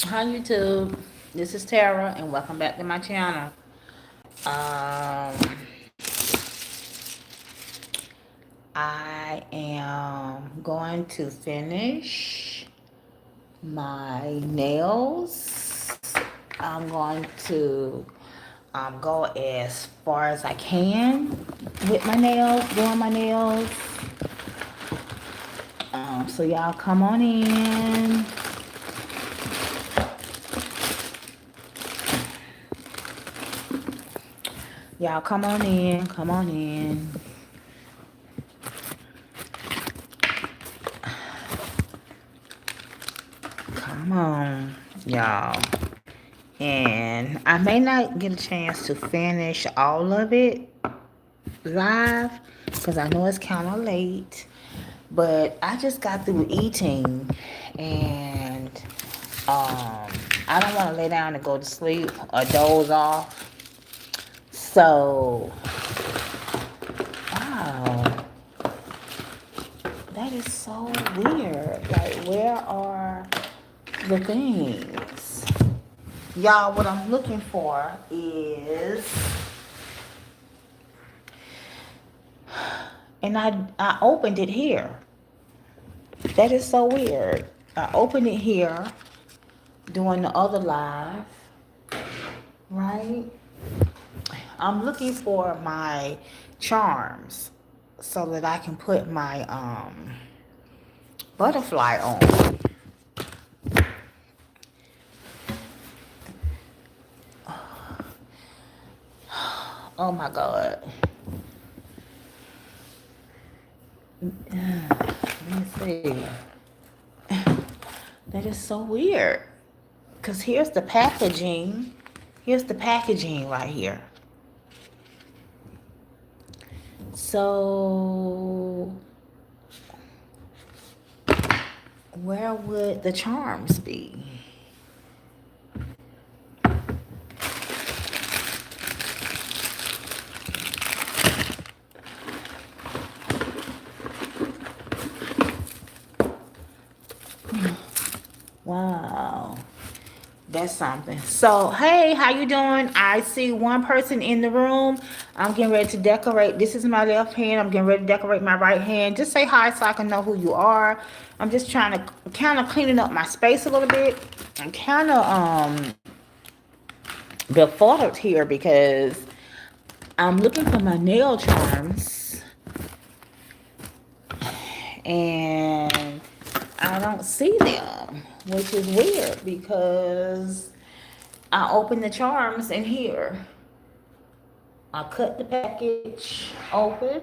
Hi YouTube, this is Tara and welcome back to my channel. Um, I am going to finish my nails. I'm going to go as far as I can with my nails, doing my nails. So y'all come on in. Y'all come on in, come on in. Come on, y'all. And I may not get a chance to finish all of it live because I know it's kind of late. But I just got through eating and I don't want to lay down and go to sleep or doze off. So, wow, that is so weird. Like, where are the things? Y'all, what I'm looking for is, and I opened it here. That is so weird. I opened it here doing the other live, right? I'm looking for my charms so that I can put my butterfly on. Oh my God. Let me see. That is so weird. Because here's the packaging. Here's the packaging right here. So, where would the charms be? Wow. That's something. So, hey, how you doing? I see one person in the room. I'm getting ready to decorate. This is my left hand. I'm getting ready to decorate my right hand. Just say hi so I can know who you are. I'm just trying to kind of cleaning up my space a little bit. I'm kind of befuddled here because I'm looking for my nail charms and I don't see them, which is weird because I opened the charms in here. I cut the package open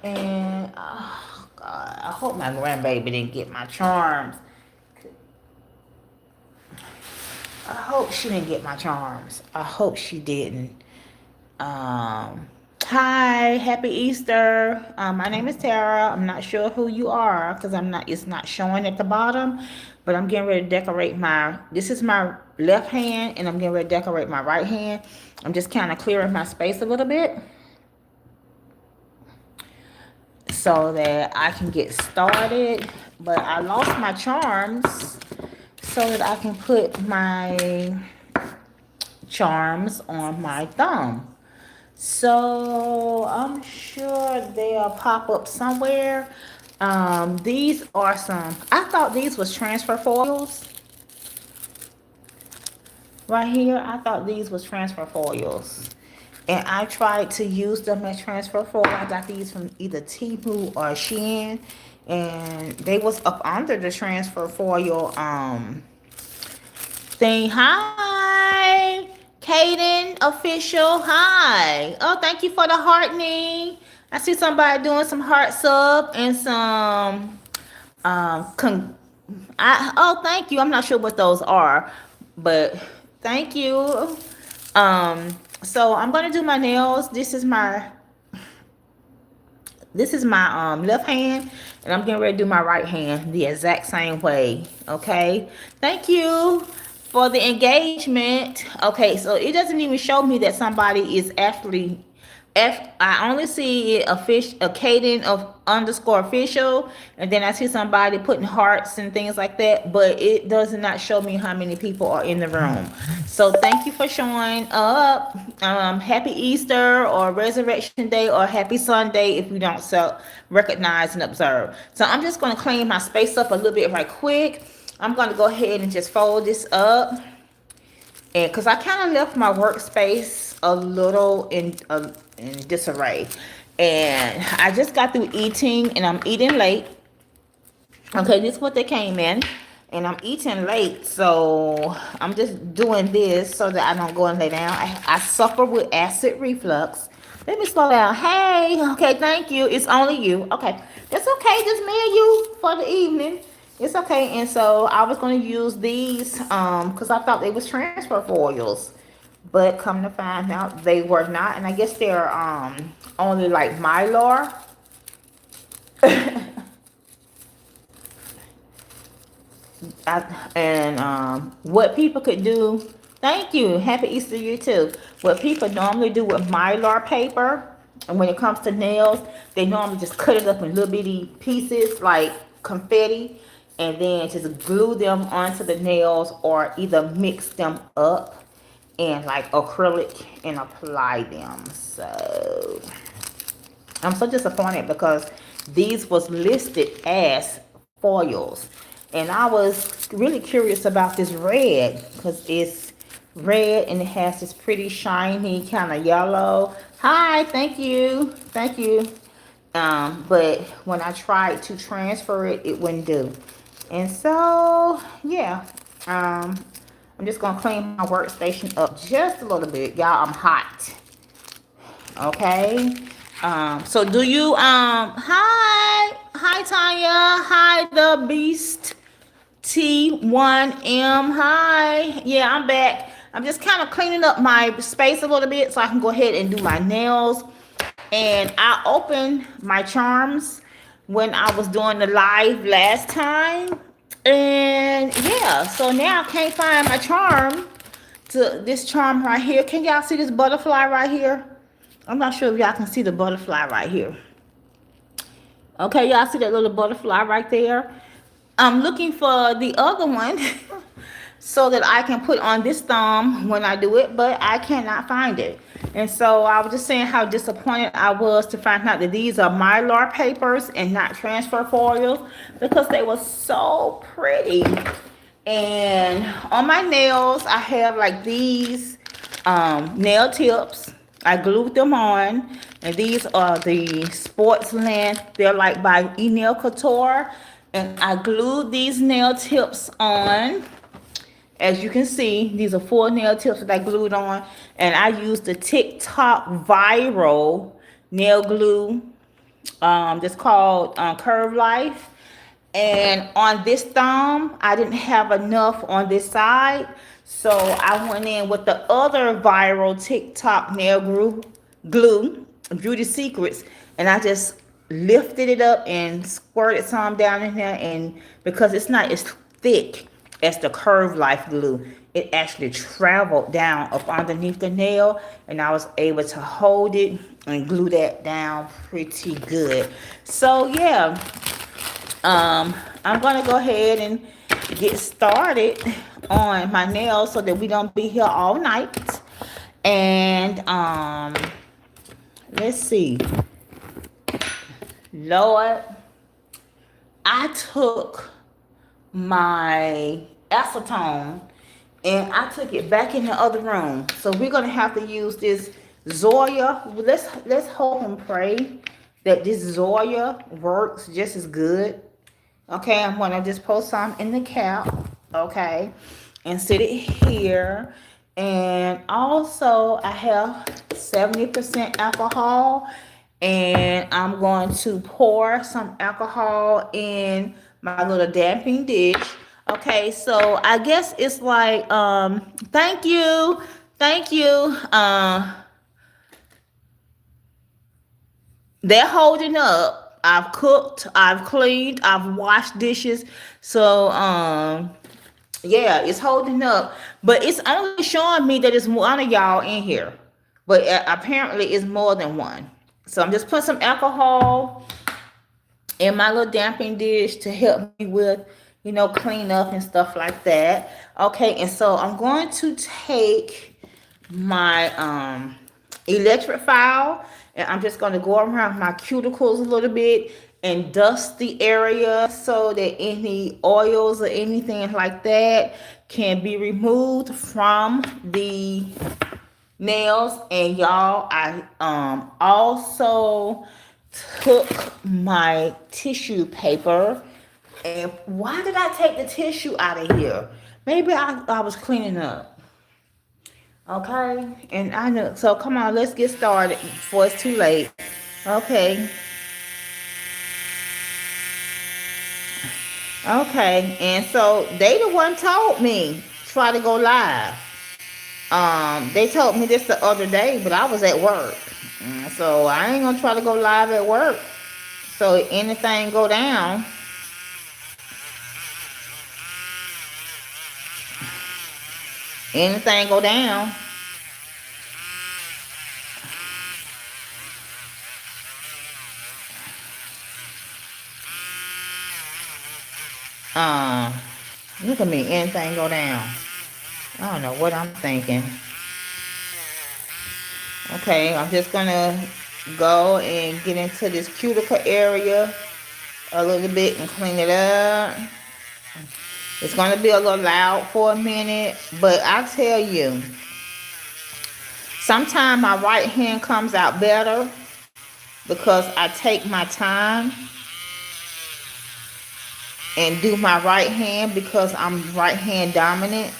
and oh God, I hope my grandbaby didn't get my charms. I hope she didn't get my charms. I hope she didn't. Hi, happy Easter. My name is Tara. I'm not sure who you are because it's not showing at the bottom, but I'm getting ready to decorate this is my left hand and I'm getting ready to decorate my right hand. I'm just kind of clearing my space a little bit so that I can get started. But I lost my charms so that I can put my charms on my thumb. So I'm sure they'll pop up somewhere. These are I thought these was transfer foils right here. I thought these was transfer foils. And I tried to use them as transfer foil. I got these from either Temu or Shein. And they was up under the transfer foil thing. Hi, Kaden official. Hi. Oh, thank you for the heartening. I see somebody doing some hearts up and some thank you. I'm not sure what those are, but thank you. So I'm gonna do my nails. This is my left hand, and I'm getting ready to do my right hand the exact same way. Okay, thank you for the engagement. Okay, so it doesn't even show me that somebody is I only see a Caden of underscore official, and then I see somebody putting hearts and things like that, but it does not show me how many people are in the room. So thank you for showing up. Happy Easter or Resurrection Day or Happy Sunday if you don't recognize and observe. So I'm just going to clean my space up a little bit right quick. I'm going to go ahead and just fold this up, and because I kind of left my workspace a little in disarray, and I just got through eating, and I'm eating late. Okay, this is what they came in, and I'm eating late, so I'm just doing this so that I don't go and lay down. I suffer with acid reflux. Let me slow down. Hey, okay, thank you. It's only you. Okay, that's okay. Just me and you for the evening. It's okay. And so I was gonna use these because I thought they was transfer foils, but come to find out they were not. And I guess they're only like Mylar. What people could do, thank you, happy Easter to you too. What people normally do with Mylar paper, and when it comes to nails, they normally just cut it up in little bitty pieces like confetti, and then just glue them onto the nails, or either mix them up in like acrylic and apply them. So I'm so disappointed because these was listed as foils, and I was really curious about this red because it's red and it has this pretty shiny kind of yellow. Hi, thank you. But when I tried to transfer it, it wouldn't do. And so yeah, I'm just gonna clean my workstation up just a little bit, y'all. I'm hot. Okay. So do you hi Tanya, hi the beast T1M, hi. Yeah, I'm back. I'm just kind of cleaning up my space a little bit so I can go ahead and do my nails. And I opened my charms when I was doing the live last time. And yeah, so now I can't find my charm, to this charm right here. Can y'all see this butterfly right here? I'm not sure if y'all can see the butterfly right here. Okay, y'all see that little butterfly right there? I'm looking for the other one so that I can put on this thumb when I do it, but I cannot find it. And so I was just saying how disappointed I was to find out that these are Mylar papers and not transfer foil, because they were so pretty. And on my nails, I have like these nail tips. I glued them on, and these are the Sports Length. They're like by Nail Couture, and I glued these nail tips on. As you can see, these are 4 nail tips that I glued on, and I used the TikTok viral nail glue that's called Curve Life. And on this thumb, I didn't have enough on this side, so I went in with the other viral TikTok nail glue, Beauty Secrets, and I just lifted it up and squirted some down in there. And because it's not as thick as the Curve Life glue, it actually traveled down up underneath the nail, and I was able to hold it and glue that down pretty good. So yeah, I'm gonna go ahead and get started on my nails so that we don't be here all night. And let's see, Lord, I took my acetone and I took it back in the other room. So we're gonna have to use this Zoya. Let's hope and pray that this Zoya works just as good. Okay, I'm gonna just put some in the cap, okay, and sit it here. And also I have 70% alcohol, and I'm going to pour some alcohol in my little damping dish. Okay, so I guess it's like thank you. They're holding up. I've cooked, I've cleaned, I've washed dishes. So yeah, it's holding up. But it's only showing me that it's one of y'all in here. but apparently it's more than one. So I'm just putting some alcohol in my little damping dish to help me with, clean up and stuff like that. Okay, and so I'm going to take my electric file, and I'm just going to go around my cuticles a little bit and dust the area so that any oils or anything like that can be removed from the nails. And y'all, I also took my tissue paper. And why did I take the tissue out of here? Maybe I was cleaning up. Okay, and I know. So come on, let's get started before it's too late. Okay. Okay, and so they the one told me try to go live. They told me this the other day, but I was at work. So I ain't gonna try to go live at work. So if anything go down, anything go down, uh, look at me, anything go down. I don't know what I'm thinking. Okay, I'm just gonna go and get into this cuticle area a little bit and clean it up. It's gonna be a little loud for a minute, but I tell you, sometimes my right hand comes out better because I take my time and do my right hand because I'm right hand dominant.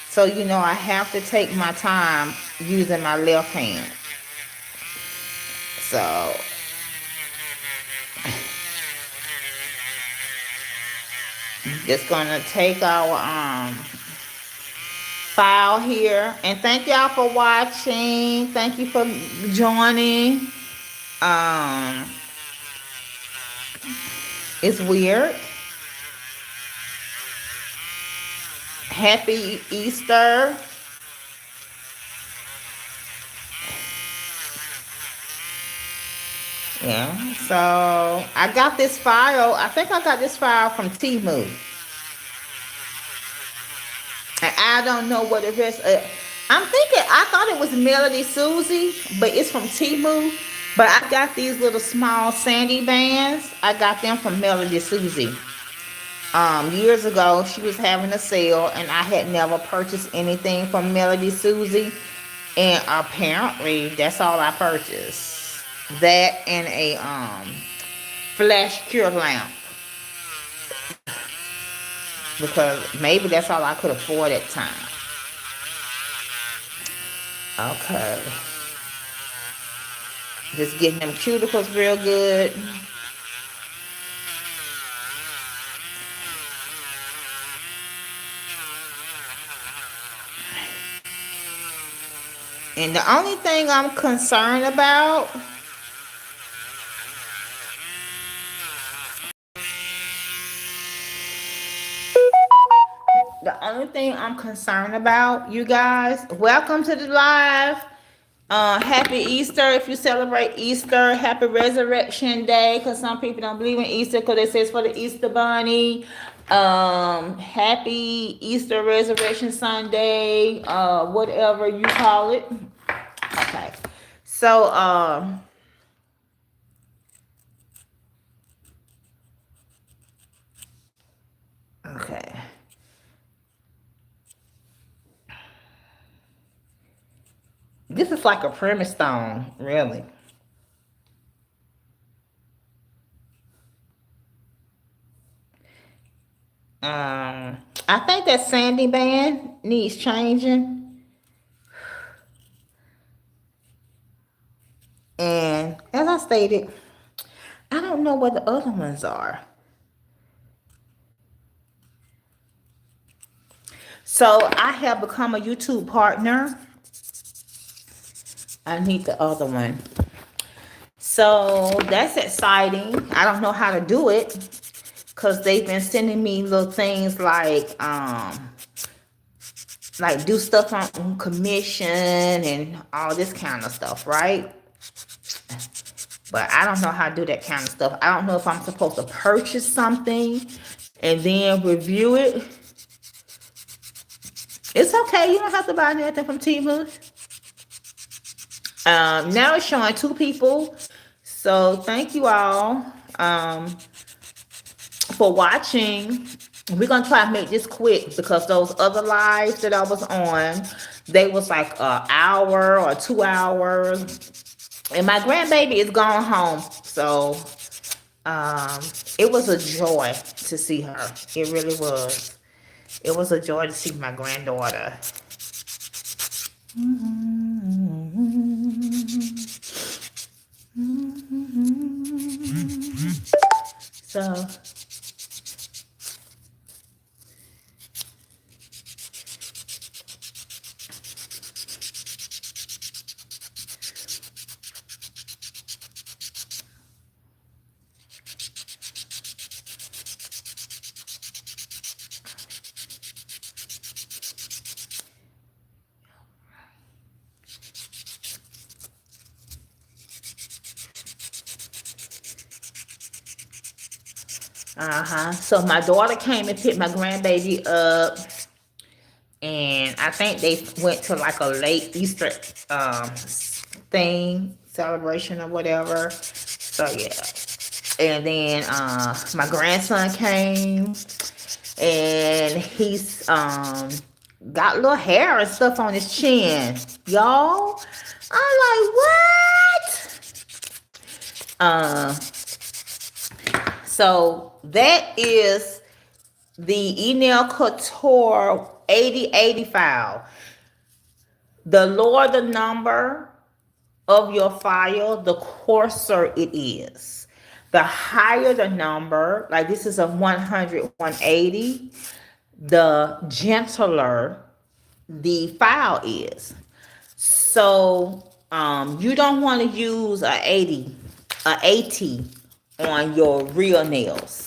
So, I have to take my time using my left hand. So, just gonna take our file here. And thank y'all for watching. Thank you for joining. Um, it's weird. Happy Easter. Yeah, so I got this file. I think I got this file from Temu. And I don't know what it is. I'm thinking, I thought it was Melody Susie, but it's from Temu. But I got these little small sandy bands. I got them from Melody Susie. Years ago, she was having a sale, and I had never purchased anything from Melody Susie. And apparently, that's all I purchased. That and a flash cure lamp. Because maybe that's all I could afford at the time. Okay. Just getting them cuticles real good. And the only thing I'm concerned about you guys, welcome to the live. Happy Easter if you celebrate Easter. Happy Resurrection Day, because some people don't believe in Easter because it says for the Easter Bunny. Happy Easter Resurrection Sunday, whatever you call it. Okay, so okay. This is like a premise stone, really. I think that sandy band needs changing. And as I stated, I don't know what the other ones are. So I have become a YouTube partner. I need the other one. So that's exciting. I don't know how to do it because they've been sending me little things like like do stuff on commission and all this kind of stuff, right? But I don't know how to do that kind of stuff. I don't know if I'm supposed to purchase something and then review it. It's okay. You don't have to buy anything from Temu. Now it's showing 2 people. So thank you all for watching. We're gonna try to make this quick because those other lives that I was on, they was like an hour or 2 hours. And my grandbaby is gone home. So it was a joy to see her. It really was. It was a joy to see my granddaughter. So so my daughter came and picked my grandbaby up, and I think they went to like a late Easter thing celebration or whatever. So yeah, and then my grandson came, and he's got little hair and stuff on his chin, y'all. I'm like, what? So that is the Enel Couture 8080 file. The lower the number of your file, the coarser it is. The higher the number, like this is a 100, 180, the gentler the file is. So you don't want to use a 80 on your real nails.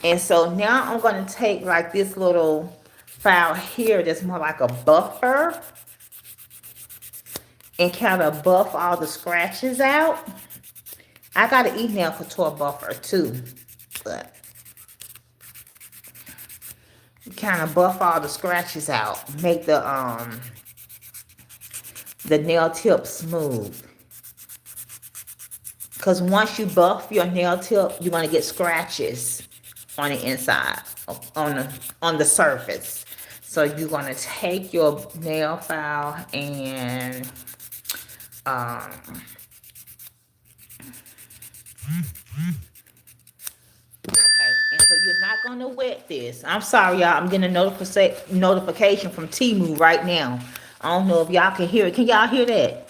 And so now I'm going to take like this little file here that's more like a buffer and kind of buff all the scratches out. I got an Enel Couture buffer too, but kind of buff all the scratches out, make the nail tip smooth. Because once you buff your nail tip, you're gonna get scratches on the inside, on the surface. So you're gonna take your nail file and okay, and so you're not gonna wet this. I'm sorry, y'all. I'm getting a notification from Temu right now. I don't know if y'all can hear it. Can y'all hear that?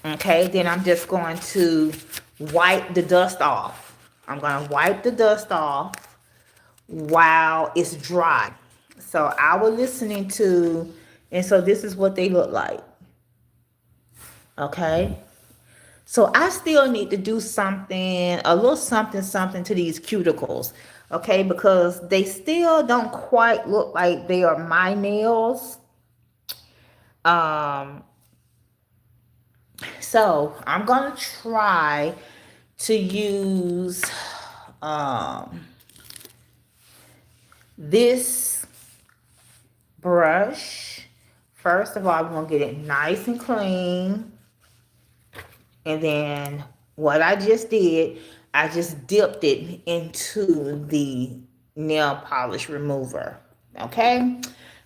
Okay, then I'm just going to wipe the dust off. I'm gonna wipe the dust off while it's dry. So I was listening to, and so this is what they look like. Okay. So I still need to do something, a little something to these cuticles, okay? Because they still don't quite look like they are my nails. So I'm gonna try to use this brush. First of all, I'm gonna get it nice and clean. And then what I just did, I just dipped it into the nail polish remover. Okay?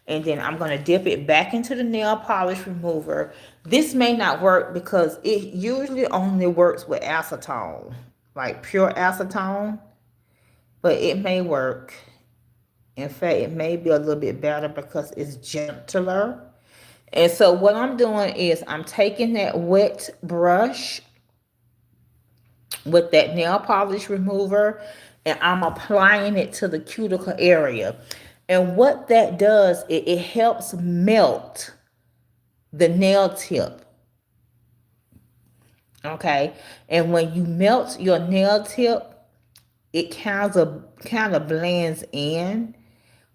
And then I'm going to dip it back into the nail polish remover. This may not work because it usually only works with acetone, like pure acetone. But it may work. In fact, it may be a little bit better because it's gentler. And so what I'm doing is I'm taking that wet brush with that nail polish remover and I'm applying it to the cuticle area. And what that does, it helps melt the nail tip. Okay? And when you melt your nail tip, it kind of blends in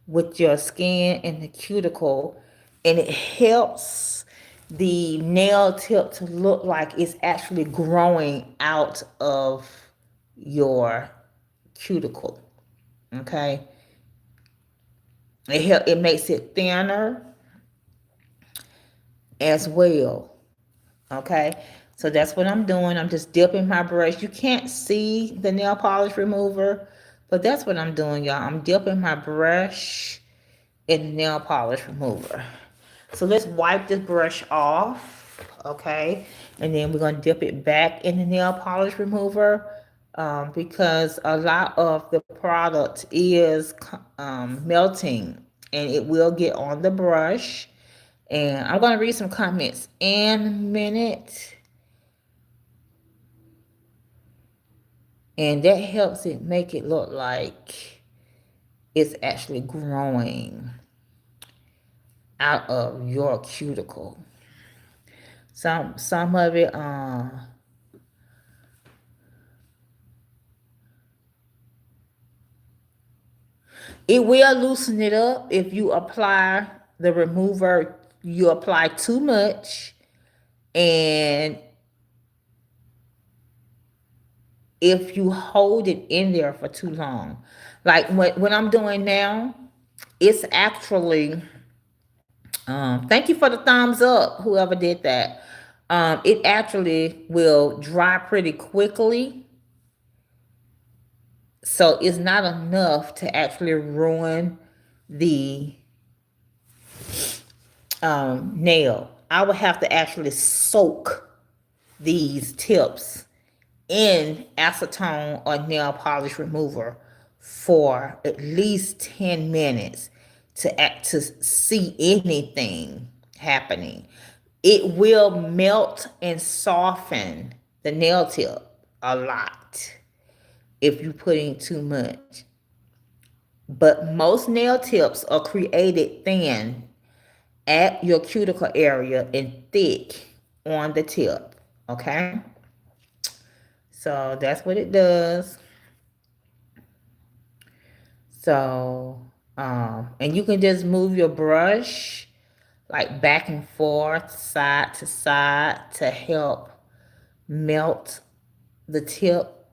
with your skin and the cuticle, and it helps the nail tip to look like it's actually growing out of your cuticle. Okay, it makes it thinner as well. Okay, so that's what I'm doing. I'm just dipping my brush. You can't see the nail polish remover, but that's what I'm doing, y'all. I'm dipping my brush in the nail polish remover. So let's wipe this brush off, okay? And then we're gonna dip it back in the nail polish remover, because a lot of the product is melting, and it will get on the brush. And I'm gonna read some comments in a minute, and that helps it make it look like it's actually growing out of your cuticle. Some of it it will loosen it up if you apply the remover. You apply too much, and if you hold it in there for too long, like what I'm doing now, it's actually thank you for the thumbs up, whoever did that. It actually will dry pretty quickly, so it's not enough to actually ruin the nail. I would have to actually soak these tips in acetone or nail polish remover for at least 10 minutes to see anything happening. It will melt and soften the nail tip a lot if you put in too much. But most nail tips are created thin at your cuticle area and thick on the tip. Okay, so that's what it does. So and you can just move your brush like back and forth, side to side, to help melt the tip.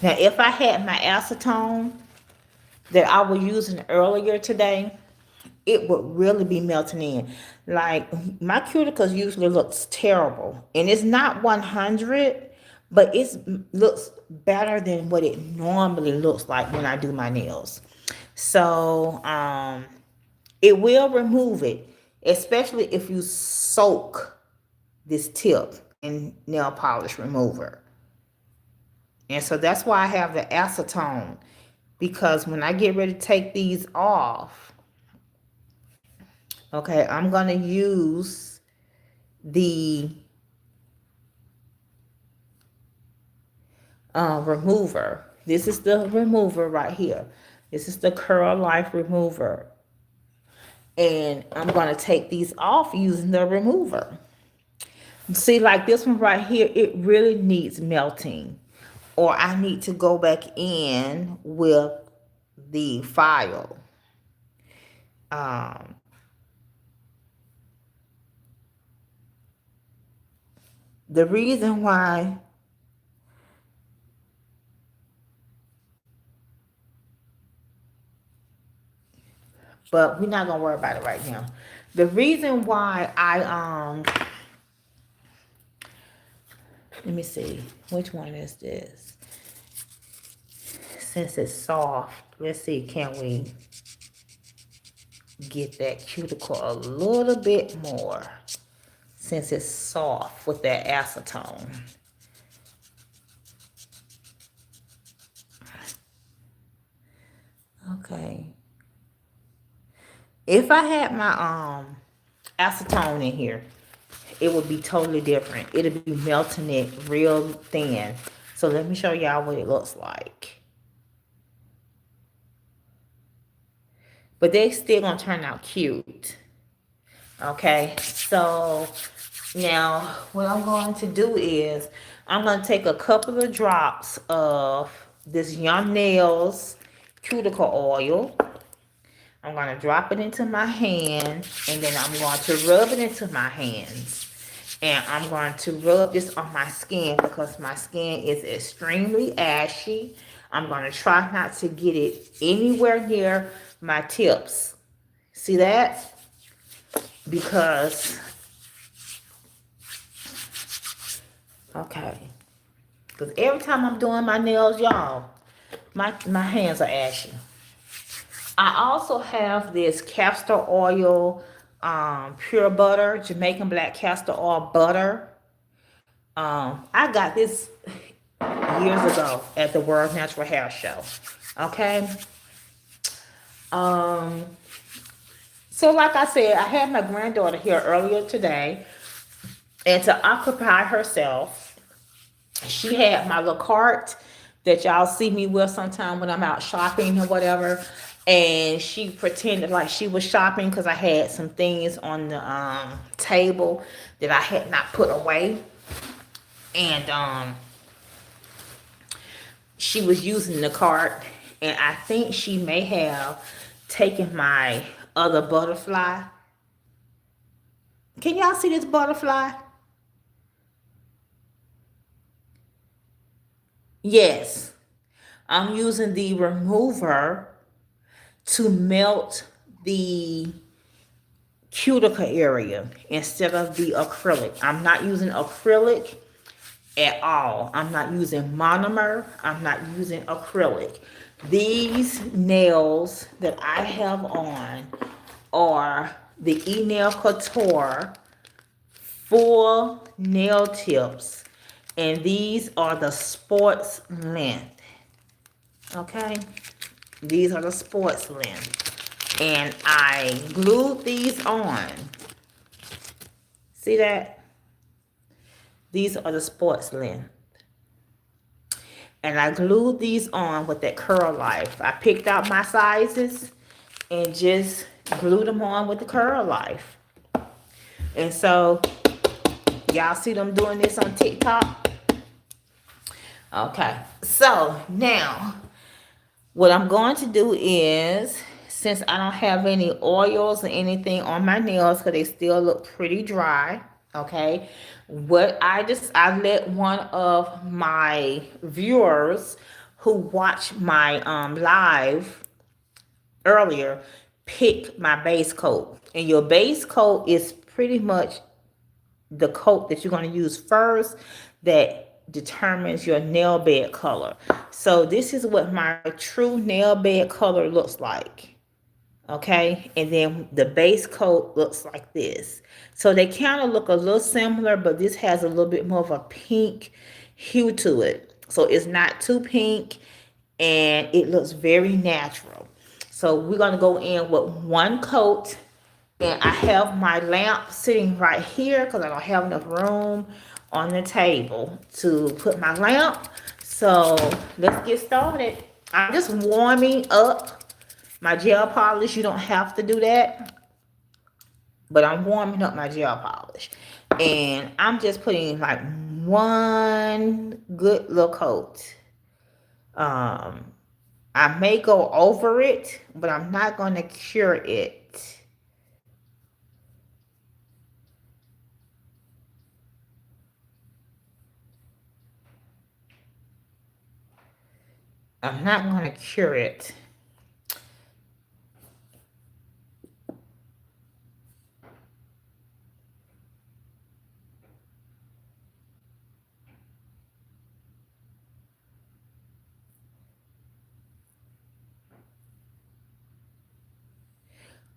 Now if I had my acetone that I was using earlier today, it would really be melting in. Like, my cuticles usually looks terrible, and it's not 100, but it looks better than what it normally looks like when I do my nails. So it will remove it, especially if you soak this tip in nail polish remover. And so that's why I have the acetone, because when I get ready to take these off, okay, I'm going to use the remover. This is the remover right here. This is the Curl Life remover. And I'm going to take these off using the remover. See, like this one right here, it really needs melting. Or I need to go back in with the file. Um, the reason why but we're not gonna worry about it right now. The reason why let me see, which one is this? Since it's soft, let's see, can we get that cuticle a little bit more since it's soft with that acetone. Okay. If I had my acetone in here, it would be totally different. It'll be melting it real thin. So let me show y'all what it looks like. But they still gonna turn out cute. Okay, so now what I'm going to do is I'm going to take a couple of drops of this Young Nails cuticle oil. I'm going to drop it into my hand, and then I'm going to rub it into my hands. And I'm going to rub this on my skin because my skin is extremely ashy. I'm going to try not to get it anywhere near my tips. See that? Because, okay. Because every time I'm doing my nails, y'all, my hands are ashy. I also have this castor oil, pure butter, Jamaican black castor oil butter. I got this years ago at the World Natural Hair Show. Okay. Um, so like I said, I had my granddaughter here earlier today, and to occupy herself, she had my little cart that y'all see me with sometime when I'm out shopping or whatever. And she pretended like she was shopping because I had some things on the table that I had not put away. And she was using the cart, and I think she may have taken my other butterfly. Can y'all see this butterfly? Yes. I'm using the remover to melt the cuticle area instead of the acrylic. I'm not using acrylic at all. I'm not using monomer. I'm not using acrylic. These nails that I have on are the E-Nail Couture full nail tips, and these are the sports length. Okay, these are the sports length, and I glued these on. See that? These are the sports length. And I glued these on with that Curl Life. I picked out my sizes and just glued them on with the Curl Life. And so, y'all see them doing this on TikTok? Okay, so now what I'm going to do is, since I don't have any oils or anything on my nails because they still look pretty dry, okay, I let one of my viewers who watched my live earlier pick my base coat. And your base coat is pretty much the coat that you're going to use first that determines your nail bed color. So this is what my true nail bed color looks like. Okay, and then the base coat looks like this. So they kind of look a little similar, but this has a little bit more of a pink hue to it. So it's not too pink, and it looks very natural. So we're going to go in with one coat, and I have my lamp sitting right here because I don't have enough room on the table to put my lamp. So let's get started. I'm just warming up my gel polish. You don't have to do that, but I'm warming up my gel polish. And I'm just putting like one good little coat. I may go over it, but I'm not going to cure it. I'm not going to cure it.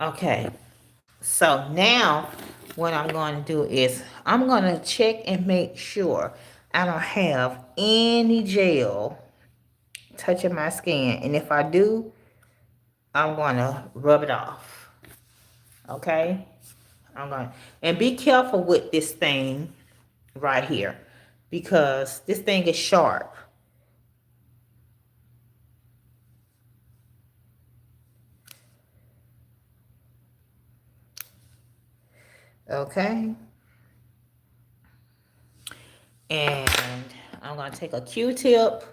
Okay, so now what I'm going to do is I'm going to check and make sure I don't have any gel touching my skin. And if I do, I'm going to rub it off. Okay? And be careful with this thing right here because this thing is sharp. Okay? And going to take a Q-tip.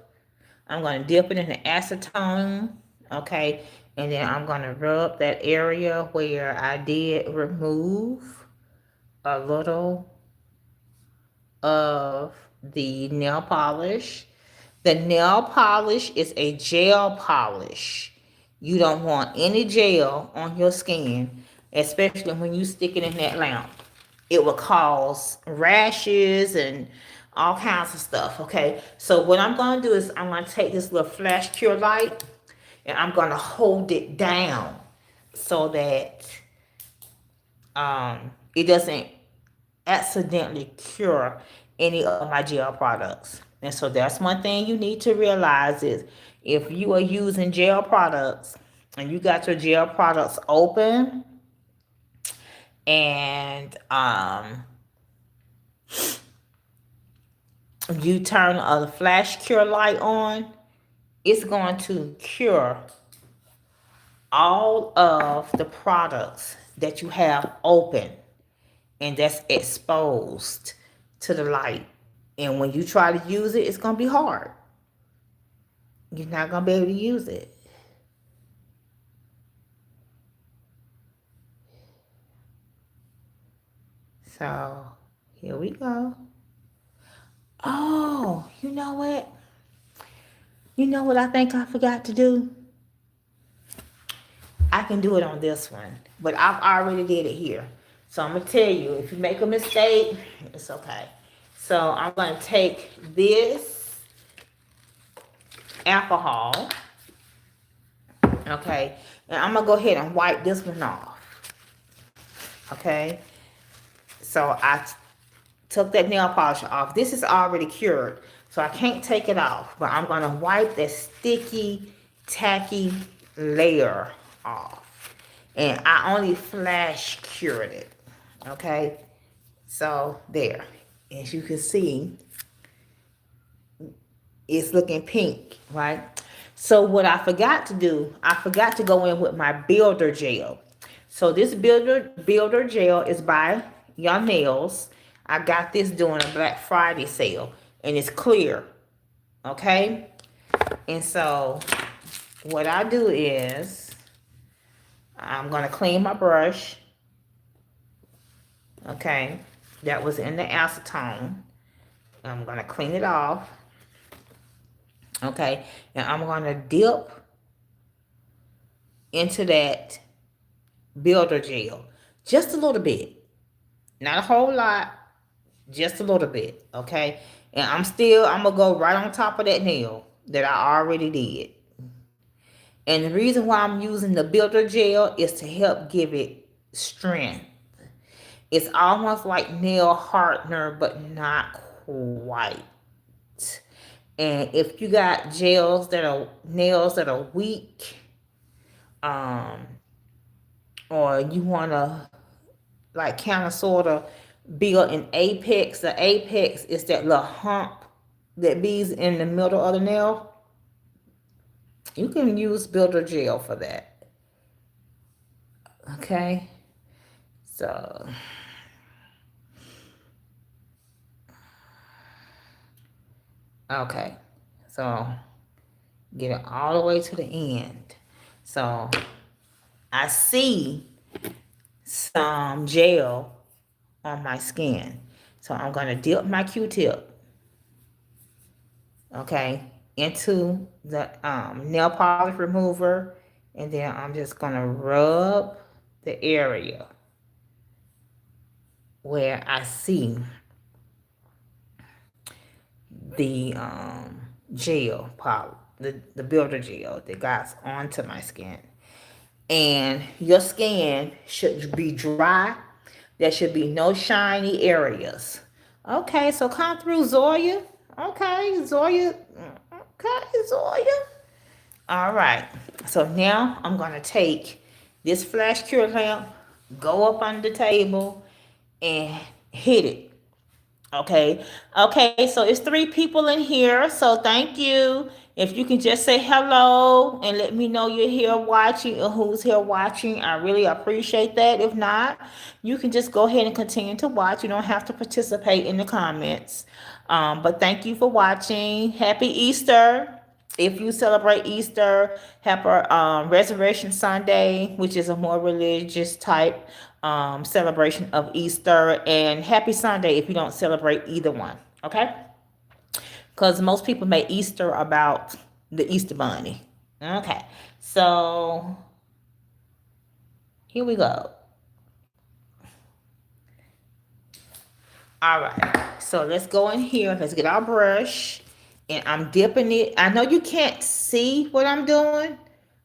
I'm going to dip it in the acetone. Okay. And then I'm going to rub that area where I did remove a little of the nail polish. The nail polish is a gel polish. You don't want any gel on your skin, especially when you stick it in that lamp. It will cause rashes and all kinds of stuff. Okay, so what I'm going to do is I'm going to take this little flash cure light and I'm going to hold it down so that it doesn't accidentally cure any of my gel products. And so that's one thing you need to realize is if you are using gel products and you got your gel products open and you turn a flash cure light on, it's going to cure all of the products that you have open and that's exposed to the light. And when you try to use it, it's going to be hard. You're not going to be able to use it. So, here we go. Oh, you know what? You know what I think I forgot to do? I can do it on this one, but I've already did it here. So I'm going to tell you, if you make a mistake, it's okay. So I'm going to take this alcohol, okay, and I'm going to go ahead and wipe this one off, okay. So I took that nail polish off. This is already cured, so I can't take it off, but I'm going to wipe that sticky, tacky layer off. And I only flash cured it, okay? So there, as you can see, it's looking pink, right? So what I forgot to do, I forgot to go in with my builder gel. So this builder gel is by Your Nails. I got this during a Black Friday sale, and it's clear, okay? And so what I do is I'm going to clean my brush, okay? That was in the acetone. I'm going to clean it off, okay? And I'm going to dip into that builder gel just a little bit, not a whole lot, just a little bit, okay? And I'm gonna go right on top of that nail that I already did. And the reason why I'm using the builder gel is to help give it strength. It's almost like nail hardener, but not quite. And if you got nails that are weak, or you wanna like kind of sort of build an apex. The apex is that little hump that be in the middle of the nail. You can use builder gel for that. Okay. So okay. So get it all the way to the end. So I see some gel on my skin. So I'm going to dip my Q-tip, okay, into the nail polish remover, and then I'm just going to rub the area where I see the gel polish, the builder gel that got onto my skin. And your skin should be dry. There should be no shiny areas. Okay, so come through, Zoya. Okay, Zoya. Okay, Zoya. All right. So now I'm going to take this flash cure lamp, go up on the table, and hit it. Okay. Okay, so it's 3 people in here. So thank you. If you can just say hello and let me know you're here watching or who's here watching, I really appreciate that. If not, you can just go ahead and continue to watch. You don't have to participate in the comments. But thank you for watching. Happy Easter. If you celebrate Easter, happy Resurrection Sunday, which is a more religious type celebration of Easter, and Happy Sunday if you don't celebrate either one. Okay? Because most people make Easter about the Easter Bunny. Okay, so here we go. All right, so let's go in here. Let's get our brush, and I'm dipping it. I know you can't see what I'm doing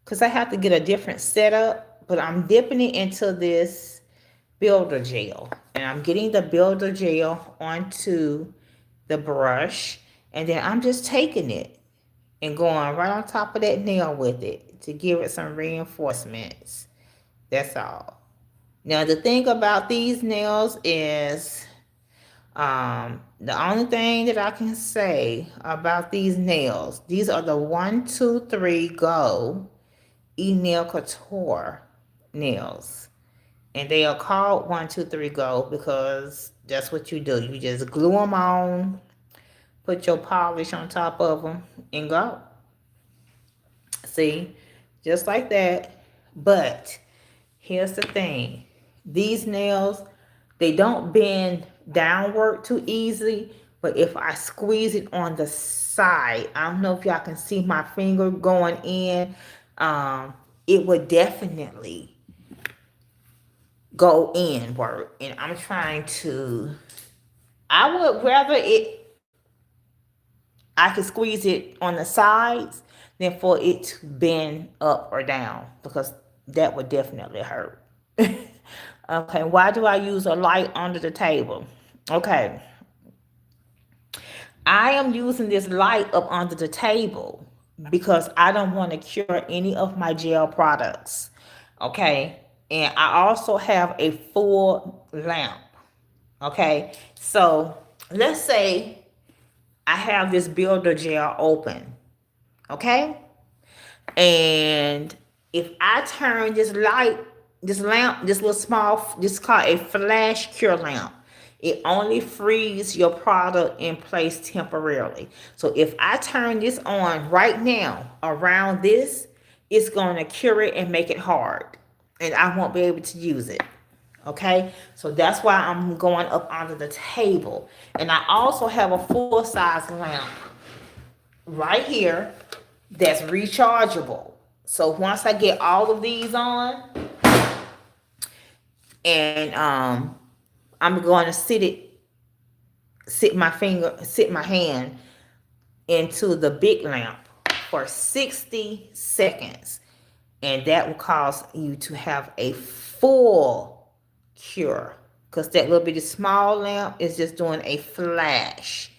because I have to get a different setup, but I'm dipping it into this builder gel, and I'm getting the builder gel onto the brush, and then I'm just taking it and going right on top of that nail with it to give it some reinforcements. That's all. Now the thing about these nails is the only thing that I can say about these nails, these are the 1, 2, 3 Go E-Nail Couture nails. And they are called 1, 2, 3 Go because that's what you do. You just glue them on, put your polish on top of them, and go. See, just like that. But here's the thing. These nails, they don't bend downward too easily. But if I squeeze it on the side, I don't know if y'all can see my finger going in. It would definitely go inward. And I'm trying to, I would rather I could squeeze it on the sides than for it to bend up or down because that would definitely hurt. Okay, why do I use a light under the table? Okay, I am using this light up under the table because I don't want to cure any of my gel products. Okay, and I also have a full lamp. Okay, so let's say I have this builder gel open. Okay, and if I turn this light, this lamp, this little small, this is called a flash cure lamp. It only frees your product in place temporarily. So if I turn this on right now around this, it's going to cure it and make it hard. And I won't be able to use it. Okay, so that's why I'm going up under the table. And I also have a full size lamp right here that's rechargeable. So once I get all of these on, and I'm going to sit my hand into the big lamp for 60 seconds. And that will cause you to have a full cure. Because that little bitty small lamp is just doing a flash.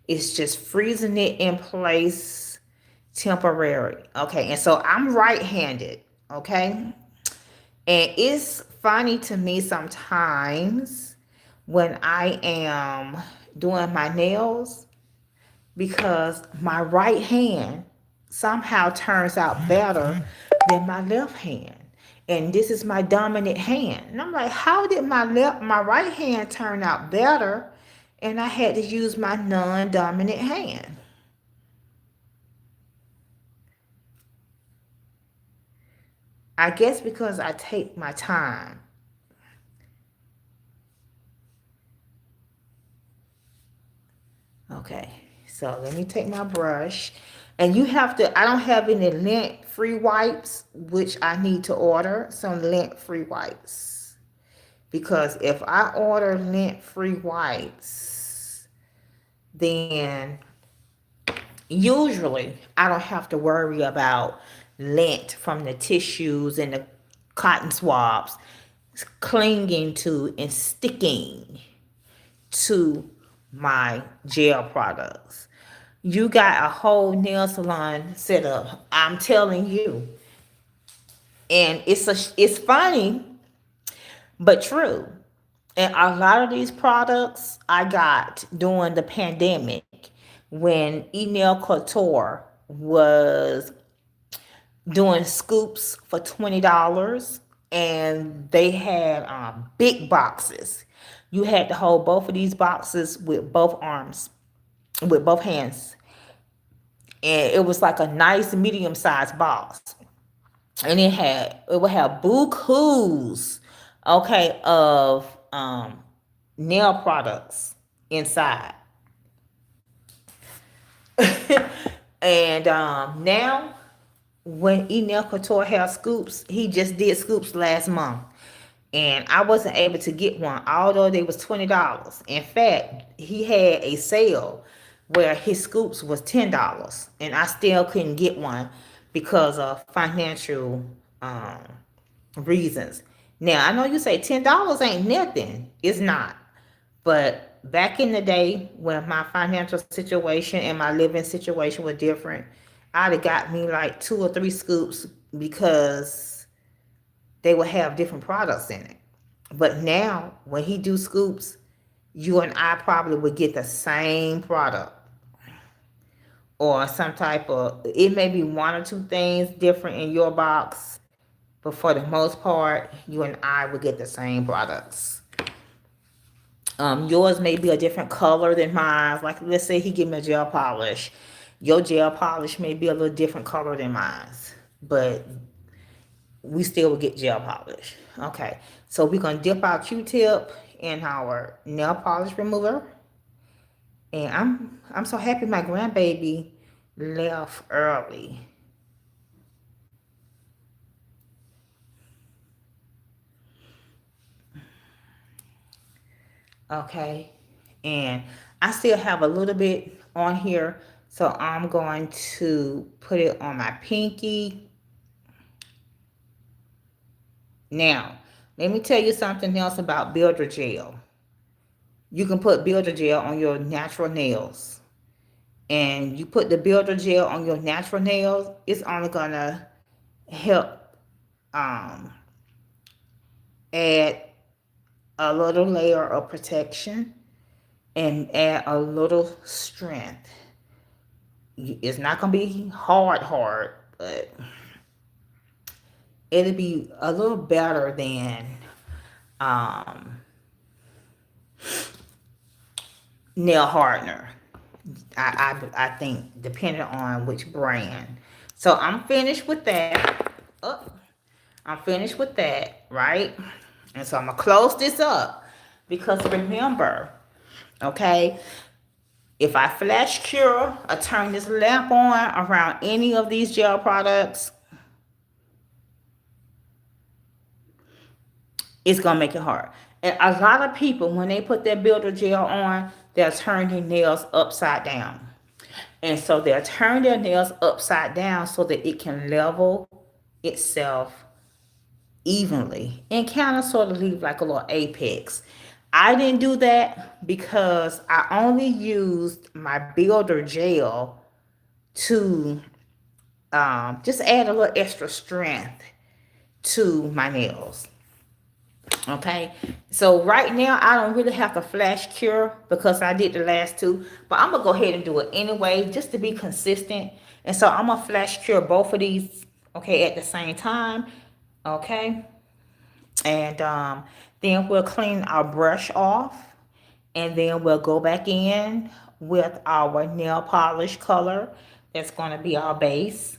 It's just freezing it in place temporary. Okay, and so I'm right-handed. Okay, and it's funny to me sometimes when I am doing my nails because my right hand somehow turns out better than my left hand. And this is my dominant hand. And I'm like, how did my right hand turn out better? And I had to use my non-dominant hand. I guess because I take my time. Okay, so let me take my brush. And you have to, I don't have any lint-free wipes, which I need to order some lint-free wipes. Because if I order lint-free wipes, then usually I don't have to worry about lint from the tissues and the cotton swabs clinging to and sticking to my gel products. You got a whole nail salon set up. I'm telling you. And it's funny, but true. And a lot of these products I got during the pandemic when E-Nail Couture was doing scoops for $20, and they had big boxes. You had to hold both of these boxes with both arms, with both hands, and it was like a nice medium sized box, and it would have bukus, okay, of nail products inside. And now, when Enel Couture has scoops, he just did scoops last month, and I wasn't able to get one, although they was $20. In fact, he had a sale where his scoops was $10, and I still couldn't get one because of financial um, reasons. Now I know you say $10 ain't nothing. It's not. But back in the day when my financial situation and my living situation was different, I'd have got me like 2 or 3 scoops because they would have different products in it. But now when he do scoops, you and I probably would get the same product or some type of, it may be 1 or 2 things different in your box, but for the most part, you and I would get the same products. Yours may be a different color than mine. Like, let's say he give me a gel polish. Your gel polish may be a little different color than mine, but we still will get gel polish. Okay, so we're gonna dip our Q-tip in our nail polish remover, and I'm so happy my grandbaby left early. Okay, and I still have a little bit on here, so I'm going to put it on my pinky. Now, let me tell you something else about builder gel. You can put builder gel on your natural nails, and you put the builder gel on your natural nails, it's only gonna help um, add a little layer of protection and add a little strength. It's not gonna be hard, but it'll be a little better than um, nail hardener. I think depending on which brand. So I'm finished with that. Oh, I'm finished with that, right? And so I'm gonna close this up because remember, okay, if I flash cure or turn this lamp on around any of these gel products, it's gonna make it hard. And a lot of people, when they put their builder gel on, they'll turn their nails upside down. And so they'll turn their nails upside down so that it can level itself evenly and kind of sort of leave like a little apex. I didn't do that because I only used my builder gel to just add a little extra strength to my nails. Okay, so right now I don't really have to flash cure because I did the last 2, but I'm gonna go ahead and do it anyway just to be consistent. And so I'm gonna flash cure both of these, okay, at the same time. Okay, and then we'll clean our brush off, and then we'll go back in with our nail polish color. That's gonna be our base.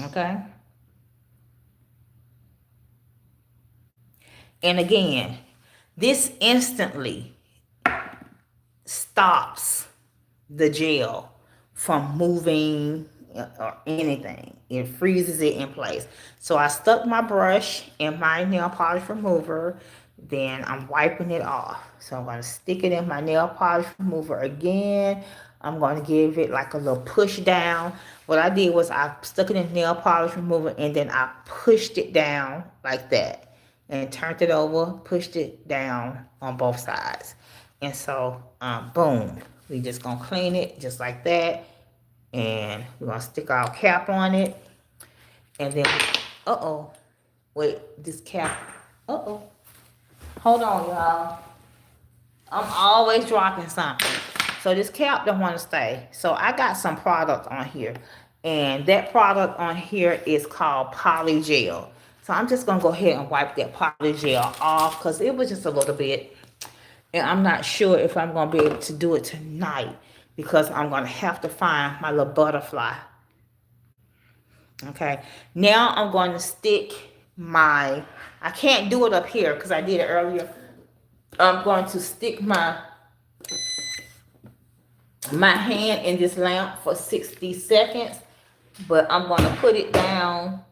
Okay, and again, this instantly stops the gel from moving or anything. It freezes it in place. So I stuck my brush in my nail polish remover. Then I'm wiping it off. So I'm going to stick it in my nail polish remover again. I'm going to give it like a little push down. What I did was I stuck it in nail polish remover and then I pushed it down like that. And turned it over, pushed it down on both sides. And so, boom, we just gonna clean it just like that. And we're gonna stick our cap on it. And then, uh-oh, wait, this cap, hold on, y'all. I'm always dropping something. So this cap don't want to stay. So I got some product on here. And that product on here is called Polygel. So I'm just going to go ahead and wipe that Polygel off because it was just a little bit. And I'm not sure if I'm going to be able to do it tonight because I'm going to have to find my little butterfly. Okay. Now I'm going to stick I can't do it up here because I did it earlier. I'm going to stick my hand in this lamp for 60 seconds, but I'm going to put it down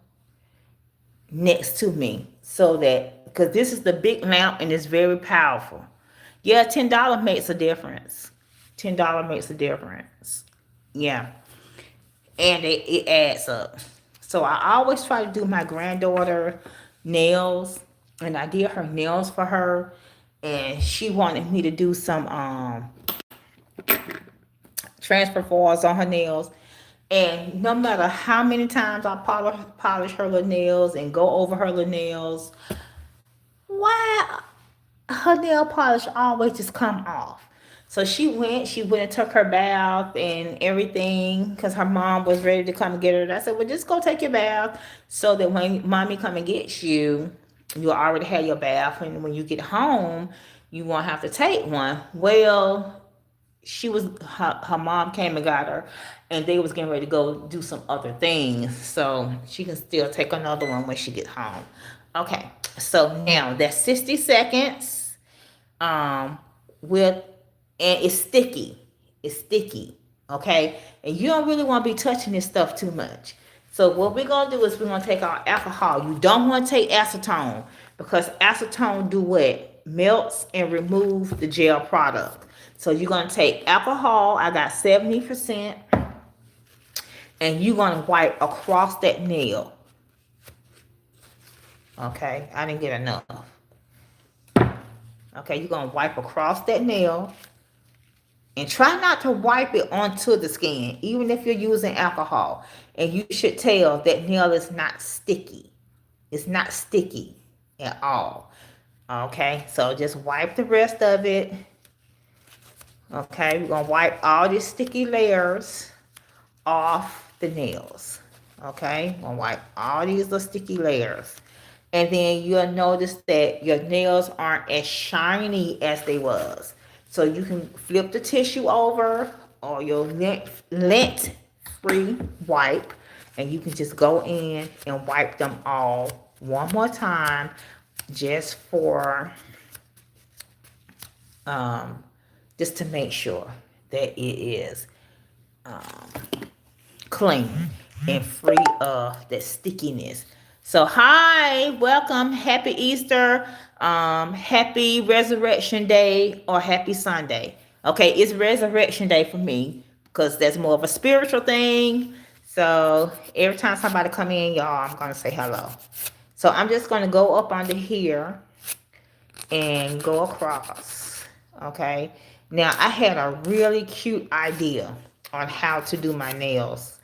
next to me so that, because this is the big lamp and it's very powerful. Yeah, $10 makes a difference. $10 makes a difference. Yeah. And it adds up. So I always try to do my granddaughter nails, and I did her nails for her, and she wanted me to do some transfer foils on her nails. And no matter how many times I polish her little nails and go over her little nails, why her nail polish always just come off. So she went and took her bath and everything because her mom was ready to come and get her. And I said, well, just go take your bath so that when mommy come and gets you, you already have your bath. And when you get home, you won't have to take one. Well, her mom came and got her, and they was getting ready to go do some other things, so she can still take another one when she get home. Okay, so now that's 60 seconds um with, and it's sticky. Okay, and you don't really want to be touching this stuff too much. So what we're gonna do is we're gonna take our alcohol. You don't want to take acetone because acetone do what? Melts and remove the gel product. So you're gonna take alcohol. I got 70%, and you're gonna wipe across that nail. Okay, I didn't get enough. Okay, you're gonna wipe across that nail, and try not to wipe it onto the skin, even if you're using alcohol. And you should tell that nail is not sticky. It's not sticky at all. Okay, so just wipe the rest of it. Okay, we're gonna wipe all these sticky layers off the nails. Okay, we're gonna wipe all these little sticky layers. And then you'll notice that your nails aren't as shiny as they was. So you can flip the tissue over or your lint-free wipe, and you can just go in and wipe them all one more time just for just to make sure that it is clean and free of that stickiness. So hi, welcome, happy Easter, happy Resurrection Day, or happy Sunday. Okay, it's Resurrection Day for me because that's more of a spiritual thing. So every time somebody come in, y'all, I'm gonna say hello. So I'm just gonna go up under here and go across. Okay, now I had a really cute idea on how to do my nails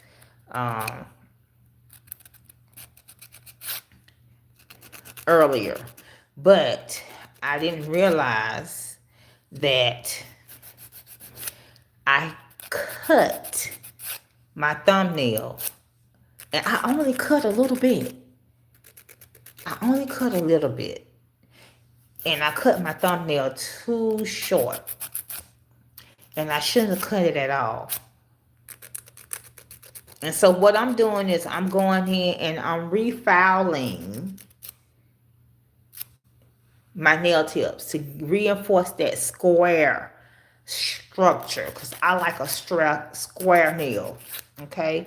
um, earlier, but I didn't realize that I cut my thumbnail, and I only cut a little bit. And I cut my thumbnail too short, and I shouldn't have cut it at all. And so what I'm doing is I'm going in and I'm refiling my nail tips to reinforce that square structure, because I like a square nail. Okay,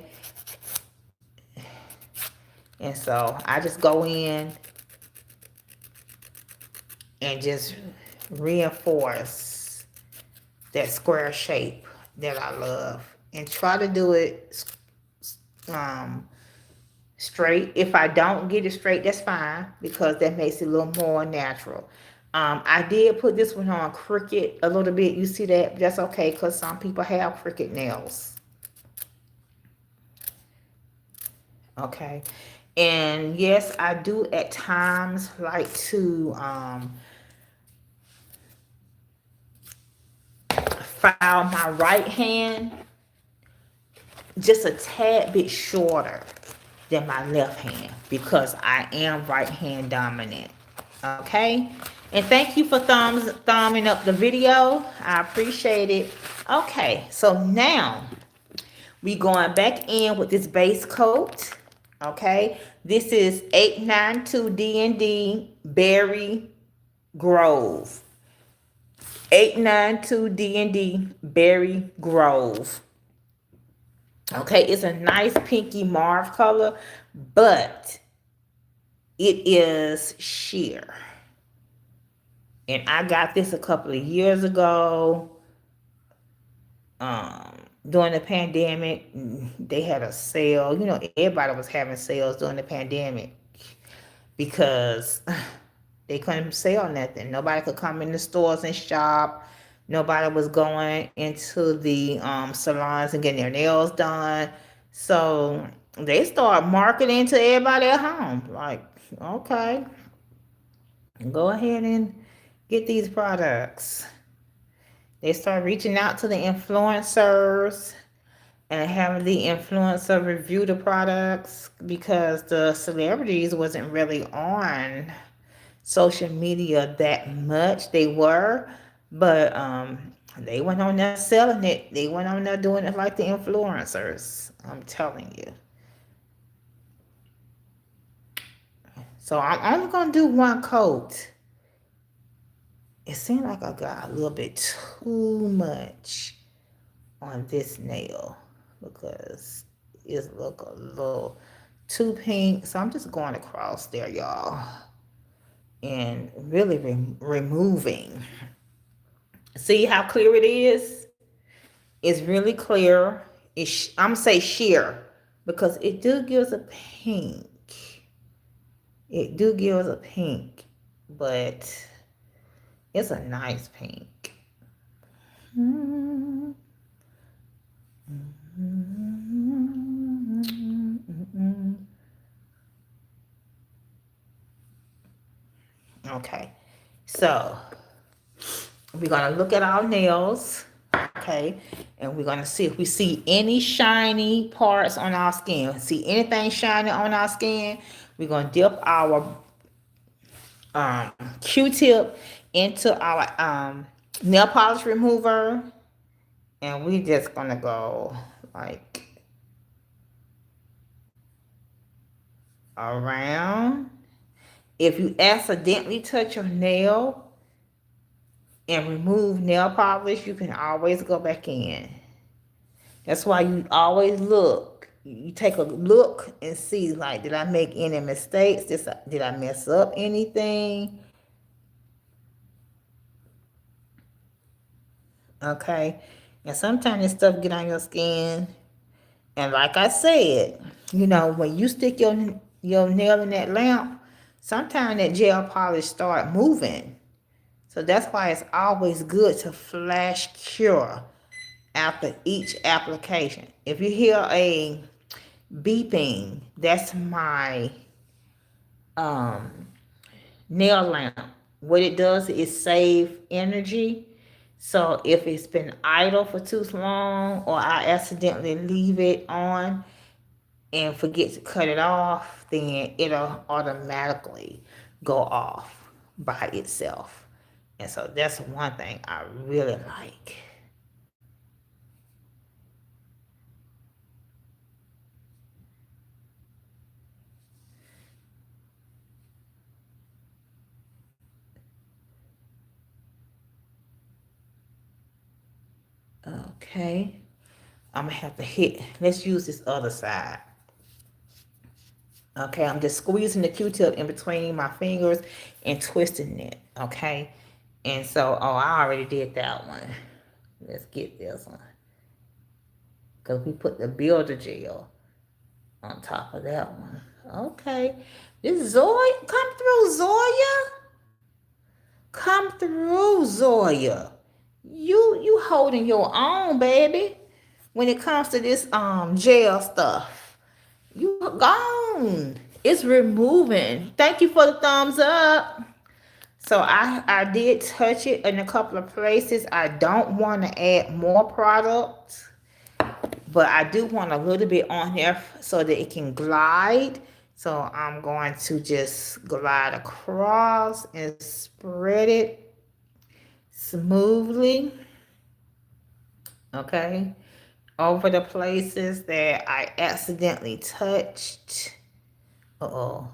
and so I just go in and just reinforce that square shape that I love, and try to do it straight. If I don't get it straight, that's fine, because that makes it a little more natural. I did put this one on crooked a little bit. You see that? That's okay, because some people have crooked nails. Okay. And yes, I do at times like to file my right hand just a tad bit shorter than my left hand because I am right hand dominant. Okay? And thank you for thumbing up the video. I appreciate it. Okay, so now we going back in with this base coat. Okay, this is 892 D&D Berry Grove. 892 D&D Berry Grove. Okay, it's a nice pinky mauve color, but it is sheer. And I got this a couple of years ago. During the pandemic, they had a sale. You know, everybody was having sales during the pandemic because they couldn't sell nothing. Nobody could come in the stores and shop. Nobody was going into the salons and getting their nails done. So they start marketing to everybody at home. Like, okay, go ahead and get these products. They start reaching out to the influencers and having the influencer review the products because the celebrities wasn't really on social media that much. They were, but they went on there selling it. They went on there doing it like the influencers. I'm telling you. So I'm only gonna do one coat. It seemed like I got a little bit too much on this nail because it look a little too pink. So I'm just going across there, y'all, and really removing. See how clear it is? It's really clear. I'm gonna say sheer because it do gives a pink. It do give us a pink, but it's a nice pink. Okay, so we're gonna look at our nails, okay, and we're gonna see if we see any shiny parts on our skin. See anything shiny on our skin? We're gonna dip our Q-tip into our nail polish remover, and we just gonna go like around. If you accidentally touch your nail and remove nail polish, you can always go back in. That's why you always look. You take a look and see, like, did I make any mistakes? Did I mess up anything? Okay. And sometimes this stuff get on your skin. And like I said, you know, when you stick your nail in that lamp, sometimes that gel polish start moving. So that's why it's always good to flash cure after each application. If you hear a beeping, that's my nail lamp. What it does is save energy. So if it's been idle for too long or I accidentally leave it on and forget to cut it off, then it'll automatically go off by itself. And so that's one thing I really like. Okay. I'm going to have to hit. Let's use this other side. Okay, I'm just squeezing the Q-tip in between my fingers and twisting it. Okay. And so, oh, I already did that one. Let's get this one. Because we put the builder gel on top of that one. Okay. This Zoya, come through, Zoya. Come through, Zoya. You holding your own, baby. When it comes to this gel stuff, you gone. It's removing. Thank you for the thumbs up. So I did touch it in a couple of places. I don't want to add more products, but I do want a little bit on there so that it can glide. So I'm going to just glide across and spread it smoothly, okay, over the places that I accidentally touched. Uh-oh.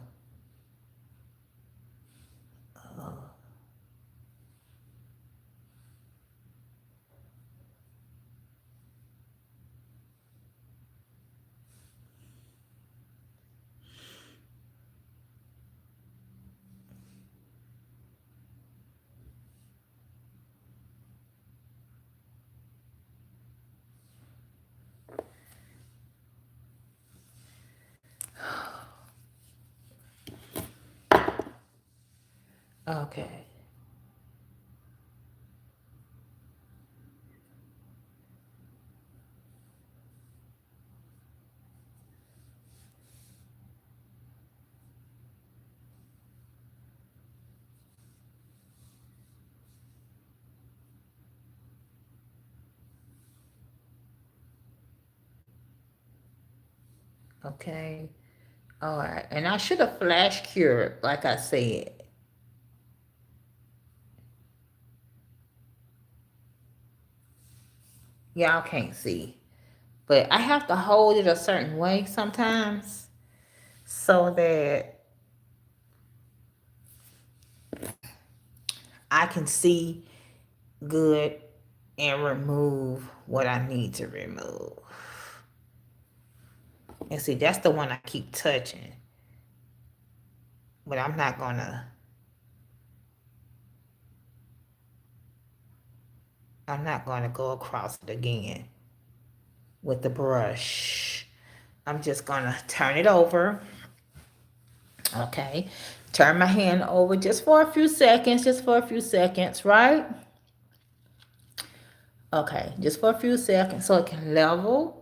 Okay. Okay. All right. And I should have flash cured, like I said. Y'all can't see. But I have to hold it a certain way sometimes so that I can see good and remove what I need to remove. And see, that's the one I keep touching. But I'm not gonna go across it again with the brush. I'm just gonna turn it over. Okay. Turn my hand over just for a few seconds, right? Okay, just for a few seconds so it can level.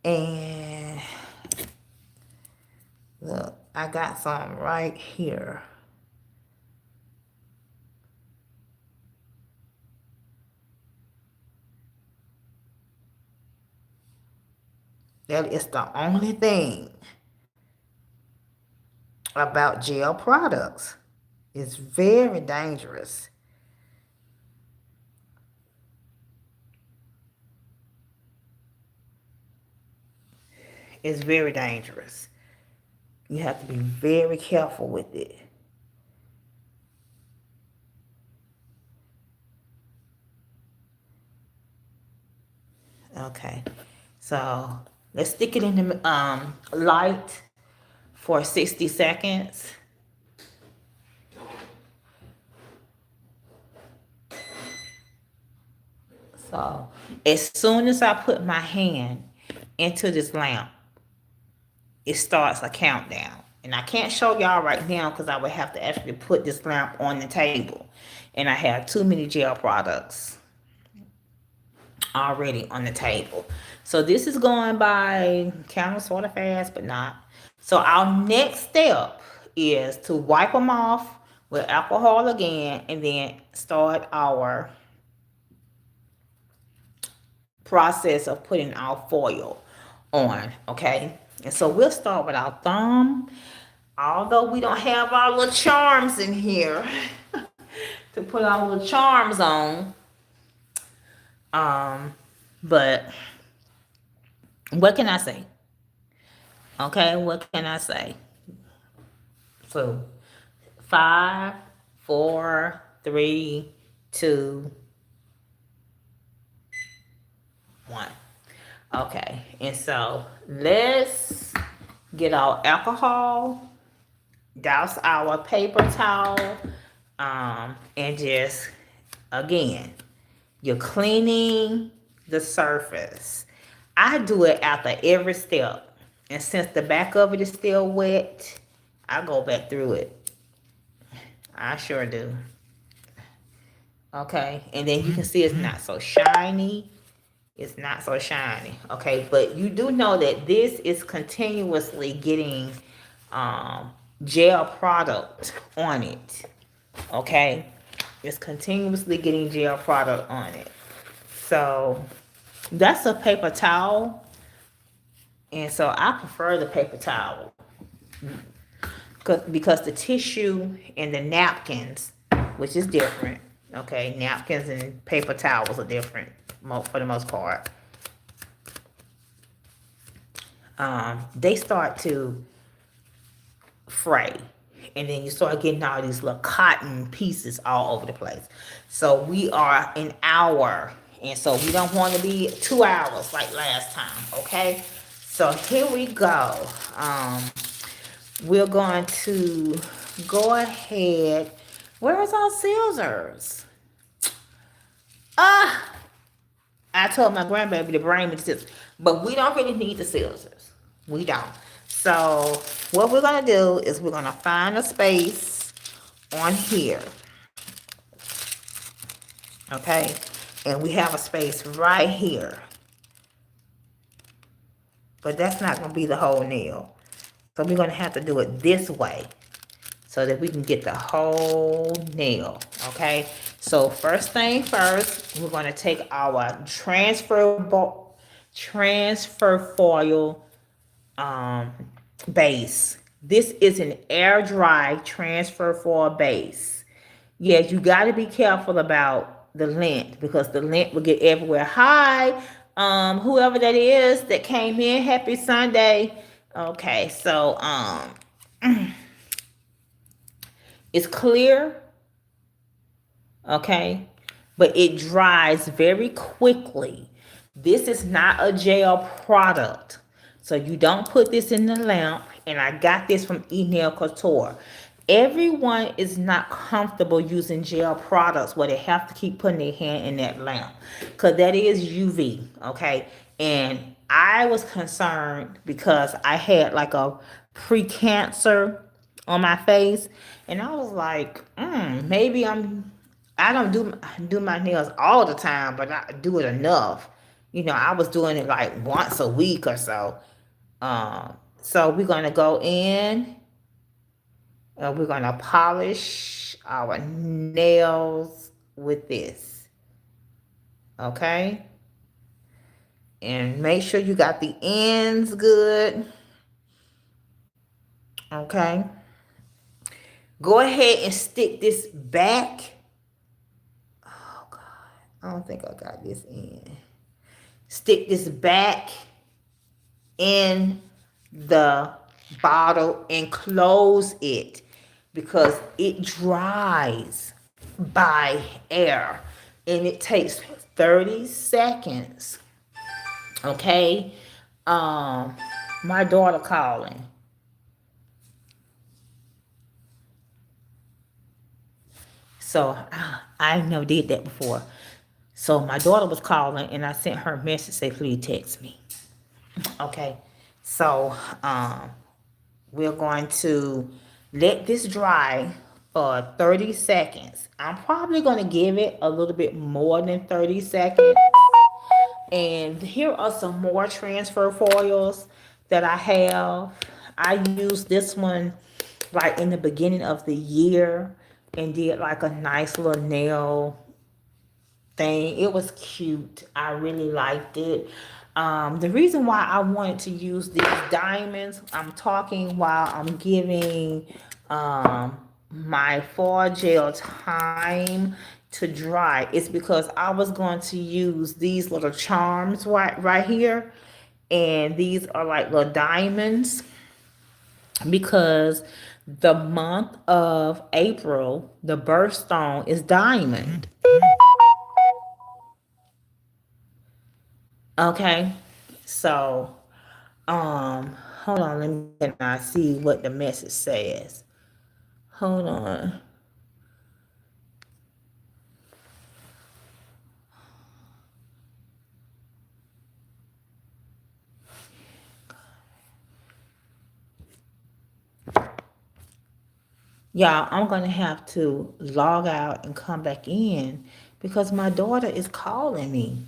And look, I got some right here. That is the only thing about gel products. It's very dangerous. It's very dangerous. You have to be very careful with it. Okay, so let's stick it in the light for 60 seconds. So as soon as I put my hand into this lamp, it starts a countdown. And I can't show y'all right now because I would have to actually put this lamp on the table. And I have too many gel products already on the table. So this is going by kind of sort of fast, but not. So our next step is to wipe them off with alcohol again and then start our process of putting our foil on, okay? And so we'll start with our thumb. Although we don't have our little charms in here to put our little charms on, um, but what can I say? Okay, what can I say? So, 5, 4, 3, 2, 1. Okay, and so let's get our alcohol, douse our paper towel, and just again, you're cleaning the surface. I do it after every step, and since the back of it is still wet, I go back through it. I sure do. Okay, and then you can see it's not so shiny. It's not so shiny. Okay, but you do know that this is continuously getting um, gel product on it. Okay, it's continuously getting gel product on it. So that's a paper towel, and so I prefer the paper towel because the tissue and the napkins, which is different. Okay, napkins and paper towels are different for the most part. They start to fray, and then you start getting all these little cotton pieces all over the place. So we are an hour, and so we don't want to be 2 hours like last time. Okay, so here we go. um we're going to go ahead. Where's our scissors? Ah, I told my grandbaby to bring me the scissors, but we don't really need the scissors. We don't. So what we're gonna do is we're gonna find a space on here, okay? And we have a space right here, but that's not gonna be the whole nail. So we're gonna have to do it this way so that we can get the whole nail, okay? So first thing first, we're gonna take our transfer foil um, base. This is an air dry transfer foil base. Yes, you got to be careful about the lint because the lint will get everywhere. Hi, whoever that is that came in, happy Sunday. Okay, so it's clear, okay, but it dries very quickly. This is not a gel product, so you don't put this in the lamp. And I got this from Enel Couture. Everyone is not comfortable using gel products where they have to keep putting their hand in that lamp because that is UV, okay? And I was concerned because I had like a pre-cancer on my face, and I was like, maybe I don't do my nails all the time, but I do it enough. I was doing it like once a week or so. So we're gonna go in and we're gonna polish our nails with this, okay? And make sure you got the ends good, okay? Go ahead and stick this back. Oh God, I don't think I got this in. Stick this back in the bottle and close it because it dries by air and it takes 30 seconds. Okay? My daughter calling. So I never did that before. So my daughter was calling and I sent her a message, say, please text me. Okay. So we're going to let this dry for 30 seconds. I'm probably going to give it a little bit more than 30 seconds. And here are some more transfer foils that I have. I used this one like in the beginning of the year and did like a nice little nail thing. It was cute. I really liked it. The reason why I wanted to use these diamonds, I'm talking while I'm giving my foil gel time to dry, is because I was going to use these little charms right here. And these are like little diamonds because the month of April, the birthstone is diamond. Okay, so hold on, let me can I see what the message says. Hold on. Y'all, I'm gonna have to log out and come back in because my daughter is calling me.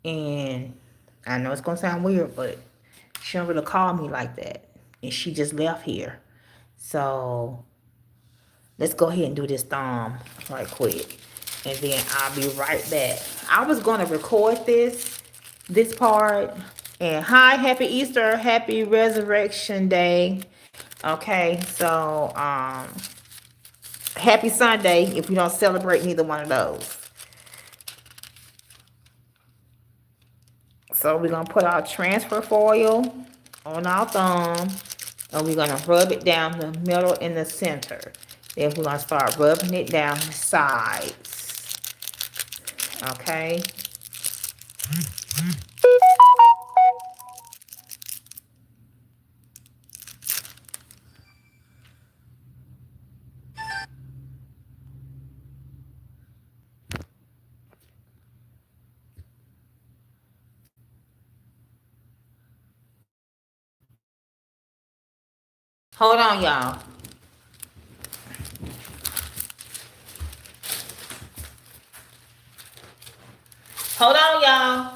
And I know it's gonna sound weird, but she don't really call me like that. And she just left here. So let's go ahead and do this thumb right quick. And then I'll be right back. I was gonna record this part. And hi, happy Easter, happy Resurrection Day. Okay, so happy Sunday if you don't celebrate neither one of those. So we're gonna put our transfer foil on our thumb, and we're gonna rub it down the middle and the center. Then we're gonna start rubbing it down the sides. Okay. Hold on, y'all. Hold on, y'all.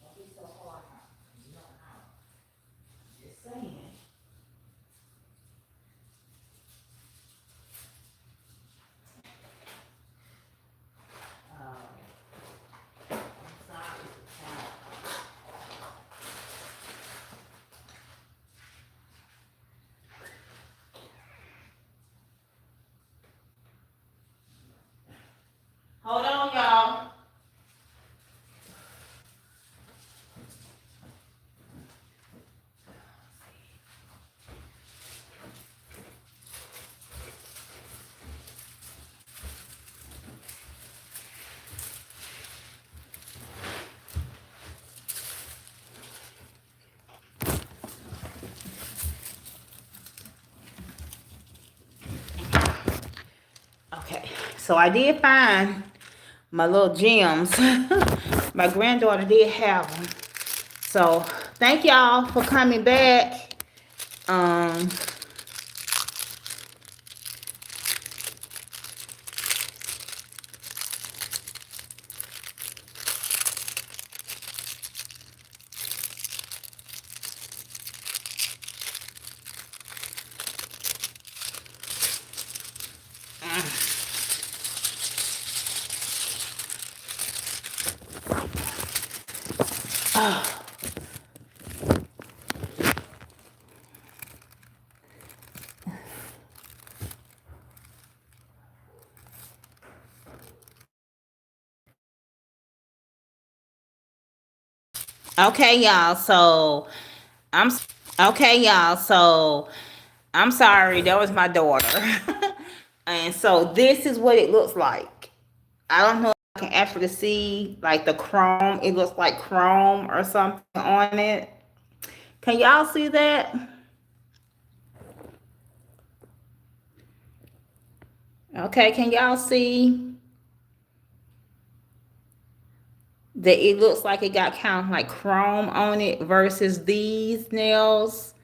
Don't be so hard. You know how. Just saying. Hold on, y'all. Okay, so I did find my little gems. My granddaughter did have them. So thank y'all for coming back. Um, okay, y'all. I'm okay, y'all. So I'm sorry. That was my daughter. And so this is what it looks like. I don't know if I can actually see like the chrome. It looks like chrome or something on it. Can y'all see that? Okay, can y'all see that it looks like it got kind of like chrome on it versus these nails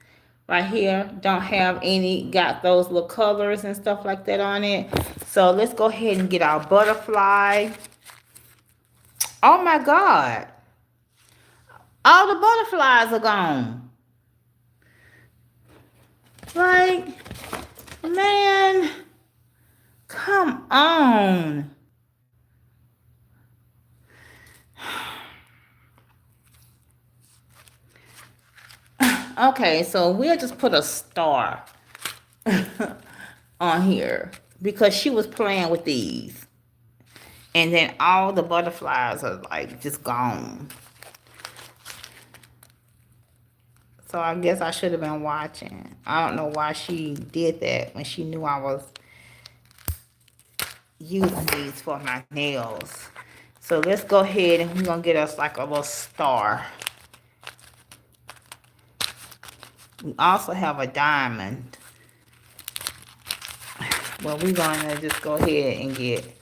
right here don't have any, got those little colors and stuff like that on it. So let's go ahead and get our butterfly. Oh my God. All the butterflies are gone. Like, man, come on. Okay, so we'll just put a star on here. because she was playing with these. And then all the butterflies are like just gone. So I guess I should have been watching. I don't know why she did that when she knew I was using these for my nails. So let's go ahead and we're going to get us like a little star. We also have a diamond. Well, we're going to just go ahead and get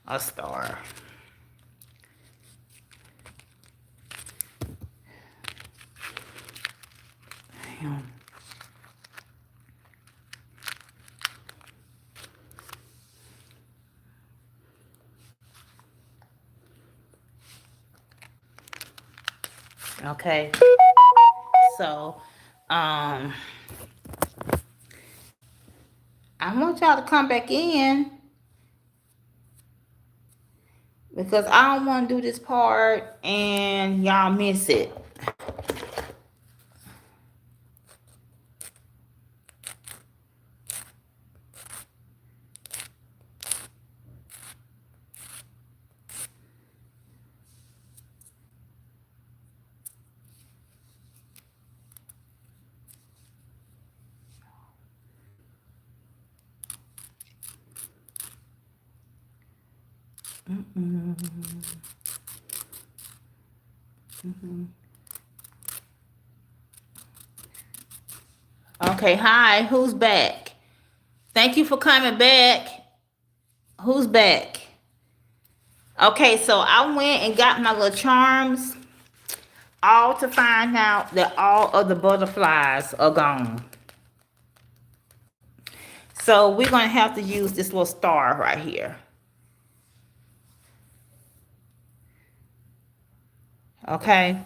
a star. Okay. So, I want y'all to come back in because I don't want to do this part and y'all miss it. Okay, hi, who's back? Thank you for coming back. Who's back? Okay, so I went and got my little charms, all to find out that all of the butterflies are gone. So we're going to have to use this little star right here. Okay.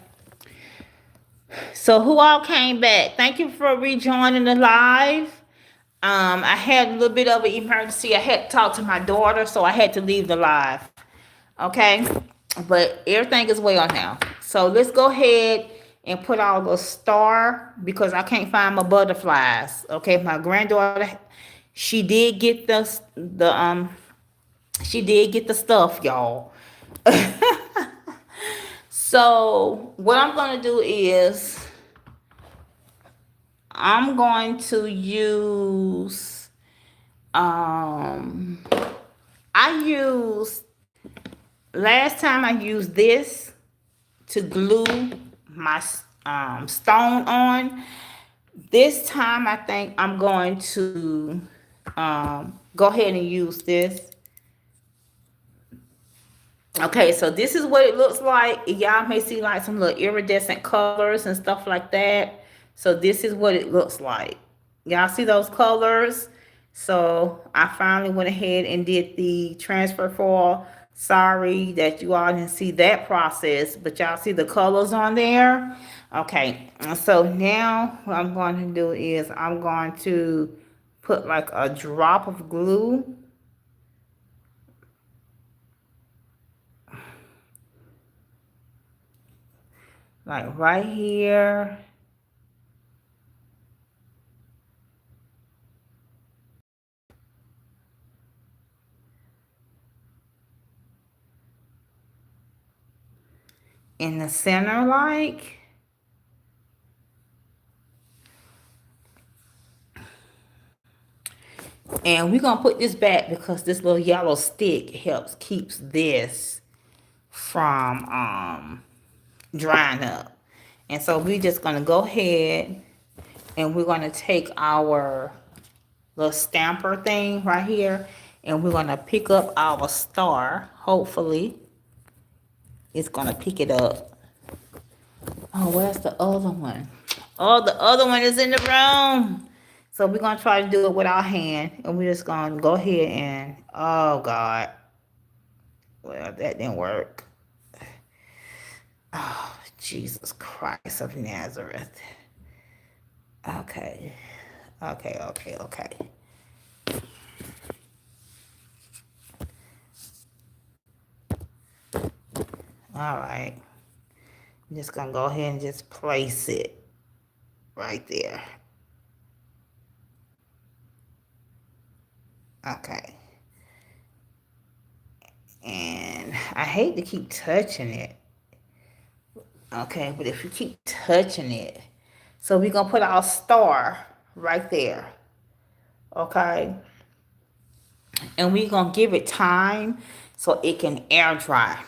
So who all came back? Thank you for rejoining the live. I had a little bit of an emergency. I had to talk to my daughter, so I had to leave the live. Okay, but everything is well now. So let's go ahead and put all the star because I can't find my butterflies. Okay, my granddaughter, she did get she did get the stuff, y'all. So what I'm gonna do is I'm going to use I used last time I used this to glue my stone on. This time I think I'm going to go ahead and use this. Okay, so this is what it looks like. Y'all may see like some little iridescent colors and stuff like that. So this is what it looks like. Y'all see those colors? So I finally went ahead and did the transfer foil. Sorry that you all didn't see that process, but y'all see the colors on there. Okay, so now what I'm going to do is I'm going to put like a drop of glue like right here. In the center like. And we're going to put this back because this little yellow stick helps keeps this from drying up. And so we're just going to go ahead and we're going to take our little stamper thing right here and we're going to pick up our star. Hopefully it's going to pick it up. Oh, where's the other one? Oh, the other one is in the room. So we're going to try to do it with our hand. And we're just going to go ahead and, oh, God. Well, that didn't work. Oh, Jesus Christ of Nazareth. Okay. Okay. All right. I'm just going to go ahead and just place it right there. Okay. And I hate to keep touching it. Okay, but if you keep touching it, so we're gonna put our star right there. Okay. And we're gonna give it time so it can air dry.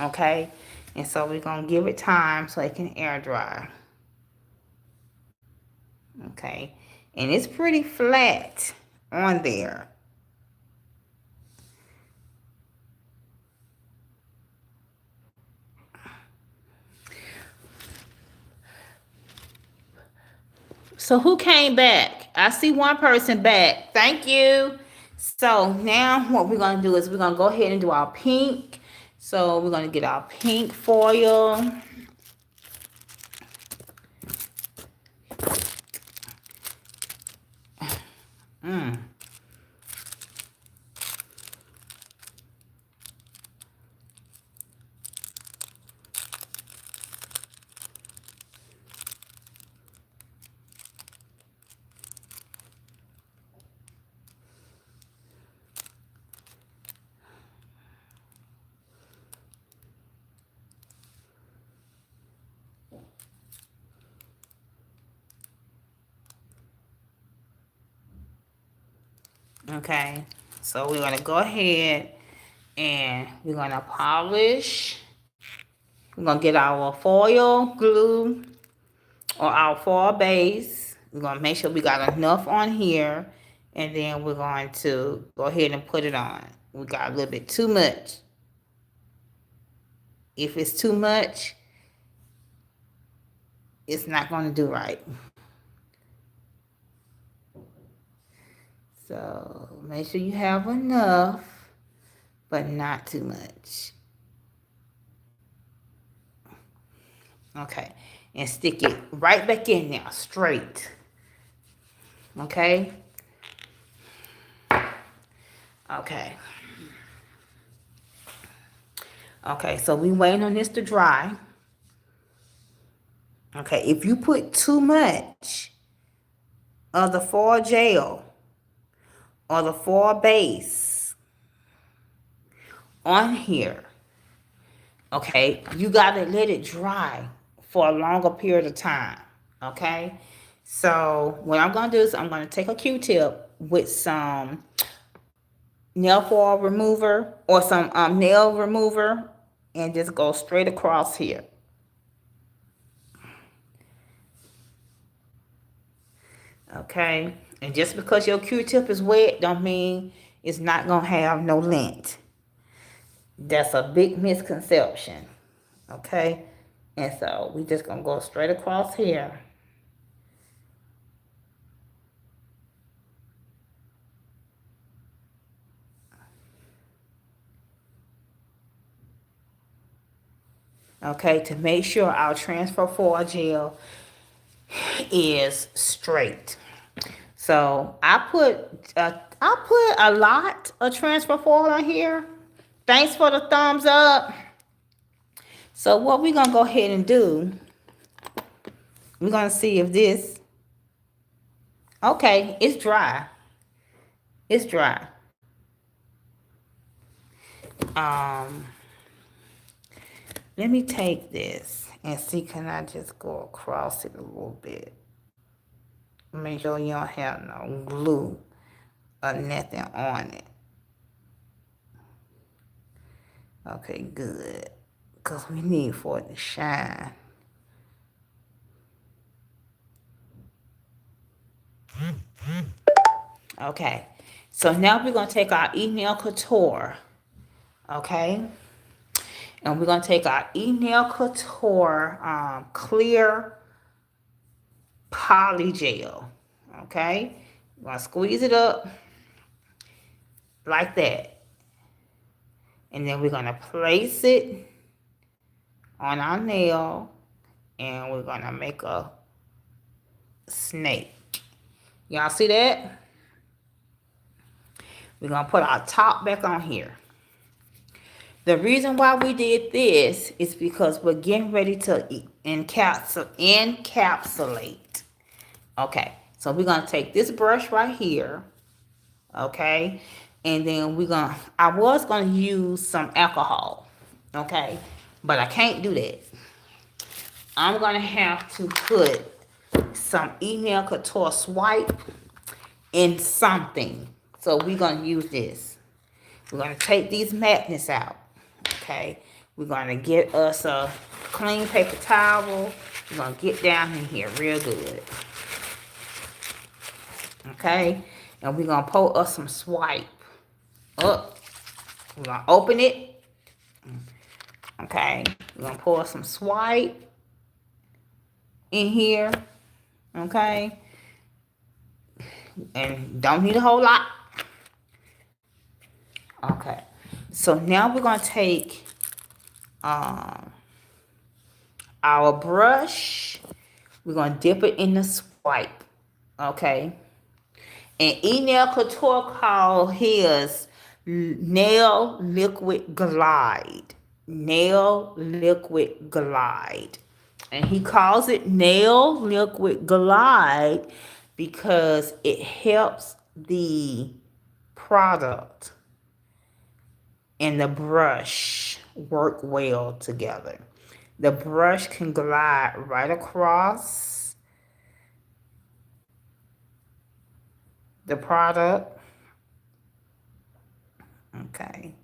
Okay. And so we're gonna give it time so it can air dry. Okay. And it's pretty flat on there. So who came back? I see one person back. Thank you. So now what we're gonna do is we're gonna go ahead and do our pink. So we're gonna get our pink foil. Mm. Okay. So we're gonna go ahead and we're gonna polish. We're gonna get our foil glue or our foil base. We're gonna make sure we got enough on here, and then we're going to go ahead and put it on. We got a little bit too much. If it's too much, it's not going to do right. So make sure you have enough, but not too much. Okay, and stick it right back in there, straight. Okay. Okay. Okay, so we waiting on this to dry. Okay, if you put too much of the foil gel or the foil base on here, okay, you gotta let it dry for a longer period of time. Okay, so what I'm gonna do is I'm gonna take a Q-tip with some nail foil remover or some nail remover and just go straight across here. Okay, and just because your Q-tip is wet don't mean it's not gonna have no lint. That's a big misconception. Okay, and so we just gonna go straight across here. Okay, to make sure our transfer foil gel is straight. So I put a lot of transfer foil on here. Thanks for the thumbs up. So what we're gonna go ahead and do, we're gonna see if this, okay, it's dry. It's dry. Um, Let me take this and see, can I just go across it a little bit? Make sure you don't have no glue or nothing on it. Okay, good. Because we need for it to shine. Okay, so now we're going to take our E-Nail Couture. Okay, and we're going to take our E-Nail Couture clear poly gel. Okay, we're going to squeeze it up like that. And then we're going to place it on our nail and we're going to make a snake. Y'all see that? We're going to put our top back on here. The reason why we did this is because we're getting ready to encapsulate. Okay, So we're gonna take this brush right here, okay, and then I was gonna use some alcohol, okay, but I can't do that. I'm gonna have to put some Email Couture Swipe in something. So we're gonna use this. We're gonna take these magnets out, okay. We're gonna get us a clean paper towel. We're gonna get down in here real good, okay, and we're gonna pour us some swipe up. We're gonna open it, okay. We're gonna pour some swipe in here, okay, and don't need a whole lot. Okay, so now we're gonna take um, our brush. We're gonna dip it in the swipe, okay. And Enel Couture called his Nail Liquid Glide. Nail Liquid Glide. And he calls it Nail Liquid Glide because it helps the product and the brush work well together. The brush can glide right across the product. Okay.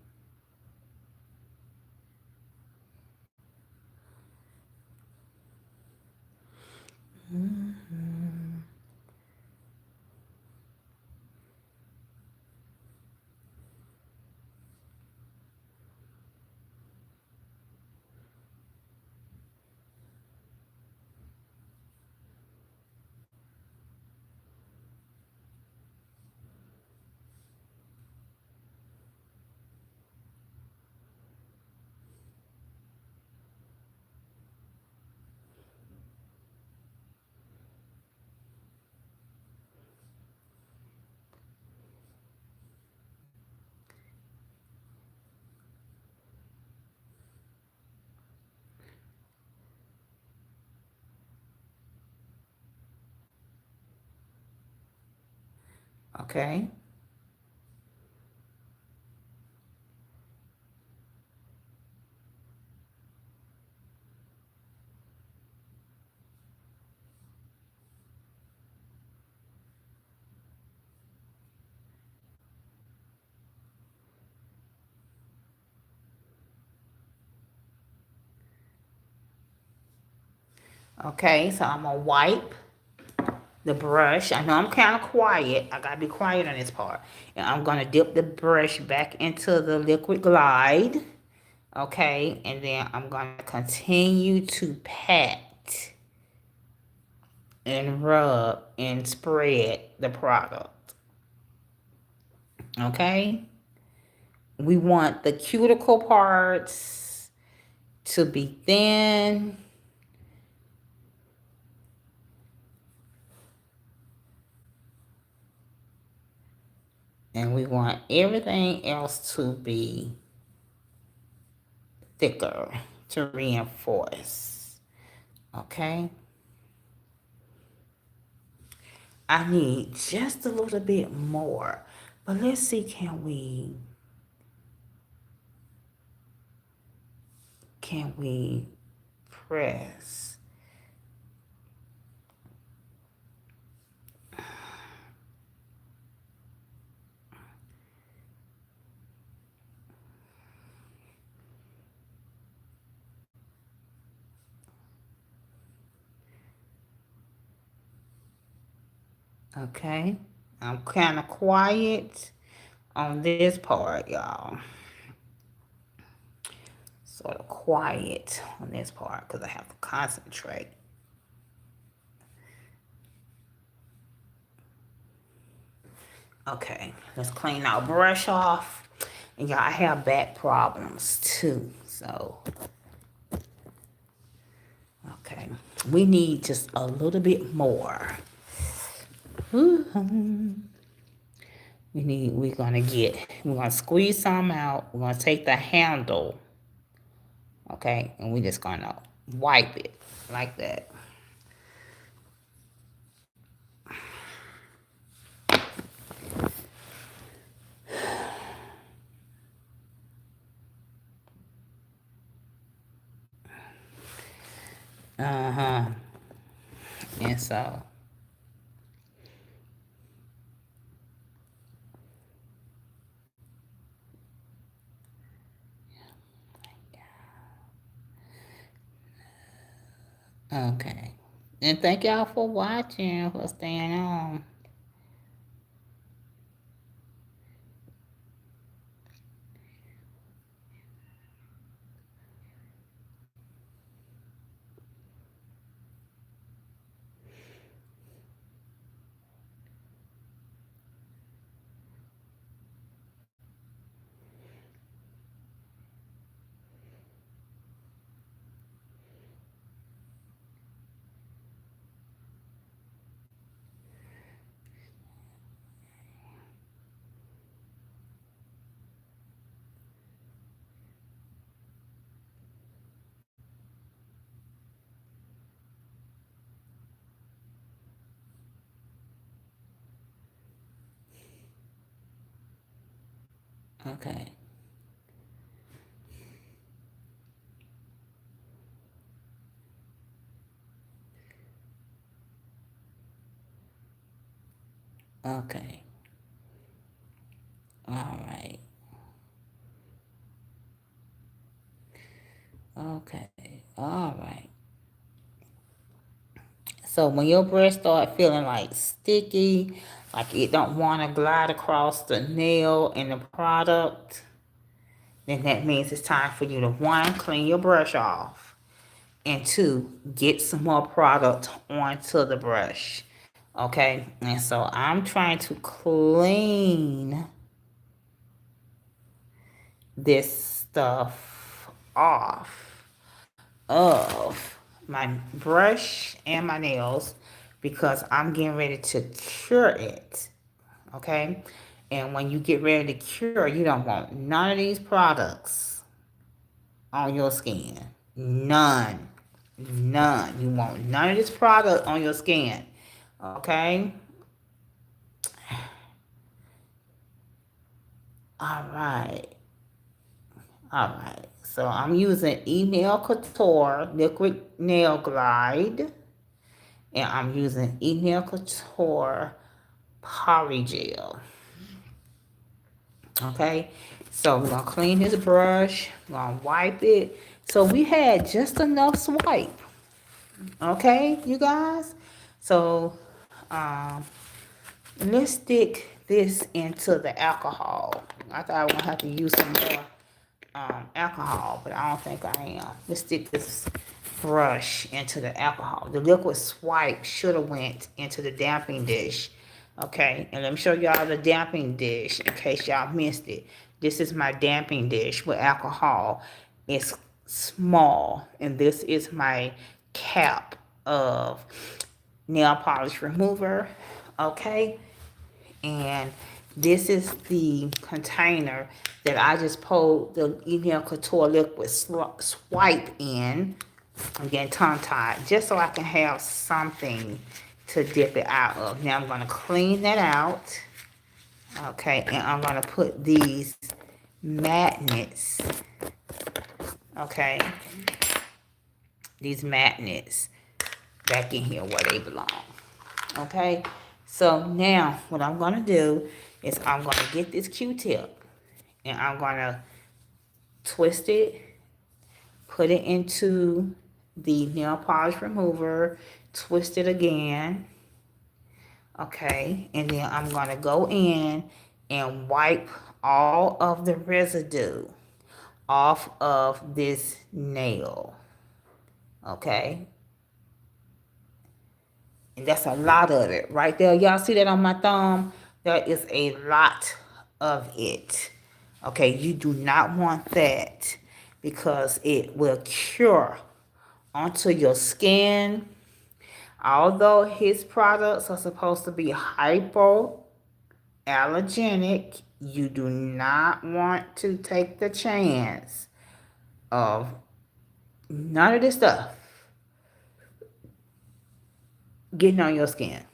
Okay. Okay, so I'm gonna wipe the brush. I know I'm kind of quiet. I gotta be quiet on this part. And I'm gonna dip the brush back into the liquid glide. Okay, and then I'm gonna continue to pat and rub and spread the product. Okay, we want the cuticle parts to be thin. And we want everything else to be thicker to reinforce. Okay. I need just a little bit more. But let's see, can we press? Okay. I'm kind of quiet on this part, y'all. Sort of quiet on this part because I have to concentrate. Okay, let's clean our brush off. And y'all, I have back problems too. So, okay. We need just a little bit more. We're gonna squeeze some out. We're gonna take the handle, okay, and we're just gonna wipe it like that. Uh-huh. And so, okay. And thank y'all for watching, for staying on. Okay. Okay. All right. Okay. All right. So when your breast start feeling like sticky, like it don't want to glide across the nail and the product, then that means it's time for you to one, clean your brush off, and two, get some more product onto the brush. Okay, and so I'm trying to clean this stuff off of my brush and my nails because I'm getting ready to cure it. Okay, and when you get ready to cure, you don't want none of these products on your skin. None. None. You want none of this product on your skin. Okay? All right. All right. So I'm using E-Nail Couture Liquid Nail Glide. And I'm using E-Nail Couture Polygel. Okay? So we're going to clean this brush. We're going to wipe it. So we had just enough swipe. Okay, you guys? So, um, let's stick this into the alcohol. I thought I was gonna have to use some more alcohol, but I don't think I am. Let's stick this brush into the alcohol. The liquid swipe should have went into the damping dish. Okay, and let me show y'all the damping dish in case y'all missed it. This is my damping dish with alcohol. It's small, and this is my cap of nail polish remover. Okay, and this is the container that I just pulled the E-Nail Couture liquid swipe in. I'm getting tongue tied just so I can have something to dip it out of. Now I'm going to clean that out. Okay, and I'm going to put these magnets. Okay, these magnets back in here where they belong. Okay, so now what I'm going to do is I'm going to get this Q-tip and I'm going to twist it, put it into the nail polish remover, twist it again. Okay, and then I'm going to go in and wipe all of the residue off of this nail. Okay, and that's a lot of it right there. Y'all see that on my thumb? That is a lot of it. Okay, you do not want that because it will cure onto your skin. Although his products are supposed to be hypoallergenic, you do not want to take the chance of none of this stuff getting on your skin.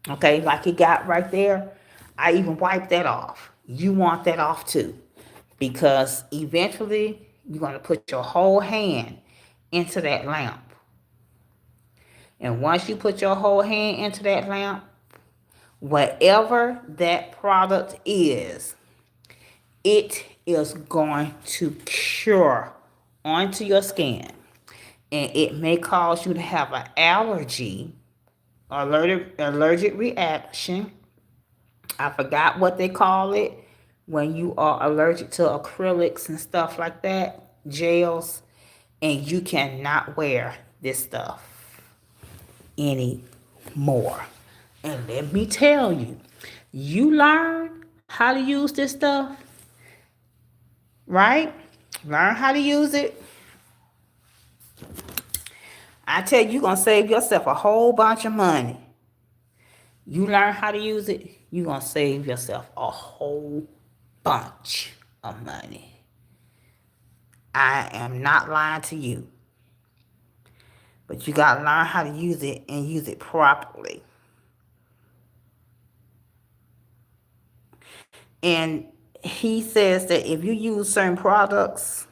Okay, like it got right there. I even wiped that off. You want that off too. Because eventually you're going to put your whole hand into that lamp. And once you put your whole hand into that lamp, whatever that product is, it is going to cure onto your skin. And it may cause you to have an allergy, allergic reaction. I forgot what they call it when you are allergic to acrylics and stuff like that, gels, and you cannot wear this stuff anymore. And let me tell you, you learn how to use this stuff, right? Learn how to use it. I tell you, you're going to save yourself a whole bunch of money. You learn how to use it, you're going to save yourself a whole bunch of money. I am not lying to you. But you got to learn how to use it and use it properly. And he says that if you use certain products,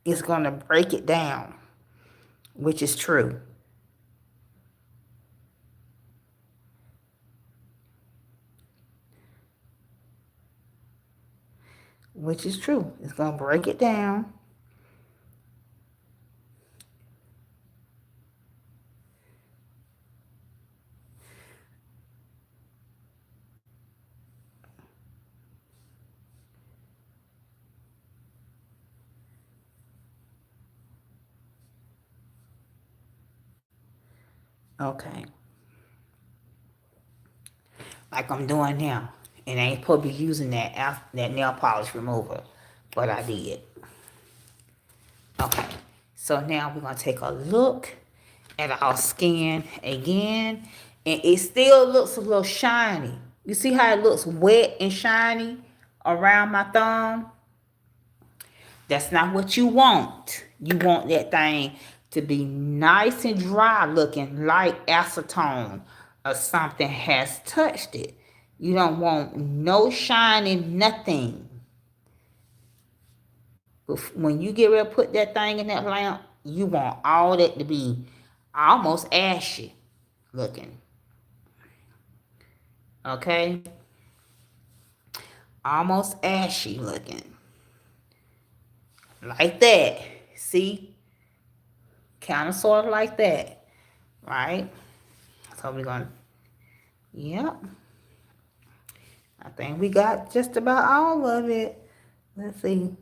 it's going to break it down, which is true. Which is true. It's going to break it down. Okay. Like I'm doing now. And I ain't supposed to be using that nail polish remover. But I did. Okay. So now we're going to take a look at our skin again. And it still looks a little shiny. You see how it looks wet and shiny around my thumb? That's not what you want. You want that thing to be nice and dry looking, like acetone or something has touched it. You don't want no shining, nothing. When you get ready to put that thing in that lamp, you want all that to be almost ashy looking. Okay? Almost ashy looking. Like that. See? Kind of sort of like that. Right? So we're going to, yep. I think we got just about all of it. Let's see.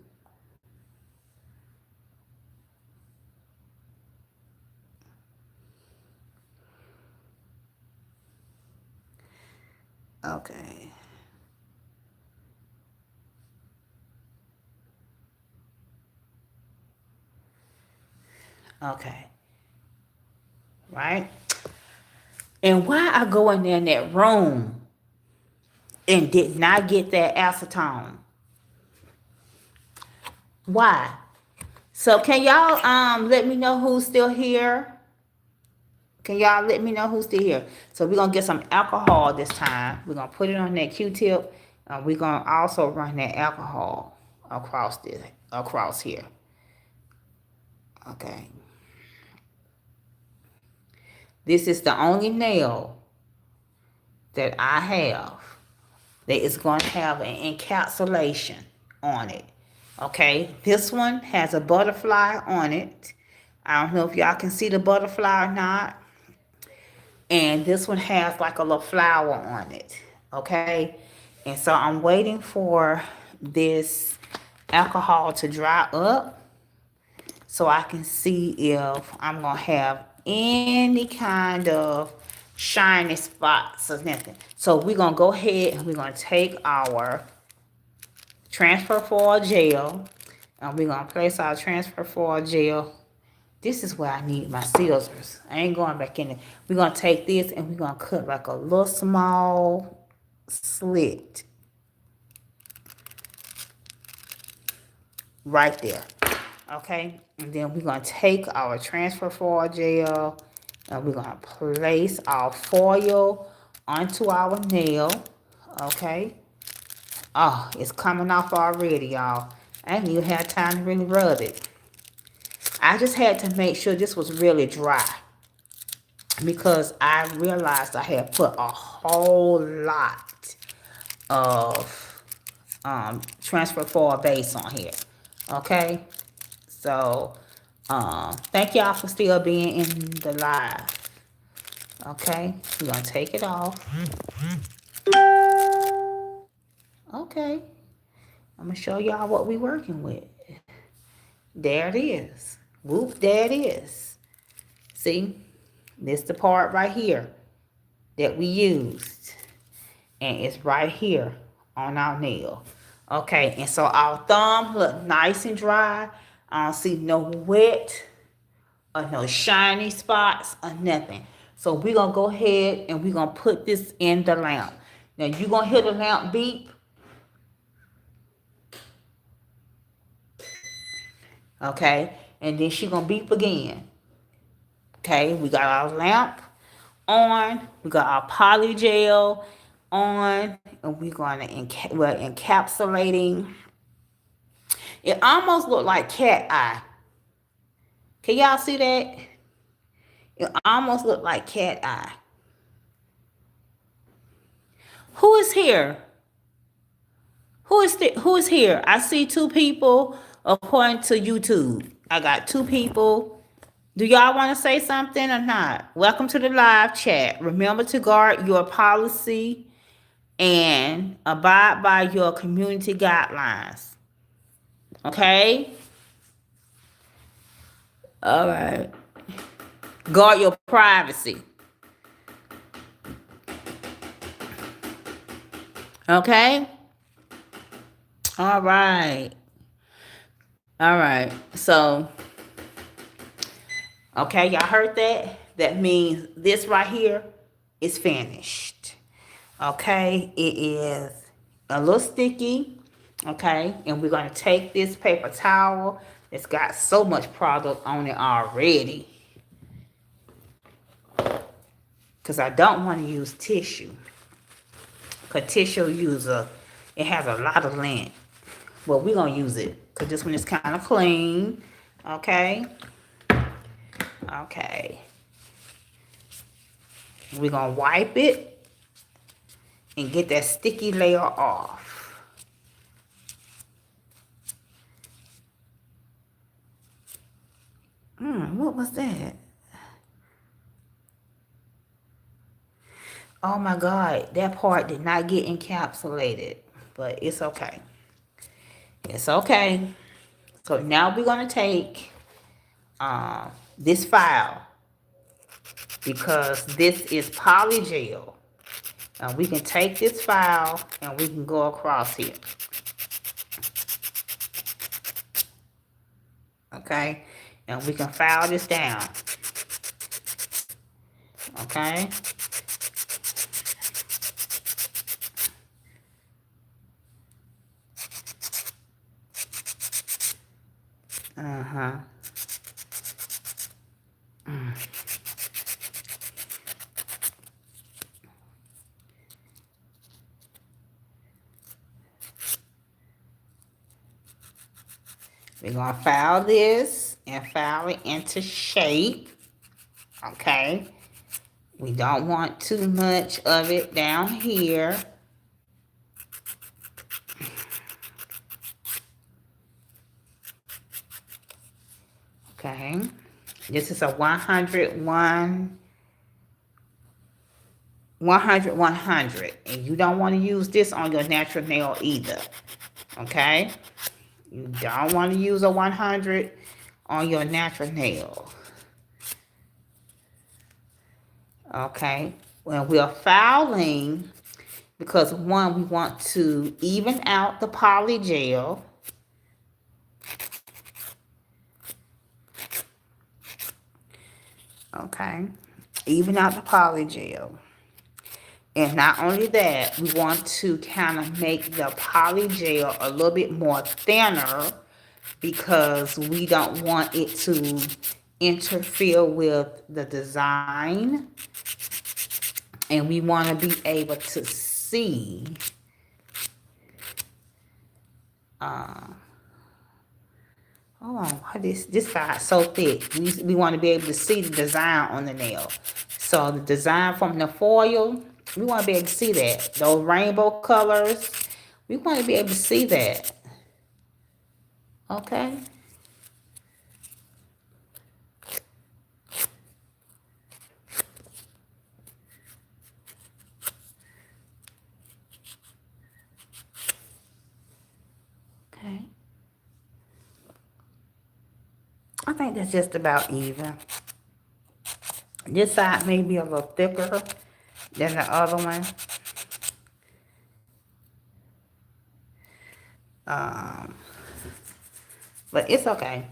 Okay. Okay. Right? And why I go in there in that room and did not get that acetone? Why? So can y'all let me know who's still here? Can y'all let me know who's still here? So we're gonna get some alcohol this time. We're gonna put it on that Q-tip, and we're gonna also run that alcohol across here. Okay. This is the only nail that I have that is going to have an encapsulation on it. Okay, this one has a butterfly on it. I don't know if y'all can see the butterfly or not. And this one has like a little flower on it. Okay, and so I'm waiting for this alcohol to dry up so I can see if I'm going to have any kind of shiny spots or nothing. So we're going to go ahead and we're going to take our transfer foil gel and we're going to place our transfer foil gel. This is where I need my scissors. I ain't going back in there. We're going to take this and we're going to cut like a little small slit right there. Okay, and then we're going to take our transfer foil gel and we're going to place our foil onto our nail. Okay. Oh, it's coming off already, y'all. I ain't even had time to really rub it. I just had to make sure this was really dry because I realized I had put a whole lot of transfer foil base on here. Okay, so thank y'all for still being in the live. Okay, we're gonna take it off. Okay, I'm gonna show y'all what we working with. There it is. Whoop, there it is. See, this the part right here that we used, and it's right here on our nail. Okay, and so our thumb look nice and dry. I don't see no wet or no shiny spots or nothing. So we're gonna go ahead and we're gonna put this in the lamp. Now you're gonna hear the lamp beep. Okay, and then she gonna beep again. Okay, we got our lamp on, we got our poly gel on, and we're gonna we're encapsulating. It almost looked like cat eye. Can y'all see that? It almost looked like cat eye. Who is here? Who is here? I see two people according to YouTube. I got two people. Do y'all want to say something or not? Welcome to the live chat. Remember to guard your policy and abide by your community guidelines. Okay? All right. Guard your privacy. Okay? All right. All right. So, okay, y'all heard that? That means this right here is finished. Okay? It is a little sticky. Okay? And we're going to take this paper towel. It's got so much product on it already. Because I don't want to use tissue. Because tissue it has a lot of lint. Well, we're going to use it. Because this one is kind of clean. Okay? Okay. We're going to wipe it and get that sticky layer off. What was that? Oh my God, that part did not get encapsulated, but it's okay. It's okay. So now we're going to take this file because this is polygel. We can take this file and we can go across here. Okay? And we can file this down. Okay? Uh-huh. We're going to file this and file it into shape. Okay? We don't want too much of it down here. Okay? This is a 100, 100. And you don't want to use this on your natural nail either. Okay? You don't want to use a 100 on your natural nail. Okay? When we are filing, because one, we want to even out the poly gel. Okay? Even out the poly gel. And not only that, we want to kind of make the poly gel a little bit more thinner because we don't want it to interfere with the design. And we want to be able to see Oh, this side so thick. We want to be able to see the design on the nail. So the design from the foil, we want to be able to see that. Those rainbow colors, we want to be able to see that. Okay. Okay. I think that's just about even. This side may be a little thicker than the other one. Um, but it's okay.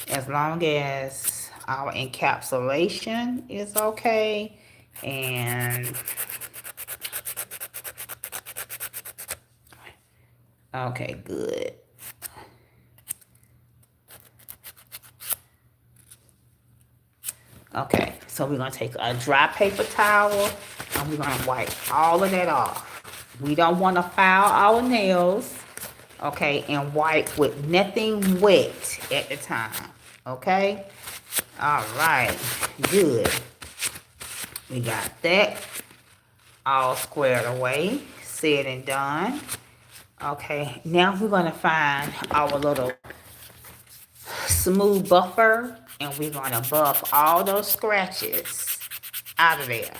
As long as our encapsulation is okay. And okay, good. Okay, so we're gonna take a dry paper towel and we're gonna wipe all of that off. We don't want to file our nails, okay, and wipe with nothing wet at the time, okay? All right, good. We got that all squared away, said and done. Okay, now we're gonna find our little smooth buffer and we're gonna buff all those scratches out of there.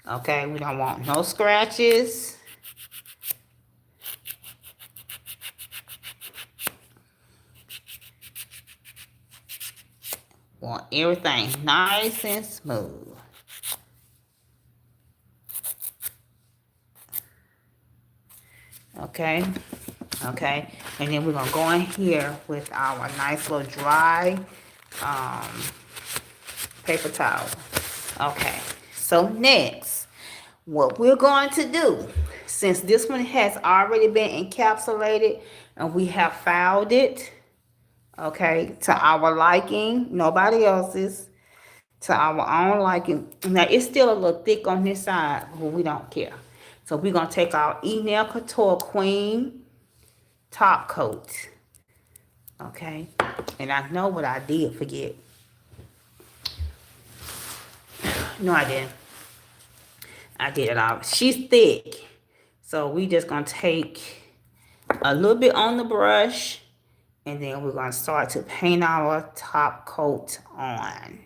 Okay, we don't want no scratches. Want everything nice and smooth. Okay, okay, and then we're gonna go in here with our nice little dry um, paper towel. Okay, so next, what we're going to do, since this one has already been encapsulated and we have filed it, okay, to our liking, nobody else's, to our own liking. Now, it's still a little thick on this side, but we don't care. So we're going to take our Nail Couture Queen top coat, okay? And I know what I did forget. No, I didn't. I did it all. She's thick. So we just going to take a little bit on the brush, and then we're going to start to paint our top coat on.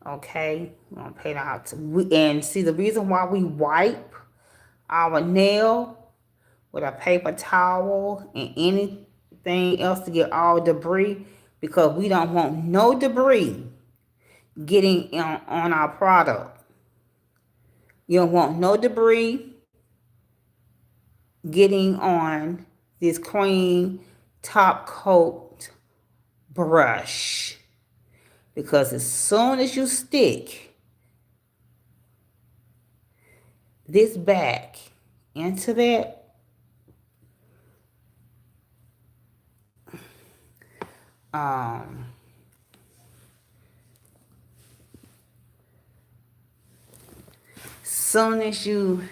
Okay, we're going to paint out. And see, the reason why we wipe our nail with a paper towel and anything else to get all debris, because we don't want no debris getting on our product. You don't want no debris getting on this cream top coat brush, because as soon as you stick this back into that, soon as you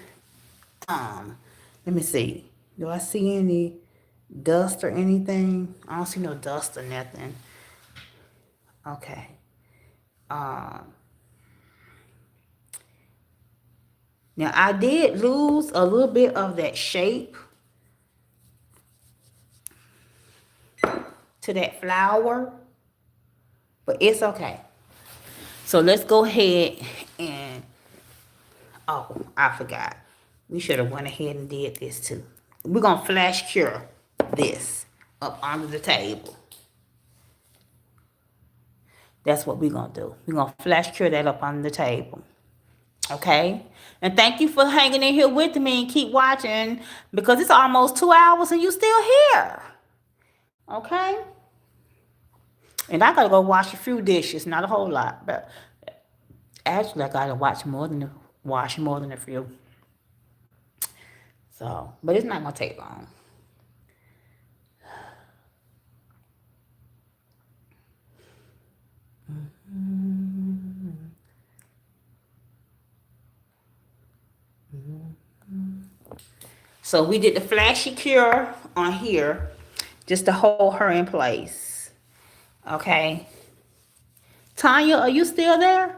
let me see, do I see any dust or anything? I don't see no dust or nothing. Okay. Now I did lose a little bit of that shape to that flower, but it's okay. So let's go ahead and, oh, I forgot. We should have went ahead and did this too. We're going to flash cure this up under the table. That's what we're going to do. We're going to flash cure that up under the table. Okay? And thank you for hanging in here with me and keep watching, because it's almost 2 hours and you still here. Okay? And I got to go wash a few dishes. Not a whole lot, but actually I got to wash more than a few. So, but it's not going to take long. So we did the flashy cure on here, just to hold her in place. Okay. Tanya, are you still there?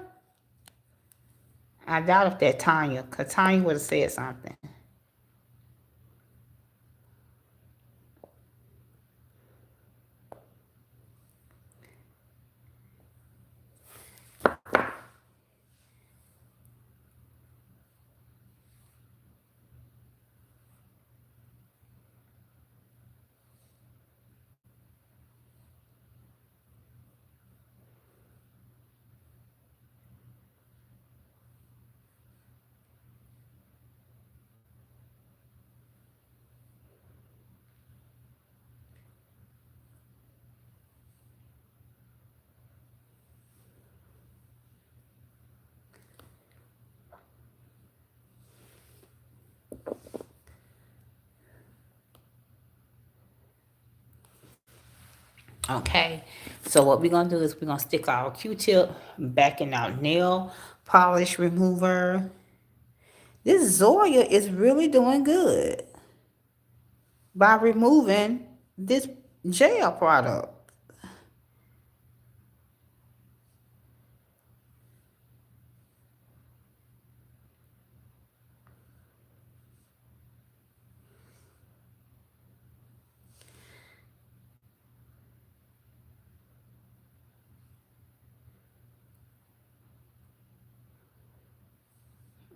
I doubt if that's Tanya, because Tanya would have said something. Okay. So what we're gonna do is we're gonna stick our Q-tip back in our nail polish remover. This Zoya is really doing good by removing this gel product.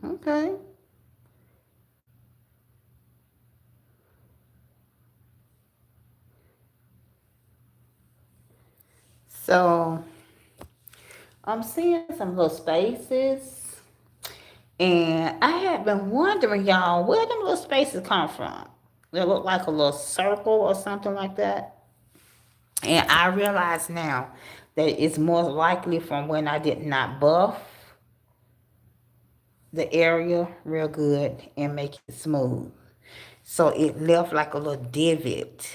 Okay. So I'm seeing some little spaces, and I have been wondering, y'all, where them little spaces come from. They look like a little circle or something like that. And I realize now that it's more likely from when I did not buff the area real good and make it smooth. So it left like a little divot.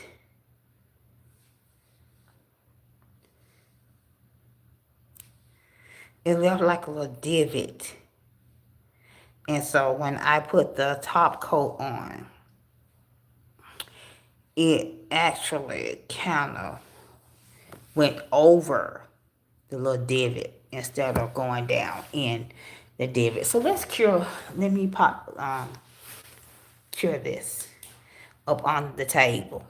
It left like a little divot. And so when I put the top coat on, it actually kind of went over the little divot instead of going down in the divot. So let me cure this up on the table.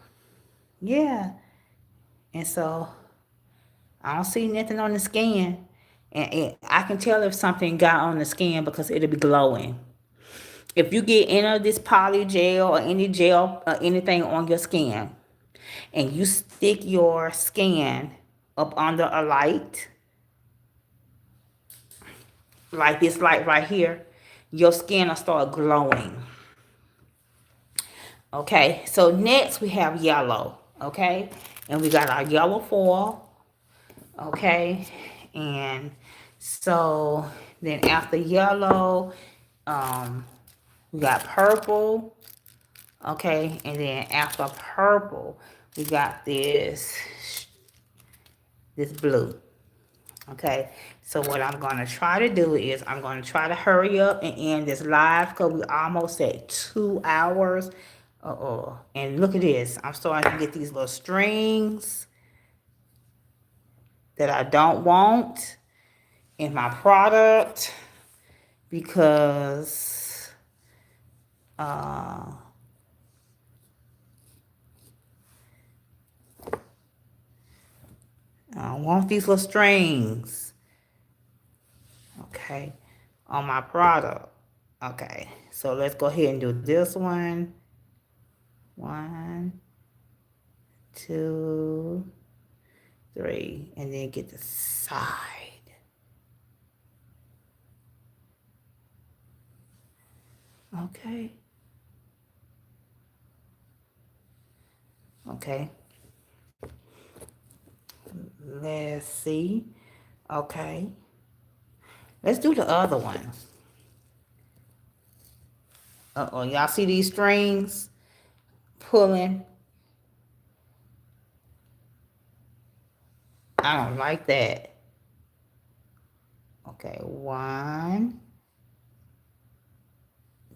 Yeah. And so I don't see nothing on the skin. And I can tell if something got on the skin because it'll be glowing. If you get any of this poly gel or any gel or anything on your skin and you stick your skin up under a light, like this light right here, your skin will start glowing. Okay, so next we have yellow. Okay, and we got our yellow foil. Okay, and so then after yellow, we got purple. Okay, and then after purple, we got this blue. Okay, so what I'm gonna try to do is I'm gonna try to hurry up and end this live because we almost at 2 hours. And look at this. I'm starting to get these little strings that I don't want in my product because I don't want these little strings. Okay, on my product. Okay, so let's go ahead and do this one. 1, 2, 3, and then get the side. Okay. Okay. Let's see. Okay. Let's do the other one. Uh-oh, y'all see these strings pulling? I don't like that. Okay, 1,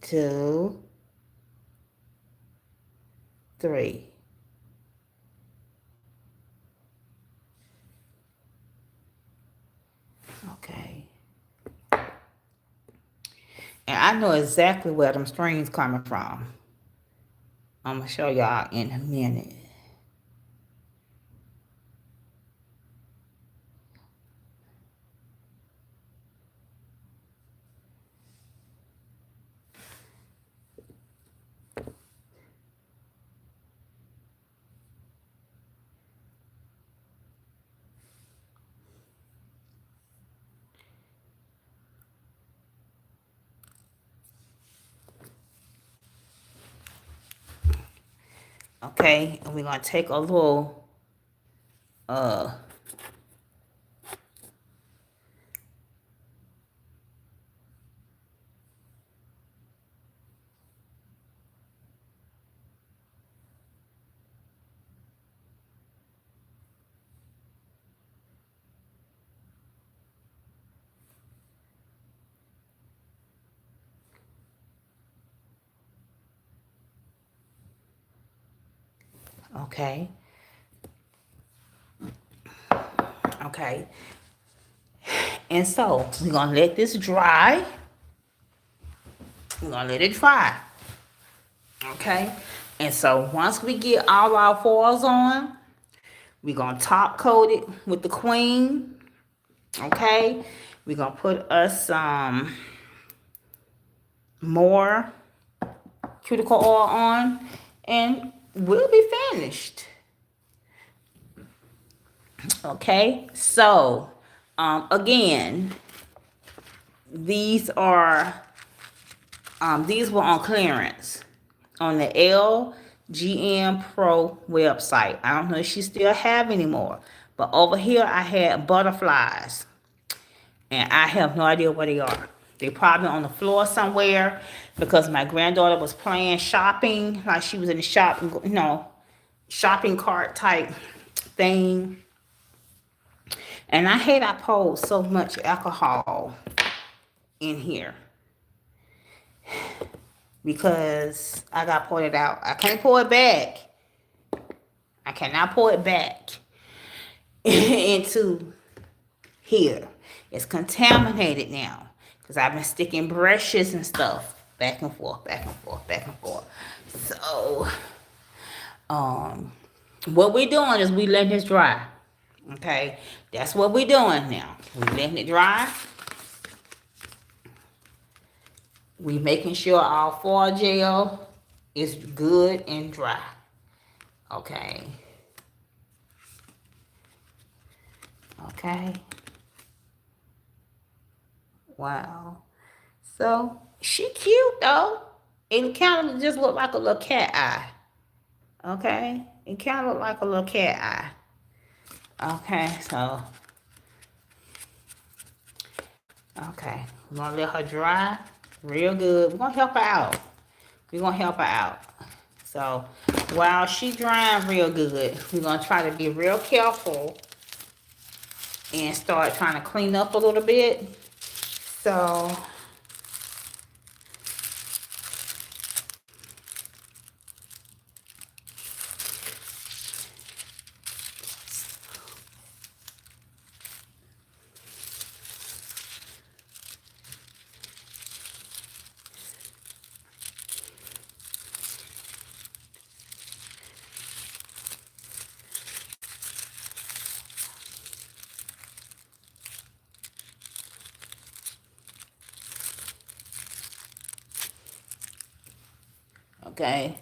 2, 3. And I know exactly where them strings coming from. I'm gonna show y'all in a minute. Okay, and we're gonna take a little uh okay. Okay. And so we're gonna let this dry. We're gonna let it dry. Okay. And so once we get all our foils on, we're gonna top coat it with the queen. Okay. We're gonna put us some more cuticle oil on, and we'll be finished. Okay. So again, these are these were on clearance on the LGN Pro website. I don't know if she still have anymore, but over here I had butterflies, and I have no idea where they are. They probably on the floor somewhere because my granddaughter was playing shopping, like she was in the shop, shopping cart type thing. And I hate I poured so much alcohol in here because I got poured it out. I can't pour it back. I cannot pour it back into here. It's contaminated now because I've been sticking brushes and stuff back and forth, back and forth, back and forth. So, what we're doing is we letting this dry. Okay, that's what we're doing now. We letting it dry. We making sure our foil gel is good and dry. Okay. Okay. Wow. So she cute though. It kind of just look like a little cat eye. Okay. It kind of look like a little cat eye. Okay. So. Okay. We're gonna let her dry real good. We're gonna help her out. We're gonna help her out. So while she drying real good, we're gonna try to be real careful and start trying to clean up a little bit. So okay.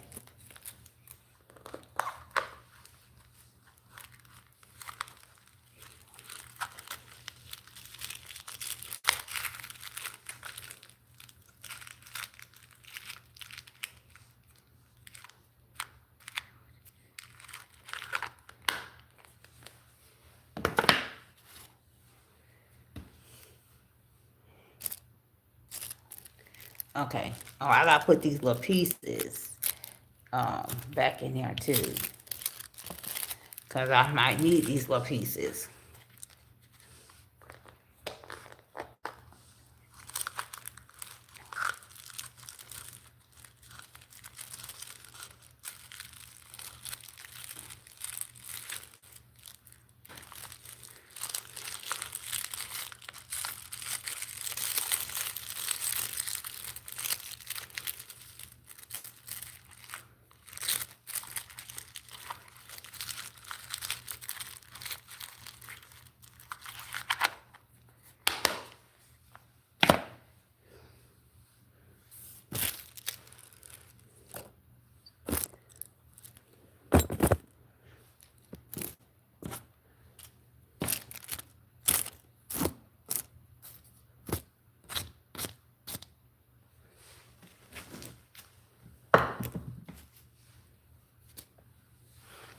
Okay. Oh, I gotta put these little pieces back in there too. Cause I might need these little pieces.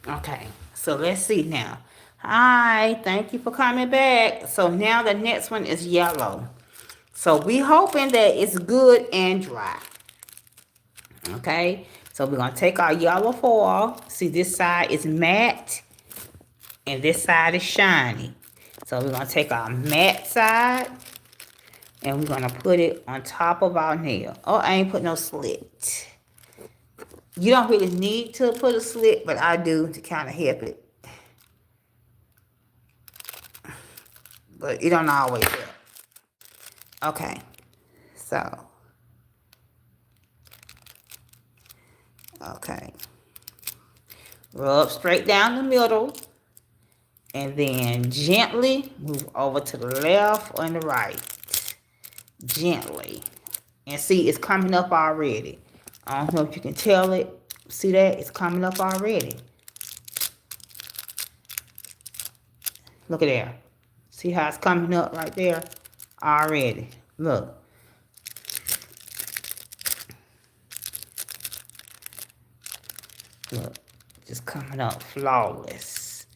Okay, so let's see now. Hi, thank you for coming back. So now the next one is yellow. So we hoping that it's good and dry. Okay, so we're gonna take our yellow foil. See, this side is matte and this side is shiny. So we're gonna take our matte side and we're gonna put it on top of our nail. Oh, I ain't put no slit. You don't really need to put a slit, but I do to kind of help it. But it don't always help. Okay, so, okay. Rub straight down the middle. And then gently move over to the left or the right. Gently. And see, it's coming up already. I don't know if you can tell it. See that? It's coming up already. Look at there. See how it's coming up right there? Already. Look. Look. Just coming up flawless.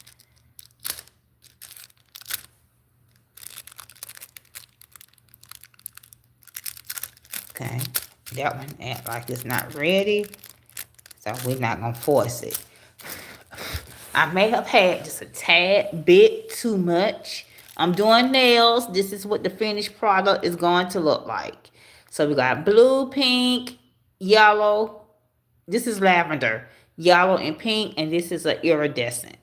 Okay. That one act like it's not ready. So we're not going to force it. I may have had just a tad bit too much. I'm doing nails. This is what the finished product is going to look like. So we got blue, pink, yellow. This is lavender. Yellow and pink. And this is an iridescent.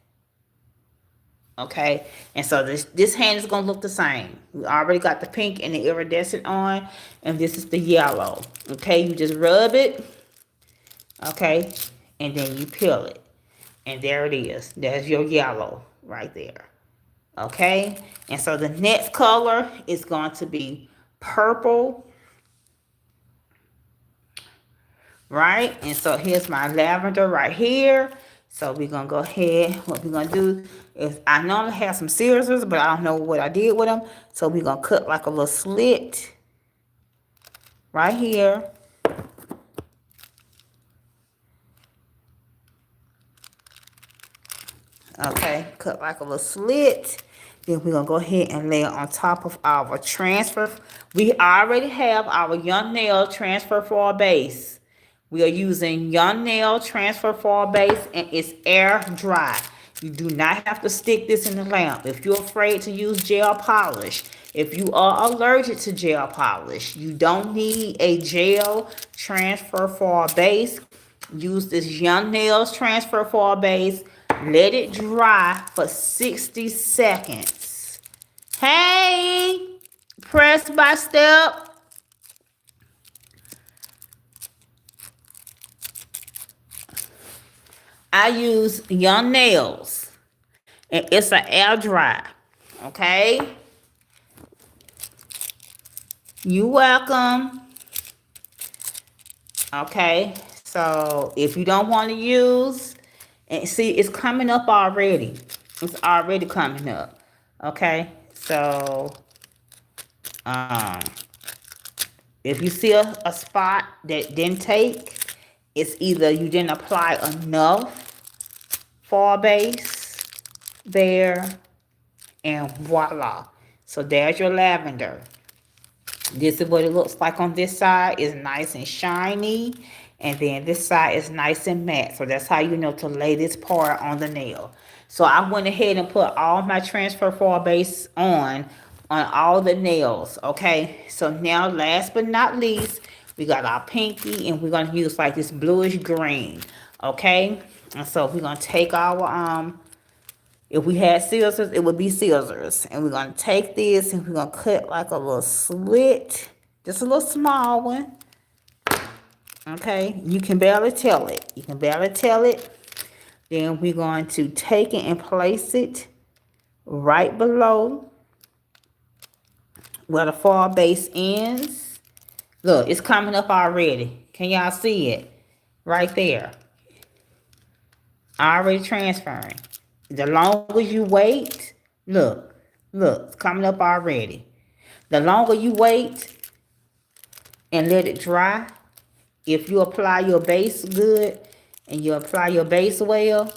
Okay. And so this hand is going to look the same. We already got the pink and the iridescent on. And this is the yellow. Okay. You just rub it. Okay. And then you peel it. And there it is. There's your yellow right there. Okay? And so the next color is going to be purple. Right? And so here's my lavender right here. So we're going to go ahead. What we're going to do is, I normally have some scissors, but I don't know what I did with them. So we're going to cut like a little slit right here. Okay, cut like a little slit. Then we're going to go ahead and lay it on top of our transfer. We already have our Young Nail Transfer Foil Base. We are using Young Nail Transfer Foil Base, and it's air dry. You do not have to stick this in the lamp. If you're afraid to use gel polish, if you are allergic to gel polish, you don't need a gel transfer foil base. Use this Young Nails Transfer Foil Base. Let it dry for 60 seconds. Hey, press by step. I use Young Nails, and it's an air dry. Okay? You're welcome. Okay? So if you don't want to use, and see, it's coming up already. It's already coming up. Okay? So, if you see a spot that didn't take, it's either you didn't apply enough foil base there, and voila. So there's your lavender. This is what it looks like on this side. It's nice and shiny. And then this side is nice and matte. So that's how you know to lay this part on the nail. So I went ahead and put all my transfer foil base on all the nails. Okay. So now last but not least, we got our pinky, and we're going to use like this bluish green. Okay. And so we're going to take our, if we had scissors, it would be scissors. And we're going to take this and we're going to cut like a little slit. Just a little small one. Okay. You can barely tell it. You can barely tell it. Then we're going to take it and place it right below where the foil base ends. Look, it's coming up already. Can y'all see it? Right there. Already transferring. The longer you wait, look, it's coming up already. The longer you wait and let it dry, if you apply your base good and you apply your base well,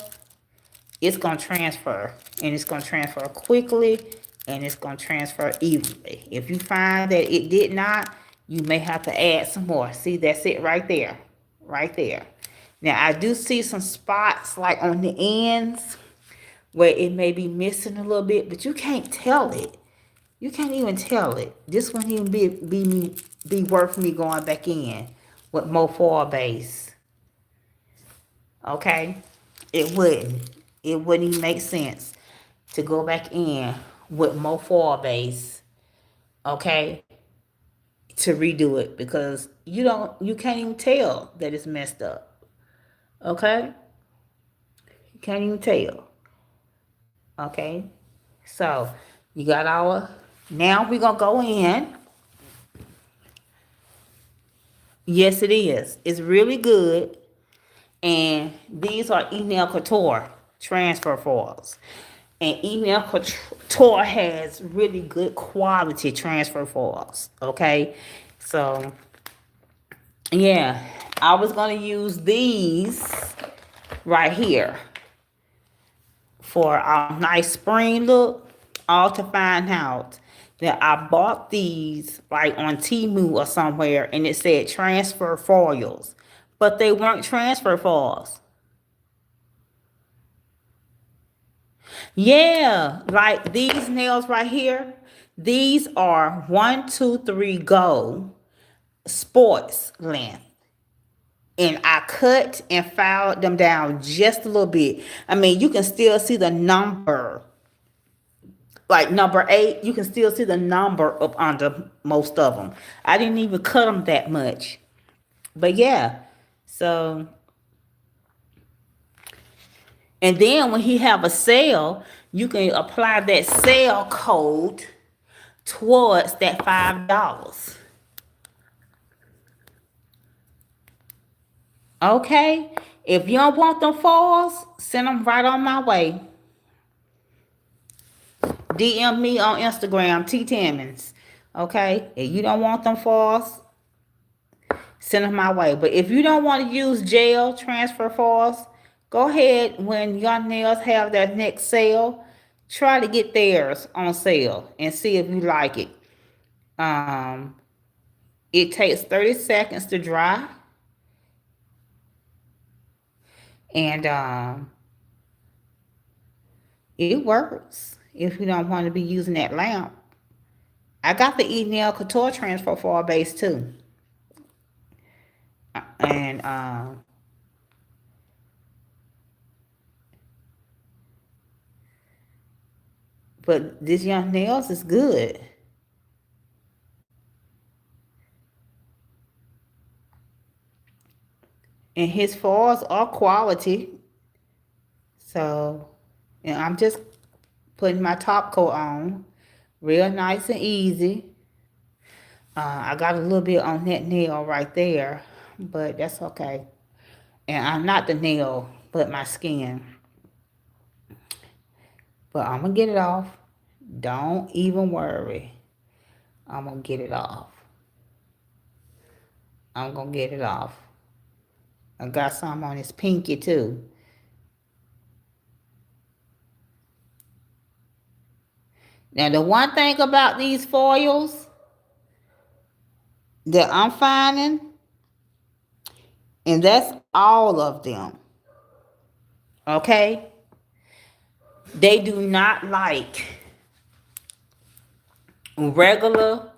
it's going to transfer, and it's going to transfer quickly, and it's going to transfer evenly. If you find that it did not, you may have to add some more. See, that's it right there. Right there. Now, I do see some spots like on the ends where it may be missing a little bit, but you can't tell it. You can't even tell it. This wouldn't even be worth me going back in with more foil base. Okay? It wouldn't. It wouldn't even make sense to go back in with more foil base, okay, to redo it, because you can't even tell that it's messed up. Okay? You can't even tell. Okay? So you got our, now we're gonna go in. Yes, it is. It's really good. And these are Email Couture transfer foils. And Email Couture has really good quality transfer foils. Okay? So, yeah. I was going to use these right here for a nice spring look. All to find out that I bought these like on Temu or somewhere, and it said transfer foils. But they weren't transfer foils. Yeah, like these nails right here. These are 1, 2, 3 go sports length. And I cut and filed them down just a little bit. I mean, you can still see the number. Like number 8, you can still see the number up under most of them. I didn't even cut them that much. But yeah, so, and then when he have a sale, you can apply that sale code towards that $5. Okay? If you don't want them foils, send them right on my way. DM me on Instagram, T Timmons. Okay? If you don't want them foils, send them my way. But if you don't want to use gel transfer foils, go ahead when your nails have their next sale. Try to get theirs on sale and see if you like it. Um, it takes 30 seconds to dry. And it works if you don't want to be using that lamp. I got the Nail Couture transfer foil base too. And but this young nails is good. And his foils are quality. So, and I'm just putting my top coat on. Real nice and easy. I got a little bit on that nail right there, but that's okay. And I'm not the nail, but my skin. But I'm going to get it off. Don't even worry. I'm going to get it off. I'm going to get it off. I got some on his pinky too. Now, the one thing about these foils that I'm finding, and that's all of them, okay? They do not like regular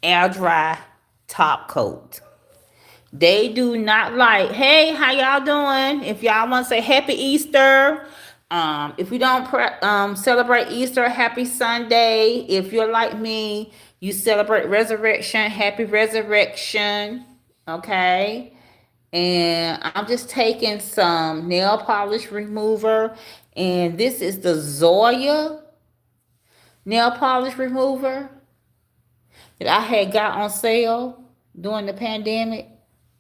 air dry top coat. They do not like, hey, how y'all doing? If y'all want to say happy Easter, if you don't celebrate Easter, happy Sunday. If you're like me, you celebrate resurrection, happy resurrection. Okay. And I'm just taking some nail polish remover. And this is the Zoya nail polish remover that I had got on sale during the pandemic,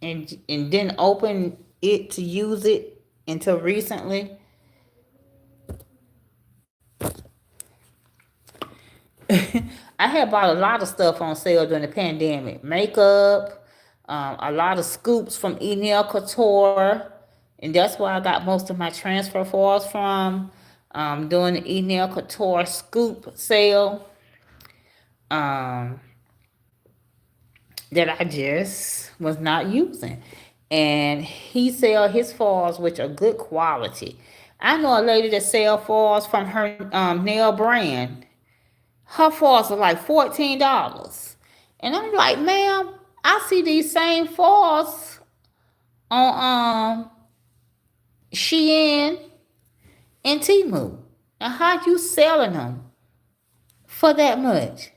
and didn't open it to use it until recently. I had bought a lot of stuff on sale during the pandemic. Makeup, a lot of scoops from Nail Couture And that's where I got most of my transfer foils from. Doing the Nail Couture scoop sale. Um, that I just was not using. And he sell his foils, which are good quality. I know a lady that sell foils from her nail brand. Her foils are like $14. And I'm like, ma'am, I see these same foils on Shein and Temu. And how you selling them for that much?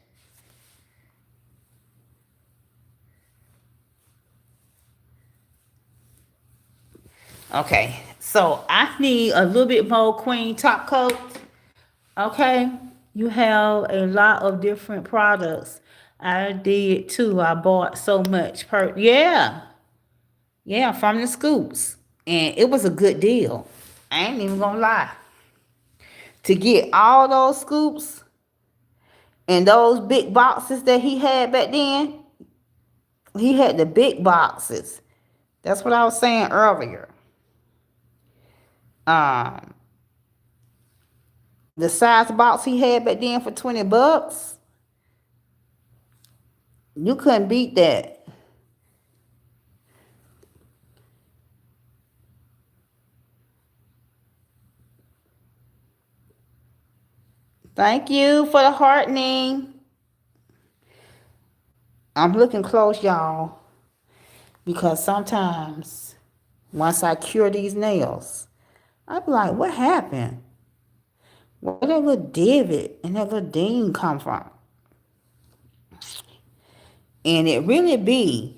Okay, so I need a little bit more queen top coat. Okay, you have a lot of different products. I did too. I bought so much yeah, from the scoops, and it was a good deal. I ain't even gonna lie. To get all those scoops and those big boxes that he had back then, he had the big boxes. That's what I was saying earlier. Um, the size box he had back then for $20, you couldn't beat that. Thank you for the heartening. I'm looking close, y'all, because sometimes once I cure these nails, I be like, what happened? Where that little divot and that little ding come from? And it really be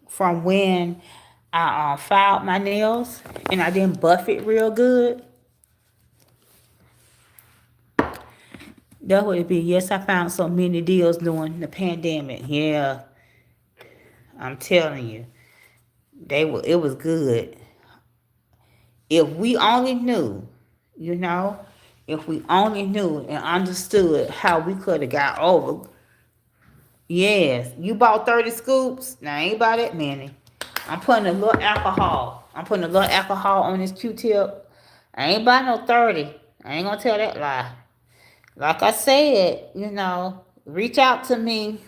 from when I filed my nails and I didn't buff it real good. That would be. Yes, I found so many deals during the pandemic. Yeah, I'm telling you, they were. It was good. If we only knew, you know, if we only knew and understood how we could have got over. Yes, you bought 30 scoops. Now ain't about that many. I'm putting a little alcohol. I'm putting a little alcohol on this Q-tip. I ain't buying no 30. I ain't gonna tell that lie. Like I said, reach out to me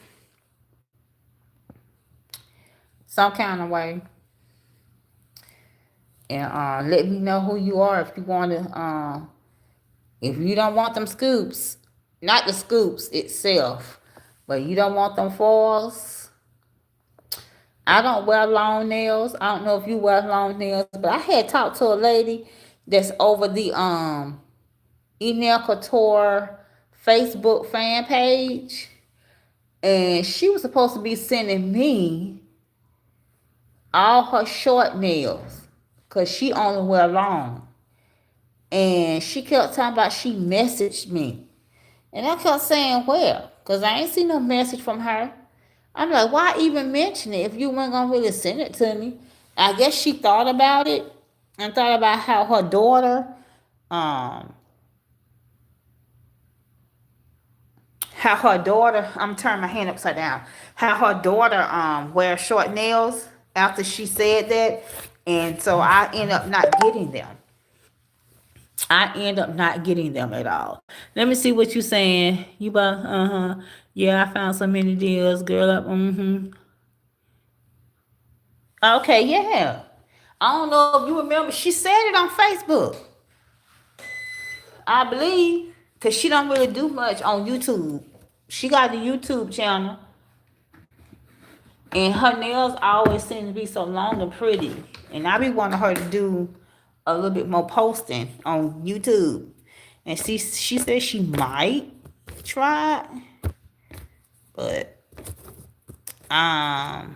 some kind of way and let me know who you are if you want to. If you don't want them scoops, not the scoops itself, but you don't want them foils. I don't wear long nails. I don't know if you wear long nails, but I had talked to a lady that's over the Nail Couture Facebook fan page, and she was supposed to be sending me all her short nails because she only wear long. And she kept talking about she messaged me. And I kept saying, well, because I ain't seen no message from her. I'm like, why even mention it if you weren't going to really send it to me? I guess she thought about it and thought about how her daughter, um, I'm turning my hand upside down, how her daughter wears short nails after she said that. And so I end up not getting them. I end up not getting them at all. Let me see what you saying. You about yeah, I found so many deals, girl. Okay, yeah. I don't know if you remember. She said it on Facebook. I believe. Cause she don't really do much on YouTube. She got the YouTube channel. And her nails always seem to be so long and pretty. And I be wanting her to do a little bit more posting on YouTube. And she said she might try it, but I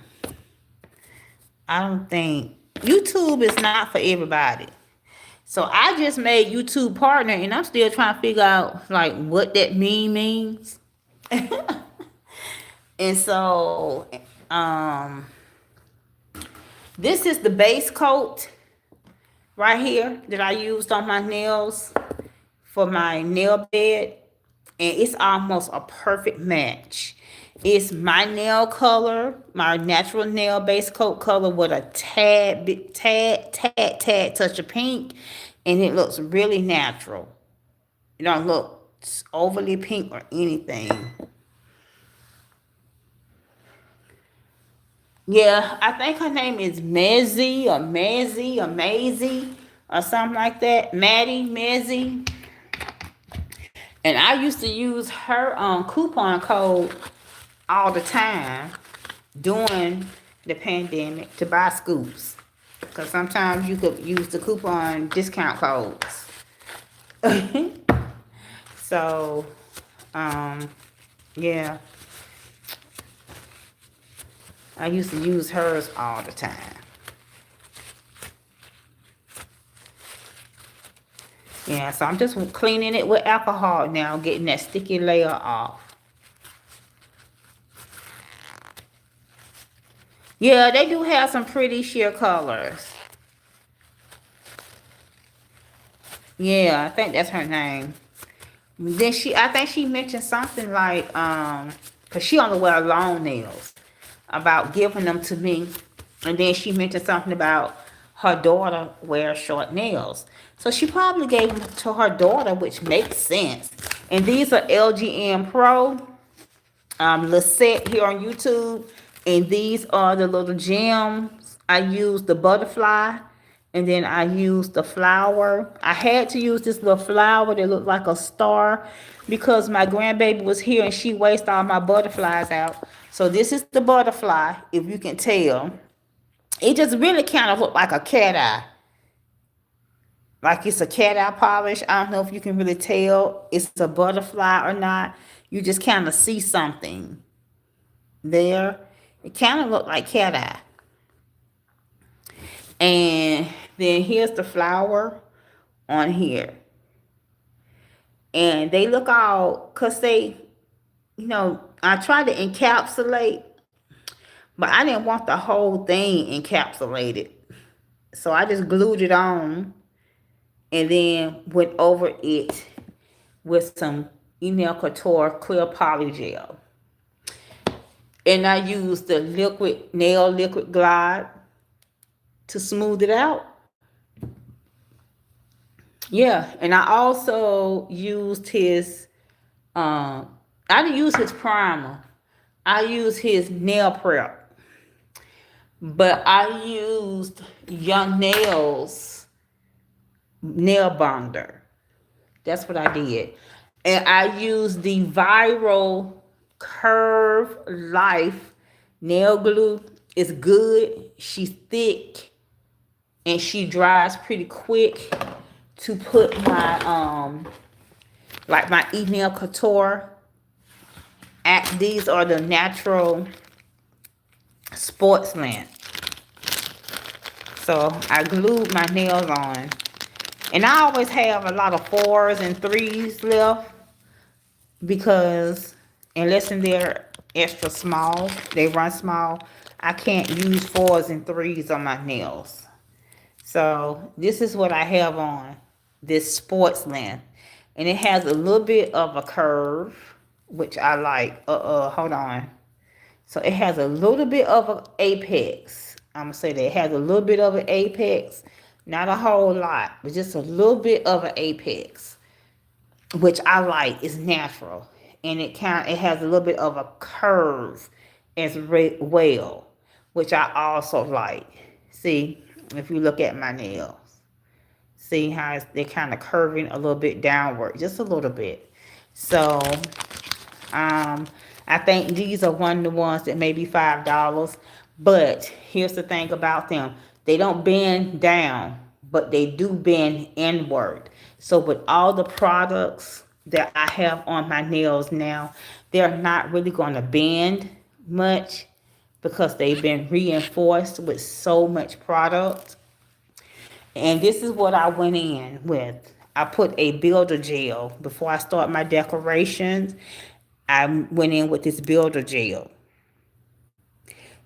don't think YouTube is not for everybody. So I just made YouTube partner, and I'm still trying to figure out like what that means. And so this is the base coat right here that I used on my nails for my nail bed, and it's almost a perfect match. It's my nail color, my natural nail base coat color with a tad touch of pink, and it looks really natural. It don't look overly pink or anything. Yeah, I think her name is Maisie or something like that. Maddie, Mezzy. And I used to use her coupon code all the time during the pandemic to buy scoops. Because sometimes you could use the coupon discount codes. So, um, yeah, I used to use hers all the time. Yeah, so I'm just cleaning it with alcohol now, getting that sticky layer off. Yeah, they do have some pretty sheer colors. Yeah, I think that's her name. Then I think she mentioned something like, cause she only wear long nails, about giving them to me, and then she mentioned something about her daughter wears short nails, so she probably gave them to her daughter, which makes sense. And these are LGN Pro. Lisette here on YouTube, and these are the little gems. I used the butterfly, and then I used the flower. I had to use this little flower that looked like a star because my grandbaby was here and she wasted all my butterflies out. So this is the butterfly, if you can tell. It just really kind of looked like a cat eye. Like it's a cat eye polish. I don't know if you can really tell it's a butterfly or not. You just kind of see something there. It kind of looked like cat eye. And then here's the flower on here. And they look all, because I tried to encapsulate, but I didn't want the whole thing encapsulated. So I just glued it on and then went over it with some Enel Couture clear poly gel. And I used the liquid glide to smooth it out. Yeah, and I also used his I didn't use his primer. I used his nail prep. But I used Young Nails nail bonder. That's what I did. And I used the Viral Curve Life nail glue. It's good. She's thick and she dries pretty quick to put my like my Enel Couture. These are the natural sports lint. So I glued my nails on. And I always have a lot of 4s and 3s left because unless they're extra small, they run small, I can't use 4s and 3s on my nails. So this is what I have on, this sports length. And it has a little bit of a curve, which I like. Hold on. So it has a little bit of an apex. I'm going to say that it has a little bit of an apex. Not a whole lot, but just a little bit of an apex, which I like. It's natural. And it has a little bit of a curve as well, which I also like. See, if you look at my nails. See how they're kind of curving a little bit downward, just a little bit. So, I think these are one of the ones that may be $5. But here's the thing about them. They don't bend down, but they do bend inward. So with all the products that I have on my nails now, they're not really going to bend much because they've been reinforced with so much product. And this is what I went in with. I put a builder gel. Before I start my decorations, I went in with this builder gel.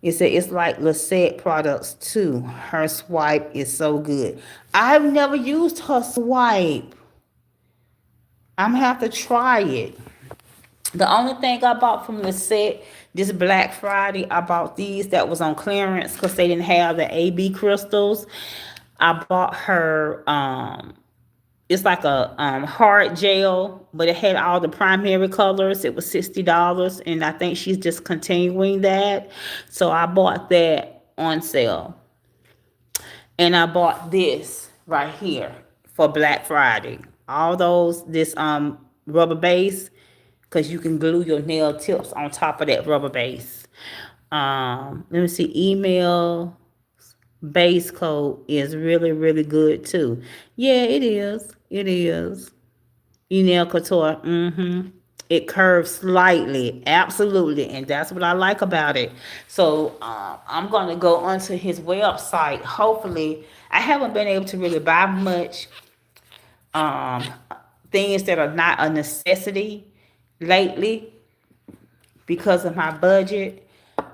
It said it's like Lisette products too. Her swipe is so good. I've never used her swipe. I'm gonna have to try it. The only thing I bought from the set this Black Friday, I bought these that was on clearance because they didn't have the AB crystals. I bought her it's like a hard gel, but it had all the primary colors. It was $60, and I think she's just continuing that. So I bought that on sale, and I bought this right here for Black Friday. All those this rubber base, because you can glue your nail tips on top of that rubber base. Let me see, email base coat is really, really good too. Yeah, it is. It is. Nail Couture. It curves slightly, absolutely, and that's what I like about it. So I'm gonna go onto his website. Hopefully, I haven't been able to really buy much um, things that are not a necessity lately because of my budget.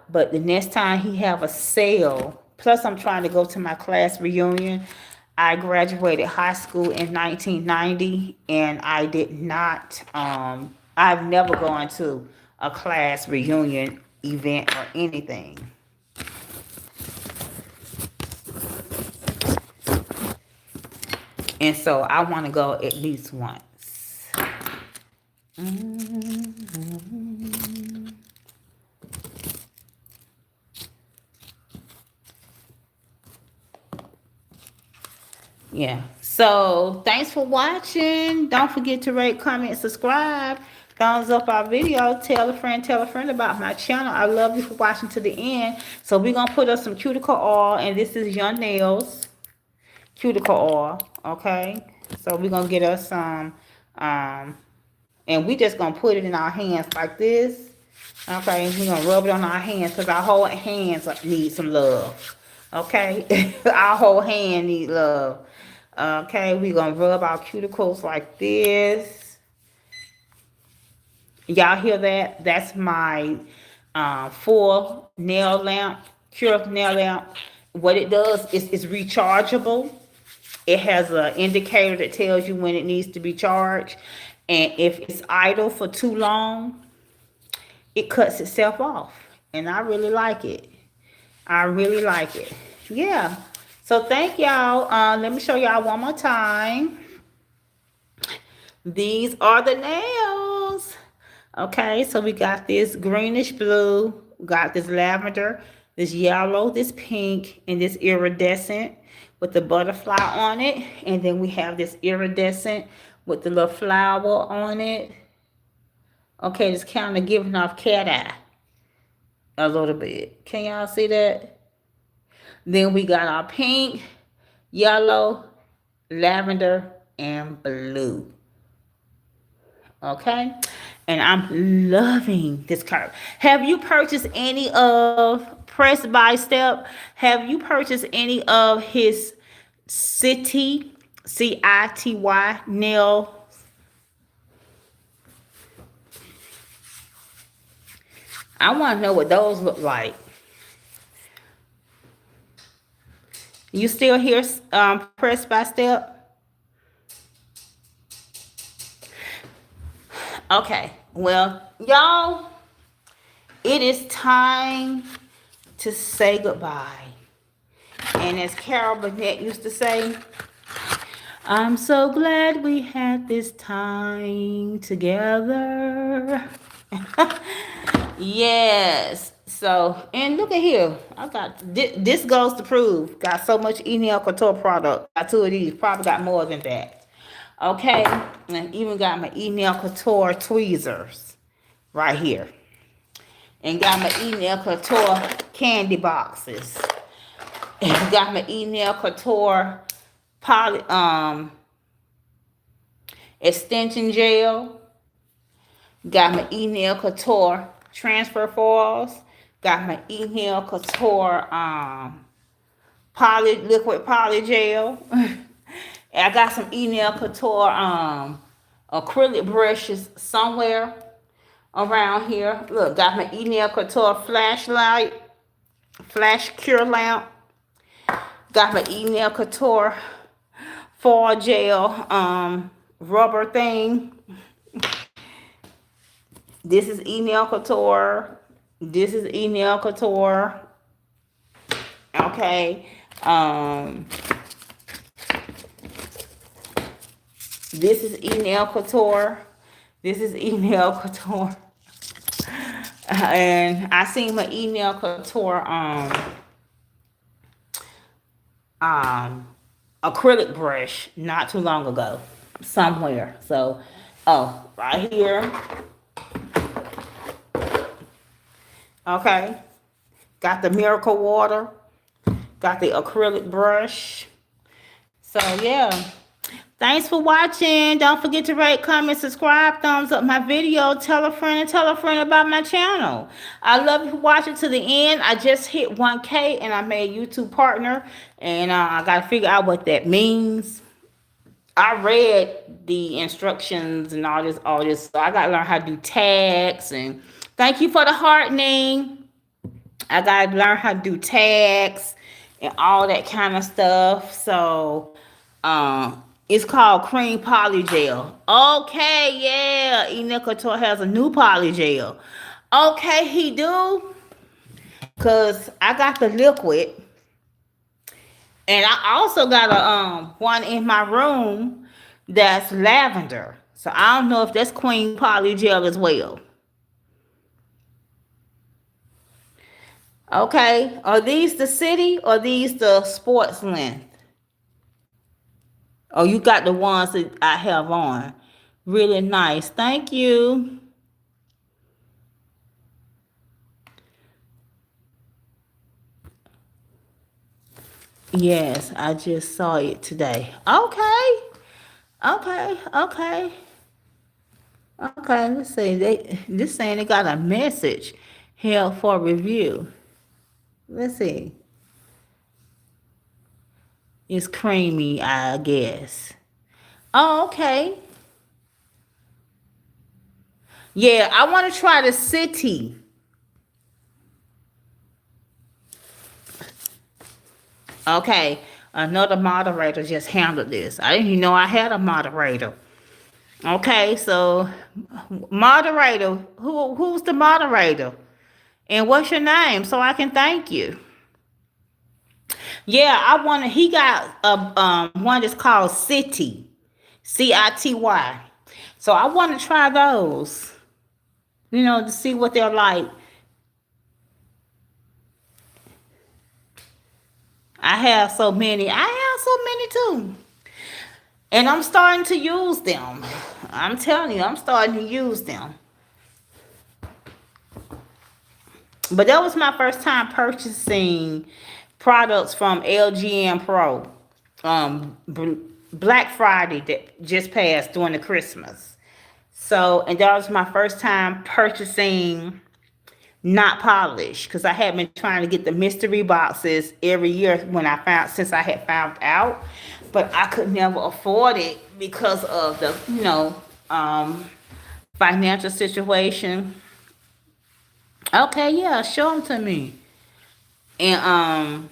But the next time he have a sale, plus I'm trying to go to my class reunion. I graduated high school in 1990, and I did not. I've never gone to a class reunion event or anything, and so I want to go at least once. Yeah. So thanks for watching. Don't forget to rate, comment, subscribe. Thumbs up our video. Tell a friend about my channel. I love you for watching to the end. So we're going to put up some cuticle oil. And this is Young Nails cuticle oil. Okay. So we're going to get us some. And we just going to put it in our hands like this. Okay. We're going to rub it on our hands because our whole hands need some love. Okay. Our whole hand need love. Okay, we're gonna rub our cuticles like this. Y'all hear that? That's my full nail lamp, Cure nail lamp. What it does is it's rechargeable. It has an indicator that tells you when it needs to be charged. And if it's idle for too long, it cuts itself off. And I really like it. I really like it. Yeah. So thank y'all. Let me show y'all one more time. These are the nails. Okay, so we got this greenish blue, got this lavender, this yellow, this pink, and this iridescent with the butterfly on it. And then we have this iridescent with the little flower on it. Okay, it's kind of giving off cat eye a little bit. Can y'all see that? Then we got our pink, yellow, lavender, and blue. Okay, and I'm loving this card. Have you purchased any of Press by Step? Have you purchased any of his City, City nail? I want to know what those look like. You still hear Press by Step? Okay, well, y'all, it is time to say goodbye. And as Carol Burnett used to say, I'm so glad we had this time together. Yes. So, and look at here. I got this goes to prove. Got so much Nail Couture product. Got two of these. Probably got more than that. Okay. And even got my Nail Couture tweezers right here. And got my Nail Couture candy boxes. And got my Nail Couture poly extension gel. Got my Nail Couture transfer foils. Got my Nail Couture liquid poly gel. I got some Nail Couture acrylic brushes somewhere around here. Look, got my Nail Couture flashlight, flash cure lamp. Got my Nail Couture foil gel rubber thing. This is Nail Couture. This is Nail Couture. Okay. Um, this is Nail Couture. This is Nail Couture. And I seen my Nail Couture um acrylic brush not too long ago somewhere. So, oh, right here. Okay. Got the Miracle Water. Got the acrylic brush. So, yeah. Thanks for watching. Don't forget to rate, comment, subscribe, thumbs up my video. Tell a friend and tell a friend about my channel. I love you for watching to the end. I just hit 1K and I made a YouTube partner. And I got to figure out what that means. I read the instructions and all this. So I got to learn how to do tags. And thank you for the heartening. I got to learn how to do tags and all that kind of stuff. So, it's called cream poly gel. Okay, yeah. Enicotor has a new poly gel. Okay, he do. Cause I got the liquid. And I also got a one in my room that's lavender. So I don't know if that's cream poly gel as well. Okay. Are these the city or these the sports length? Oh, you got the ones that I have on. Really nice. Thank you. Yes, I just saw it today. Okay. Okay. Okay. Okay. Let's see. This saying they got a message here for review. Let's see. It's creamy, I guess. Oh, okay. Yeah, I want to try the city. Okay. Another moderator just handled this. I didn't even know I had a moderator. Okay, so moderator, who's the moderator? And what's your name so I can thank you? Yeah, I want to. He got a one that's called City, City. So I want to try those. To see what they're like. I have so many. I have so many too, and I'm starting to use them. I'm telling you, I'm starting to use them. But that was my first time purchasing products from LGN Pro. Um, Black Friday that just passed during the Christmas. So, and that was my first time purchasing not polished because I had been trying to get the mystery boxes every year since I had found out, but I could never afford it because of the financial situation. Okay, yeah, show them to me. And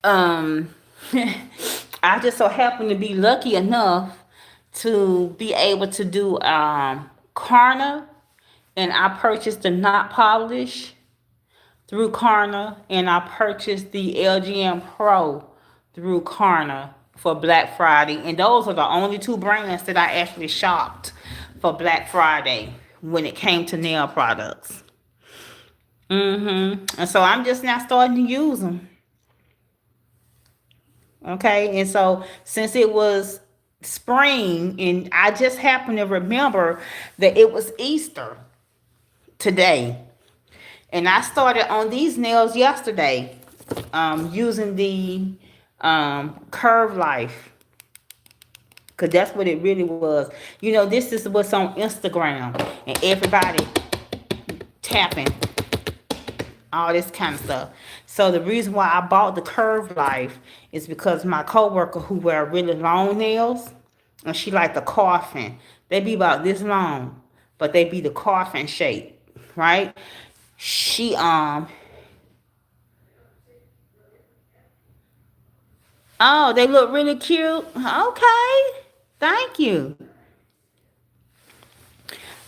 um I just so happen to be lucky enough to be able to do Karna, and I purchased the not polish through Karna, and I purchased the LGM Pro through Karna for Black Friday, and those are the only two brands that I actually shopped for Black Friday when it came to nail products. And so I'm just now starting to use them. Okay, and so since it was spring, and I just happened to remember that it was Easter today, and I started on these nails yesterday, using the Curve Life, because that's what it really was. This is what's on Instagram, and everybody tapping all this kind of stuff. So the reason why I bought the Curve Life is because my coworker who wear really long nails, and she like the coffin. They be about this long, but they be the coffin shape, right? She oh, they look really cute. Okay, thank you.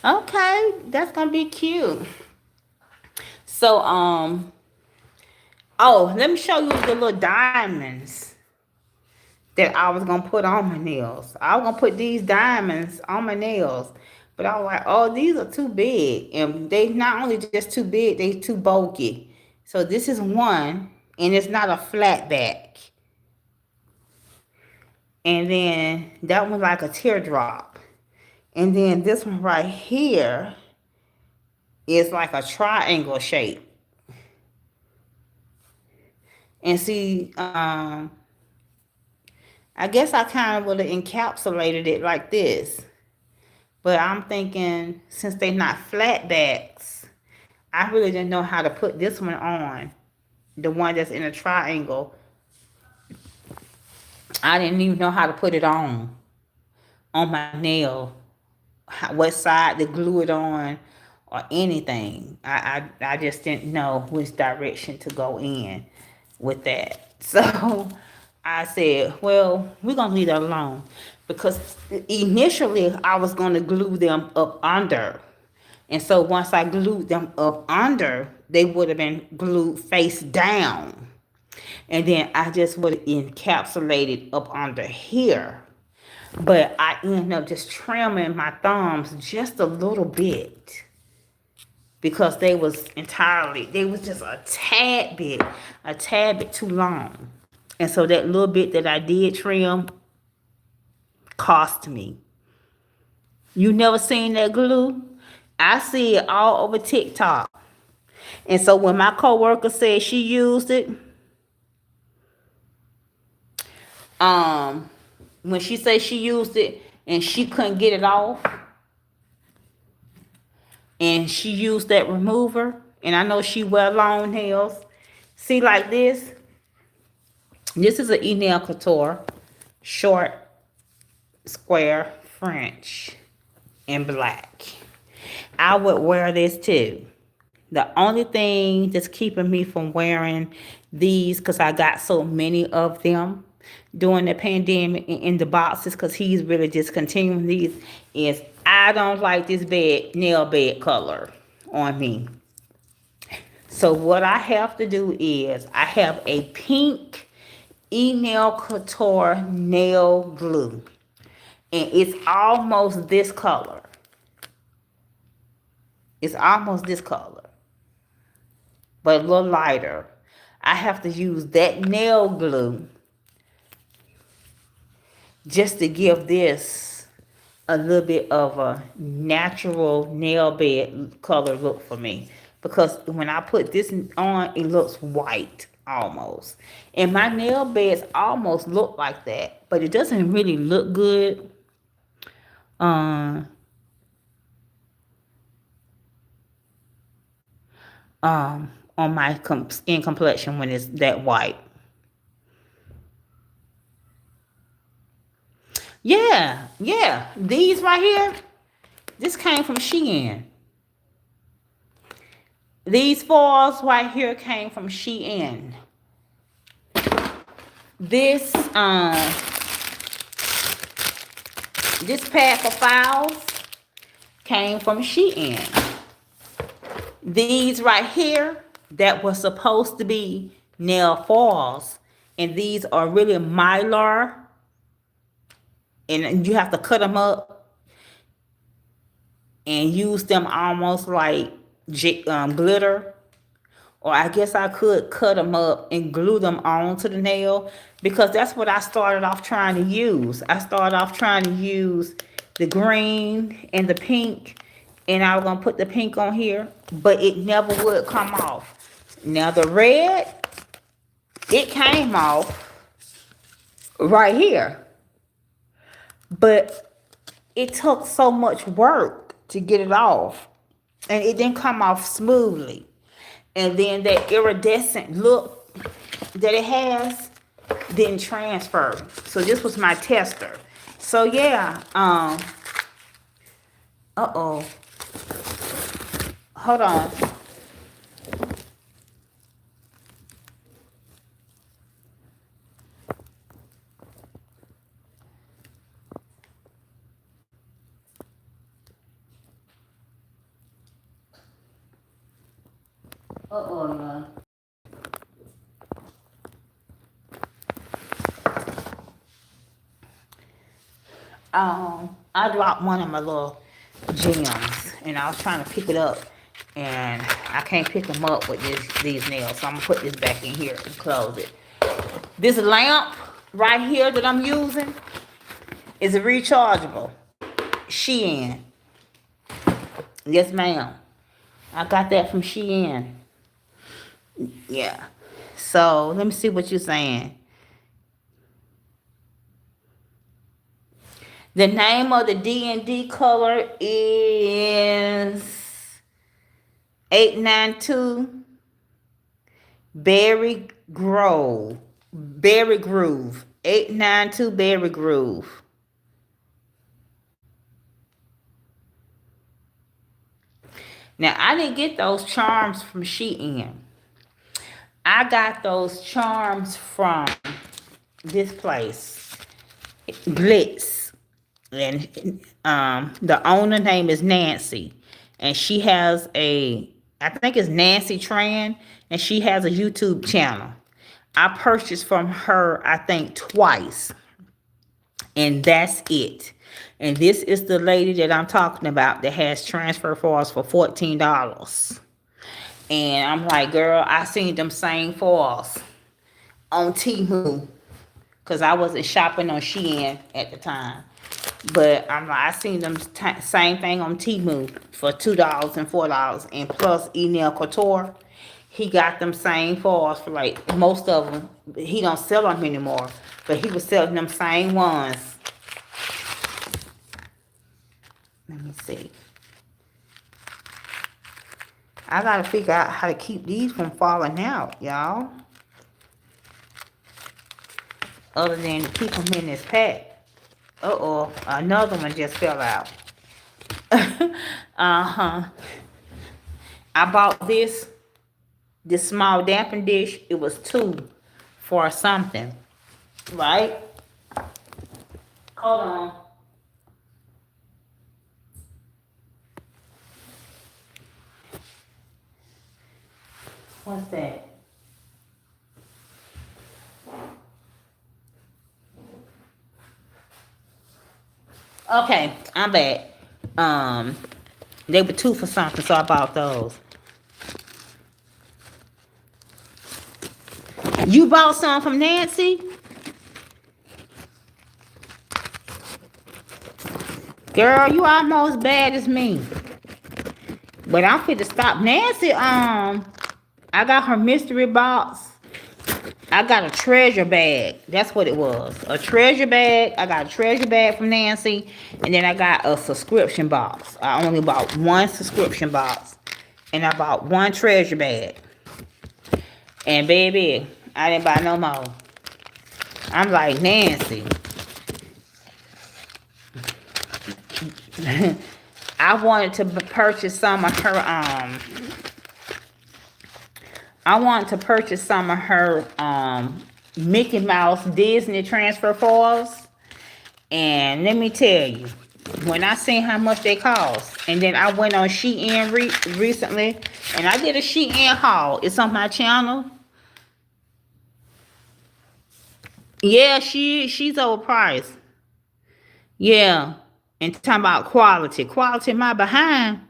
Okay, that's gonna be cute. So oh, let me show you the little diamonds that I was gonna put on my nails. I was gonna put these diamonds on my nails, but I was like, oh, these are too big, and they not only just too big, they too bulky. So this is one, and it's not a flat back, and then that one's like a teardrop, and then this one right here is like a triangle shape. And see, I guess I kind of would have encapsulated it like this. But I'm thinking, since they're not flat backs, I really didn't know how to put this one on. The one that's in a triangle. I didn't even know how to put it on my nail. What side to glue it on or anything. I just didn't know which direction to go in with that. So I said, well, we're going to leave that alone. Because initially I was going to glue them up under. And so once I glued them up under, they would have been glued face down. And then I just would have encapsulated up under here. But I ended up just trimming my thumbs just a little bit because they was just a tad bit too long. And so that little bit that I did trim cost me. You never seen that glue? I see it all over TikTok. And so when my coworker said she used it, um, when she said she used it and she couldn't get it off, and she used that remover, and I know she wear long nails. See, like this. This is an nail couture, short, square, French, and black. I would wear this too. The only thing that's keeping me from wearing these, because I got so many of them during the pandemic in the boxes, because he's really discontinuing these, is I don't like this nail bed color on me. So what I have to do is I have a pink nail couture nail glue, and it's almost this color. It's almost this color, but a little lighter. I have to use that nail glue just to give this a little bit of a natural nail bed color look for me. Because when I put this on, it looks white almost. And my nail beds almost look like that, but it doesn't really look good. Um, on my skin complexion when it's that white. Yeah, yeah. These right here, this came from Shein. These foils right here came from Shein. This this pack of files came from Shein. These right here that was supposed to be nail foils, and these are really mylar, and you have to cut them up and use them almost like glitter. Or I guess I could cut them up and glue them onto the nail, because that's what I started off trying to use. I started off trying to use the green and the pink, and I was going to put the pink on here, but it never would come off. Now the red, it came off right here, but it took so much work to get it off, and it didn't come off smoothly. And then that iridescent look that it has didn't transfer. So this was my tester. So yeah, uh-oh. Hold on. Uh-oh, I dropped one of my little gems, and I was trying to pick it up, and I can't pick them up with these nails. So I'm gonna put this back in here and close it. This lamp right here that I'm using is a rechargeable. Shein. Yes, ma'am. I got that from Shein. Yeah. So let me see what you're saying. The name of the D&D color is 892 Berry Grove. Berry Groove. 892 Berry Groove. Now, I didn't get those charms from Shein. I got those charms from this place, Glitz. And the owner name is Nancy. And she has I think it's Nancy Tran, and she has a YouTube channel. I purchased from her, I think, twice. And that's it. And this is the lady that I'm talking about that has transfer foils for $14. And I'm like, girl, I seen them same foils on Temu. Because I wasn't shopping on Shein at the time. But I'm like, I seen them same thing on Temu for $2 and $4. And plus Enel Couture, he got them same foils for like most of them. He don't sell them anymore. But he was selling them same ones. Let me see. I gotta figure out how to keep these from falling out, y'all. Other than to keep them in this pack. Uh-oh, another one just fell out. Uh-huh. I bought this small damping dish. It was $2 for something, right? Hold on. What's that? Okay, I'm back. They were $2 for something, so I bought those. You bought some from Nancy? Girl, you almost bad as me. But I'm fit to stop. Nancy, I got her mystery box. I got a treasure bag. That's what it was. A treasure bag. I got a treasure bag from Nancy. And then I got a subscription box. I only bought one subscription box. And I bought one treasure bag. And baby, I didn't buy no more. I'm like, Nancy. I wanted to purchase some of her, Mickey Mouse Disney transfer foils. And let me tell you, when I seen how much they cost, and then I went on Shein recently, and I did a Shein haul. It's on my channel. Yeah, she's overpriced. Yeah. And talking about quality. Quality my behind.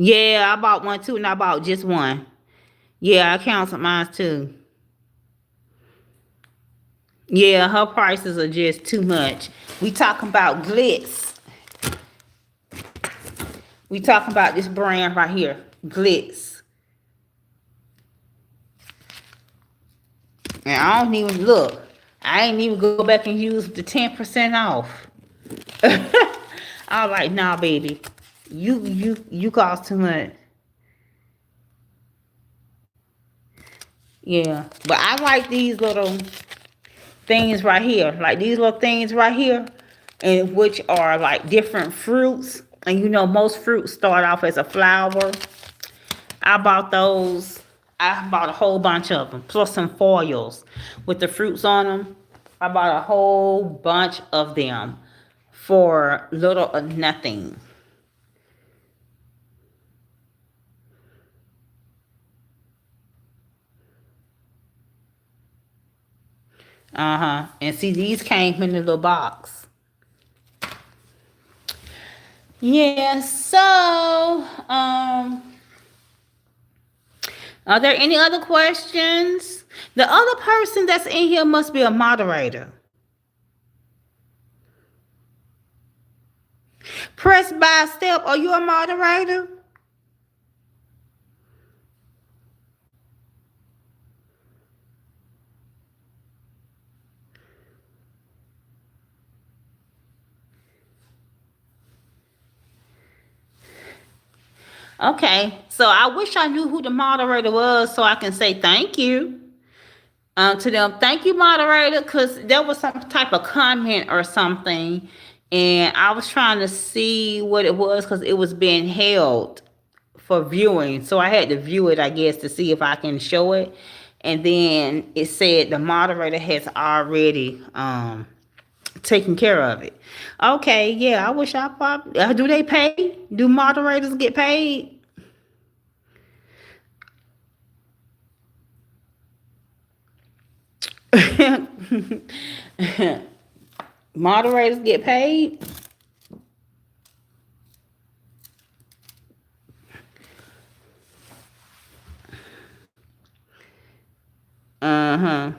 Yeah, I bought one too, and I bought just one. Yeah, I counted mine too. Yeah, her prices are just too much. We talking about Glitz. We talking about this brand right here, Glitz. And I don't even look. I ain't even go back and use the 10% off. I was like, nah, baby. You cost too much. Yeah. But I like these little things right here. Like these little things right here. And which are like different fruits. And you know, most fruits start off as a flower. I bought those. I bought a whole bunch of them. Plus some foils with the fruits on them. I bought a whole bunch of them for little or nothing. And see, these came in a little box. Yeah. So, are there any other questions? The other person that's in here must be a moderator. Press by step. Are you a moderator? Okay. So I wish I knew who the moderator was so I can say thank you to them. Thank you, moderator, because there was some type of comment or something, and I was trying to see what it was because it was being held for viewing. So I had to view it, I guess, to see if I can show it. And then it said the moderator has already taken care of it. Okay, yeah, I wish I probably do they pay? Do moderators get paid? Moderators get paid? Uh-huh.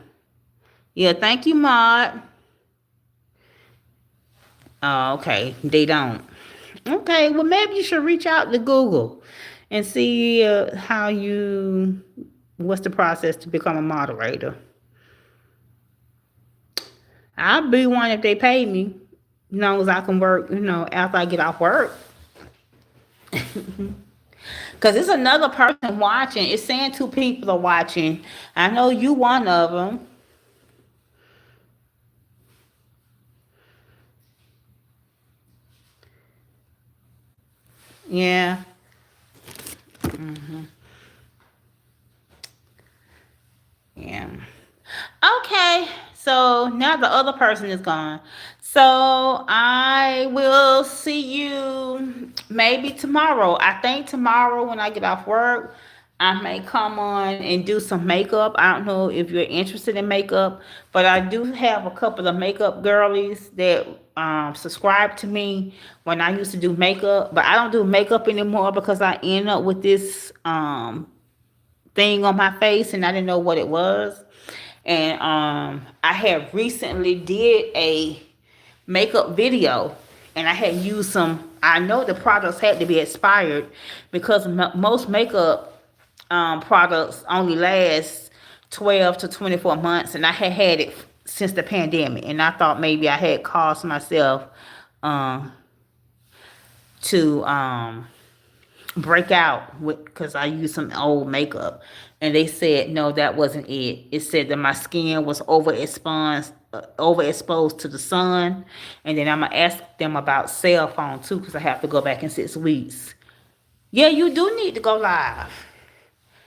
Yeah, thank you, Mod. Oh, okay. They don't. Okay, well, maybe you should reach out to Google and see what's the process to become a moderator. I'll be one if they pay me, as long as I can work, after I get off work. Because it's another person watching. It's saying two people are watching. I know you one of them. Yeah. Yeah. Okay, so now the other person is gone. So I will see you maybe tomorrow. I think tomorrow when I get off work, I may come on and do some makeup. I don't know if you're interested in makeup, but I do have a couple of makeup girlies that subscribe to me when I used to do makeup, but I don't do makeup anymore because I end up with this thing on my face and I didn't know what it was. And I had recently did a makeup video and I had used some, I know the products had to be expired because most makeup products only last 12 to 24 months, and I had had it since the pandemic, and I thought maybe I had caused myself um, to break out with because I used some old makeup, and they said no, that wasn't it. It said that my skin was overexposed to the sun, and then I'm gonna ask them about cell phone too because I have to go back in 6 weeks. Yeah, you do need to go live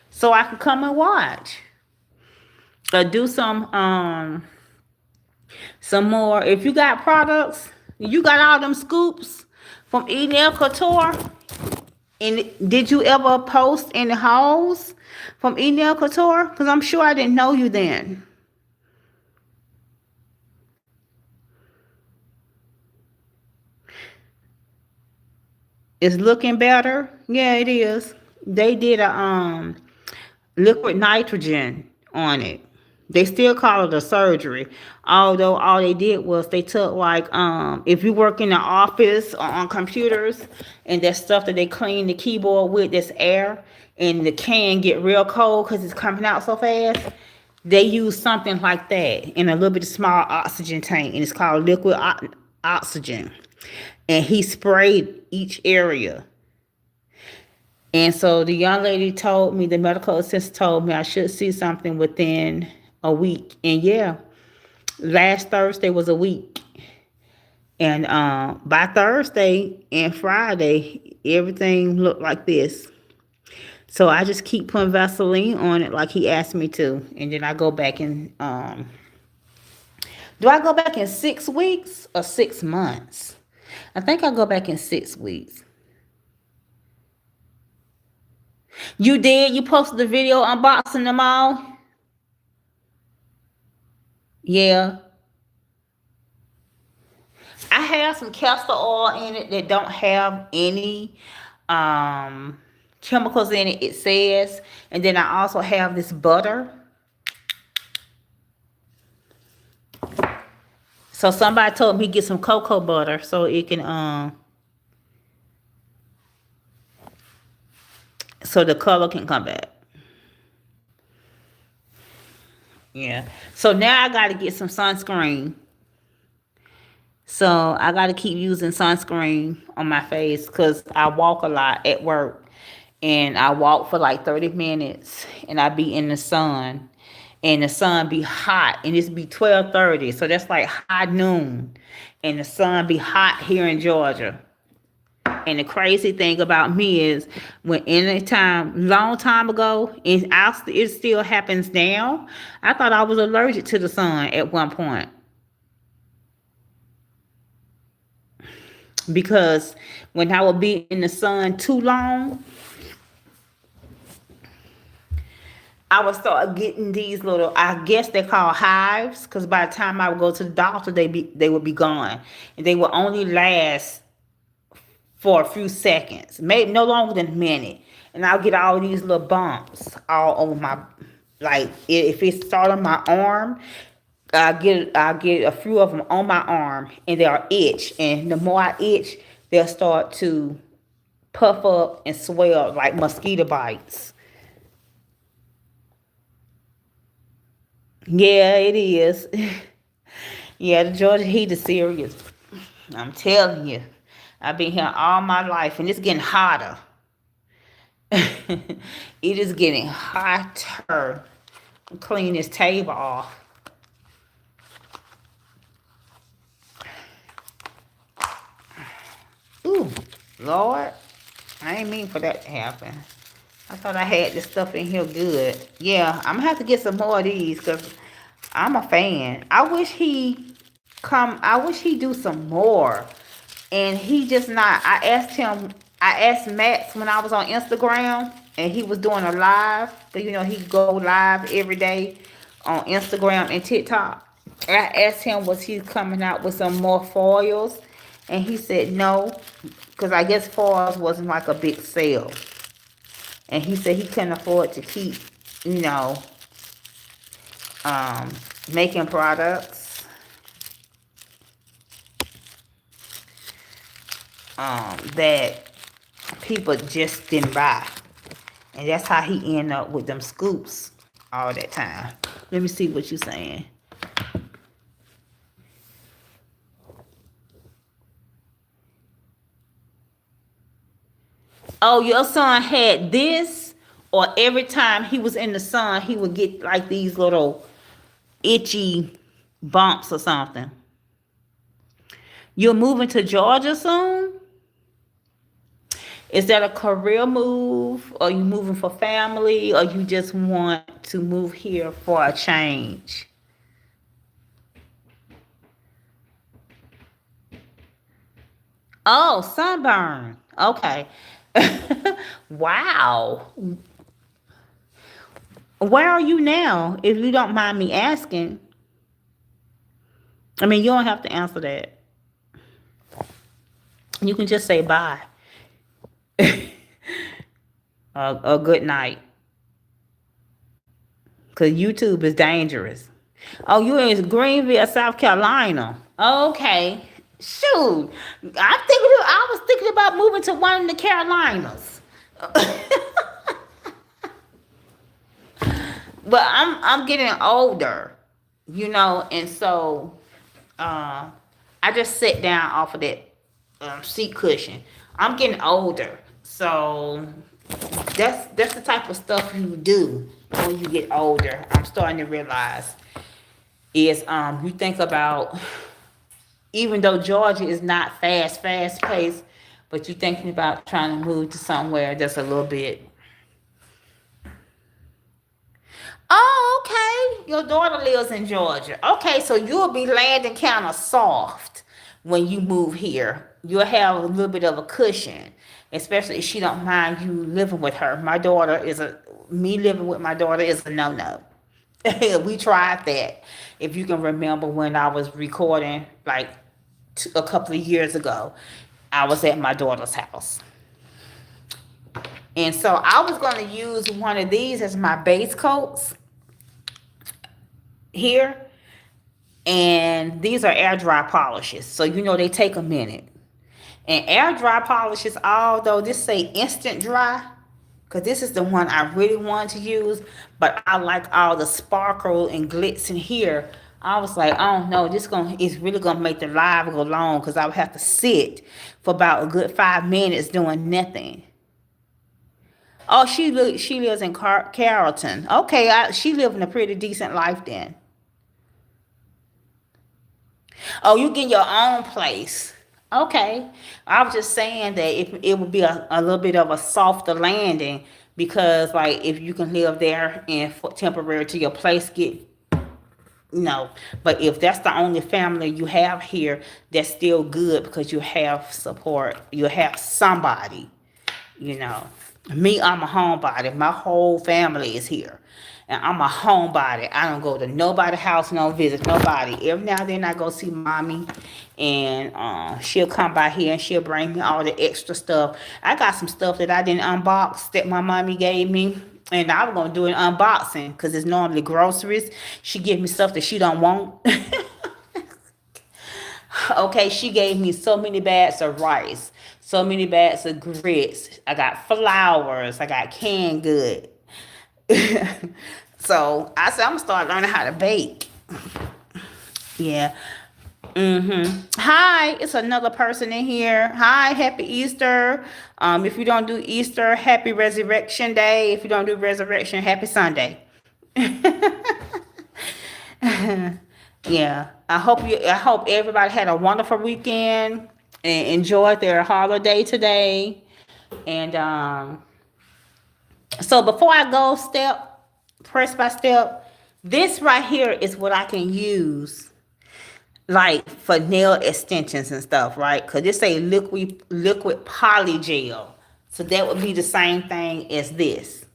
so I can come and watch. Do some more. If you got products, you got all them scoops from Enel Couture. And did you ever post any hauls from Enel Couture? Because I'm sure I didn't know you then. It's looking better. Yeah, it is. They did a liquid nitrogen on it. They still call it a surgery. Although all they did was they took like if you work in the office or on computers and that stuff that they clean the keyboard with, that's air, and the can get real cold because it's coming out so fast. They use something like that in a little bit of small oxygen tank, and it's called liquid oxygen. And he sprayed each area. And so the young lady told me, the medical assistant told me I should see something within a week. And yeah, last Thursday was a week. And by Thursday and Friday, everything looked like this. So I just keep putting Vaseline on it like he asked me to. And then I go back in, do I go back in 6 weeks or 6 months? I think I go back in 6 weeks. You did? You posted the video unboxing them all? Yeah, I have some castor oil in it that don't have any um chemicals in it. It says, and then I also have this butter. So somebody told me get some cocoa butter so it can so the color can come back. Yeah. So now I got to get some sunscreen. So I got to keep using sunscreen on my face because I walk a lot at work, and I walk for like 30 minutes, and I be in the sun, and the sun be hot, and it's be 12:30, so that's like high noon, and the sun be hot here in Georgia. And the crazy thing about me is when any time, long time ago, and it still happens now. I thought I was allergic to the sun at one point because when I would be in the sun too long, I would start getting these little, I guess they call hives, because by the time I would go to the doctor, they would be gone, and they would only last for a few seconds, maybe no longer than a minute. And I'll get all these little bumps all over my, like if it start on my arm, I get a few of them on my arm, and they'll itch. And the more I itch, they'll start to puff up and swell like mosquito bites. Yeah, it is. Yeah, the Georgia heat is serious. I'm telling you. I've been here all my life, and it's getting hotter. It is getting hotter. Clean this table off. Ooh, Lord. I ain't mean for that to happen. I thought I had this stuff in here good. Yeah, I'm gonna have to get some more of these because I'm a fan. I wish he do some more. And he just not. I asked Max when I was on Instagram and he was doing a live. But he go live every day on Instagram and TikTok. I asked him, was he coming out with some more foils? And he said no, because I guess foils wasn't like a big sale. And he said he couldn't afford to keep, you know, um, making products that people just didn't buy. And that's how he ended up with them scoops all that time. Let me see what you're saying. Oh, your son had this, or every time he was in the sun, he would get like these little itchy bumps or something. You're moving to Georgia soon? Is that a career move? Or you moving for family? Or you just want to move here for a change? Oh, sunburn. Okay. Wow. Where are you now, if you don't mind me asking? I mean, you don't have to answer that. You can just say bye. A good night. Because YouTube is dangerous. Oh, you in Greenville, South Carolina. Okay. Shoot. I was thinking about moving to one of the Carolinas. But I'm getting older, and so I just sit down off of that seat cushion. I'm getting older, so that's the type of stuff you do when you get older. I'm starting to realize is you think about, even though Georgia is not fast paced, but you're thinking about trying to move to somewhere that's a little bit. Oh, okay. Your daughter lives in Georgia. Okay, so you'll be landing kind of soft when you move here. You'll have a little bit of a cushion, especially if she don't mind you living with her. Me living with my daughter is a no-no. We tried that. If you can remember when I was recording, like a couple of years ago, I was at my daughter's house. And so I was going to use one of these as my base coats here. And these are air dry polishes. So you know they take a minute. And air dry polishes, although this say instant dry, because this is the one I really wanted to use, but I like all the sparkle and glitz in here. I was like, oh no, it's really gonna make the live go long because I would have to sit for about a good 5 minutes doing nothing. Oh, she lives in Carrollton. Okay, she living a pretty decent life then. Oh, you get your own place. Okay. I was just saying that it would be a little bit of a softer landing because, like, if you can live there and for temporary till your place get, no. But if that's the only family you have here, that's still good because you have support. You have somebody, you know. Me, I'm a homebody. My whole family is here. And I'm a homebody. I don't go to nobody's house, no visit nobody. Every now and then I go see mommy, and she'll come by here and she'll bring me all the extra stuff. I got some stuff that I didn't unbox that my mommy gave me, and I was gonna do an unboxing because it's normally groceries. She give me stuff that she don't want. Okay, she gave me so many bags of rice, so many bags of grits. I got flowers. I got canned good. So I said I'm gonna start learning how to bake. Yeah. Hi, it's another person in here. Hi, happy Easter. If you don't do Easter, happy Resurrection Day. If you don't do Resurrection, happy Sunday. Yeah. I hope everybody had a wonderful weekend and enjoyed their holiday today. And so before I go press by step, this right here is what I can use like for nail extensions and stuff, right? Because this a liquid poly gel. So that would be the same thing as this,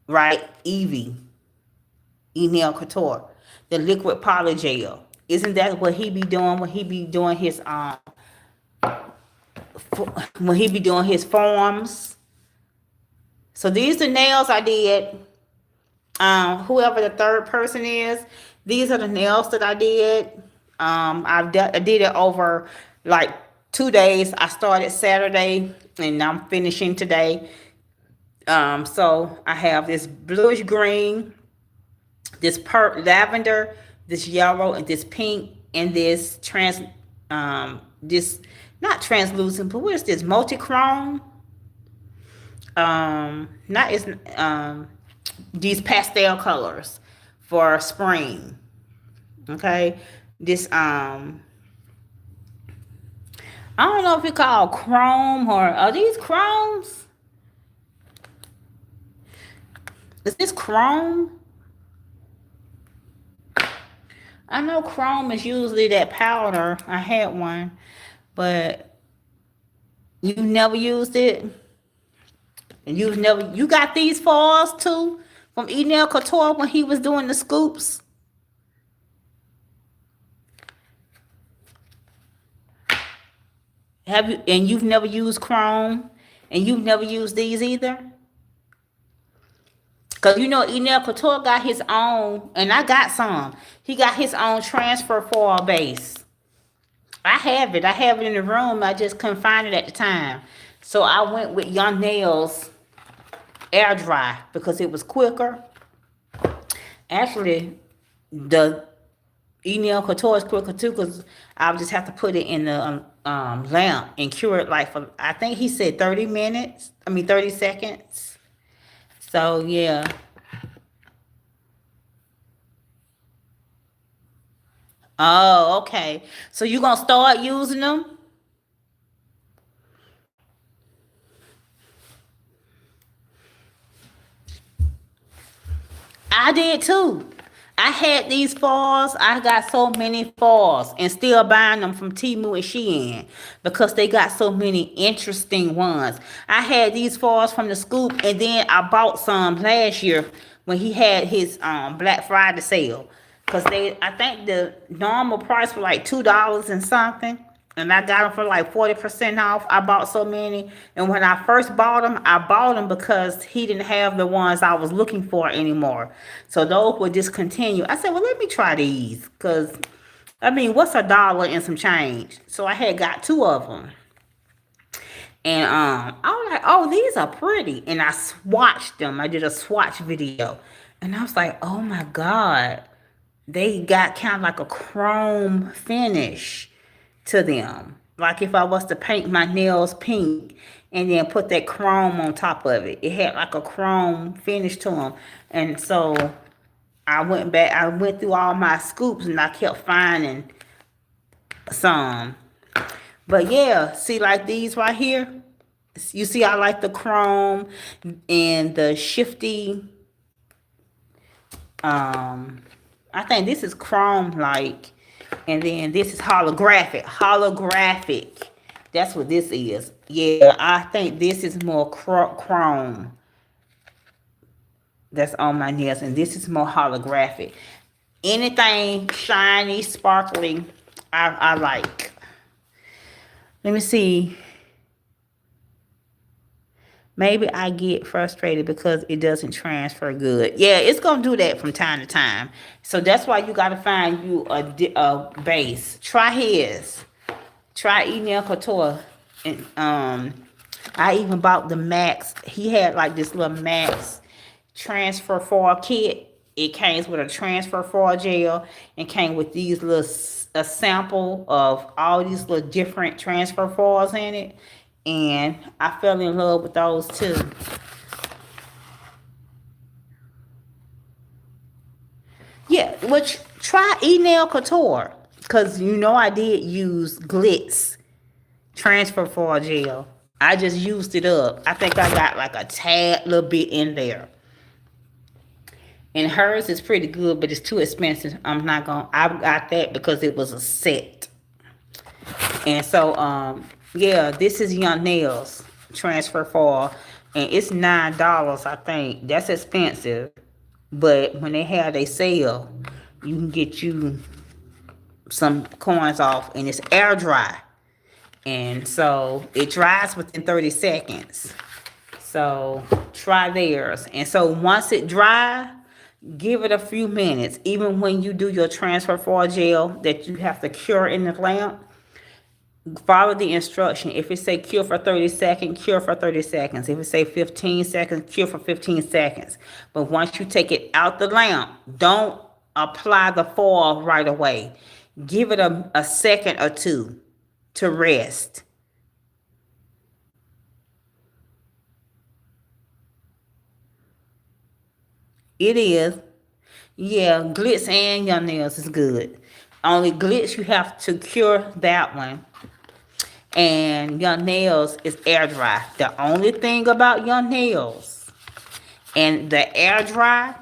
right? Nail Couture, the liquid poly gel. Isn't that what he be doing when he be doing his forms? So these are nails I did. Whoever the third person is, these are the nails that I did. I did it over like 2 days. I started Saturday and I'm finishing today. So I have this bluish green, this lavender, this yellow, and this pink, and this not translucent, but what is this? Multi-chrome. Not is these pastel colors for spring. Okay, this I don't know if it's called chrome or are these chromes? Is this chrome? I know chrome is usually that powder. I had one, but you never used it. And you got these foils too from Enel Couture when he was doing the scoops. You've never used chrome, and you've never used these either? Cause you know Enel Couture got his own, and I got some. He got his own transfer foil base. I have it. I have it in the room. I just couldn't find it at the time. So I went with Young Nails air dry because it was quicker. Actually, the Enel Couture is quicker too because I would just have to put it in the lamp and cure it like for, I think he said 30 minutes. I mean 30 seconds. So yeah. Oh, okay. So you gonna start using them? I did too. I had these foils. I got so many foils and still buying them from Temu and Shein because they got so many interesting ones. I had these foils from the Scoop, and then I bought some last year when he had his Black Friday sale. Cause I think the normal price was like $2 and something, and I got them for like 40% off. I bought so many, and when I first bought them, I bought them because he didn't have the ones I was looking for anymore. So those were discontinued. I said, well, let me try these, cause I mean, what's $1 and some change? So I had got two of them. And I was like, oh, these are pretty. And I swatched them. I did a swatch video. And I was like, oh my God. They got kind of like a chrome finish to them. Like if I was to paint my nails pink and then put that chrome on top of it. It had like a chrome finish to them. And so I went through all my scoops and I kept finding some. But yeah, see like these right here? You see I like the chrome and the shifty, um, I think this is chrome like, and then this is holographic. Holographic. That's what this is. Yeah, I think this is more chrome that's on my nails, and this is more holographic. Anything shiny, sparkly, I like. Let me see. Maybe I get frustrated because it doesn't transfer good. Yeah, it's going to do that from time to time. So that's why you got to find you a base. Try his. Try Enel Couture. And, I even bought the Max. He had like this little Max transfer foil kit. It came with a transfer foil gel and came with these little a sample of all these little different transfer foils in it, and I fell in love with those too. Yeah, which try Enel Couture, because you know I did use Glitz transfer foil gel. I just used it up. I think I got like a tad little bit in there. And hers is pretty good, but it's too expensive. I got that because it was a set. And so, yeah, this is Young Nails transfer foil, and it's $9. I think that's expensive, but when they have a sale, you can get you some coins off, and it's air dry, and so it dries within 30 seconds. So try theirs, and so once it dries, give it a few minutes. Even when you do your transfer foil gel that you have to cure in the lamp, follow the instruction. If it say cure for 30 seconds, cure for 30 seconds. If it say 15 seconds, cure for 15 seconds. But once you take it out the lamp, don't apply the foil right away. Give it a second or two to rest. It is. Yeah, Glitz and Your Nails is good. Only Glitz, you have to cure that one, and your nails is air dry. The only thing about your nails and the air dry,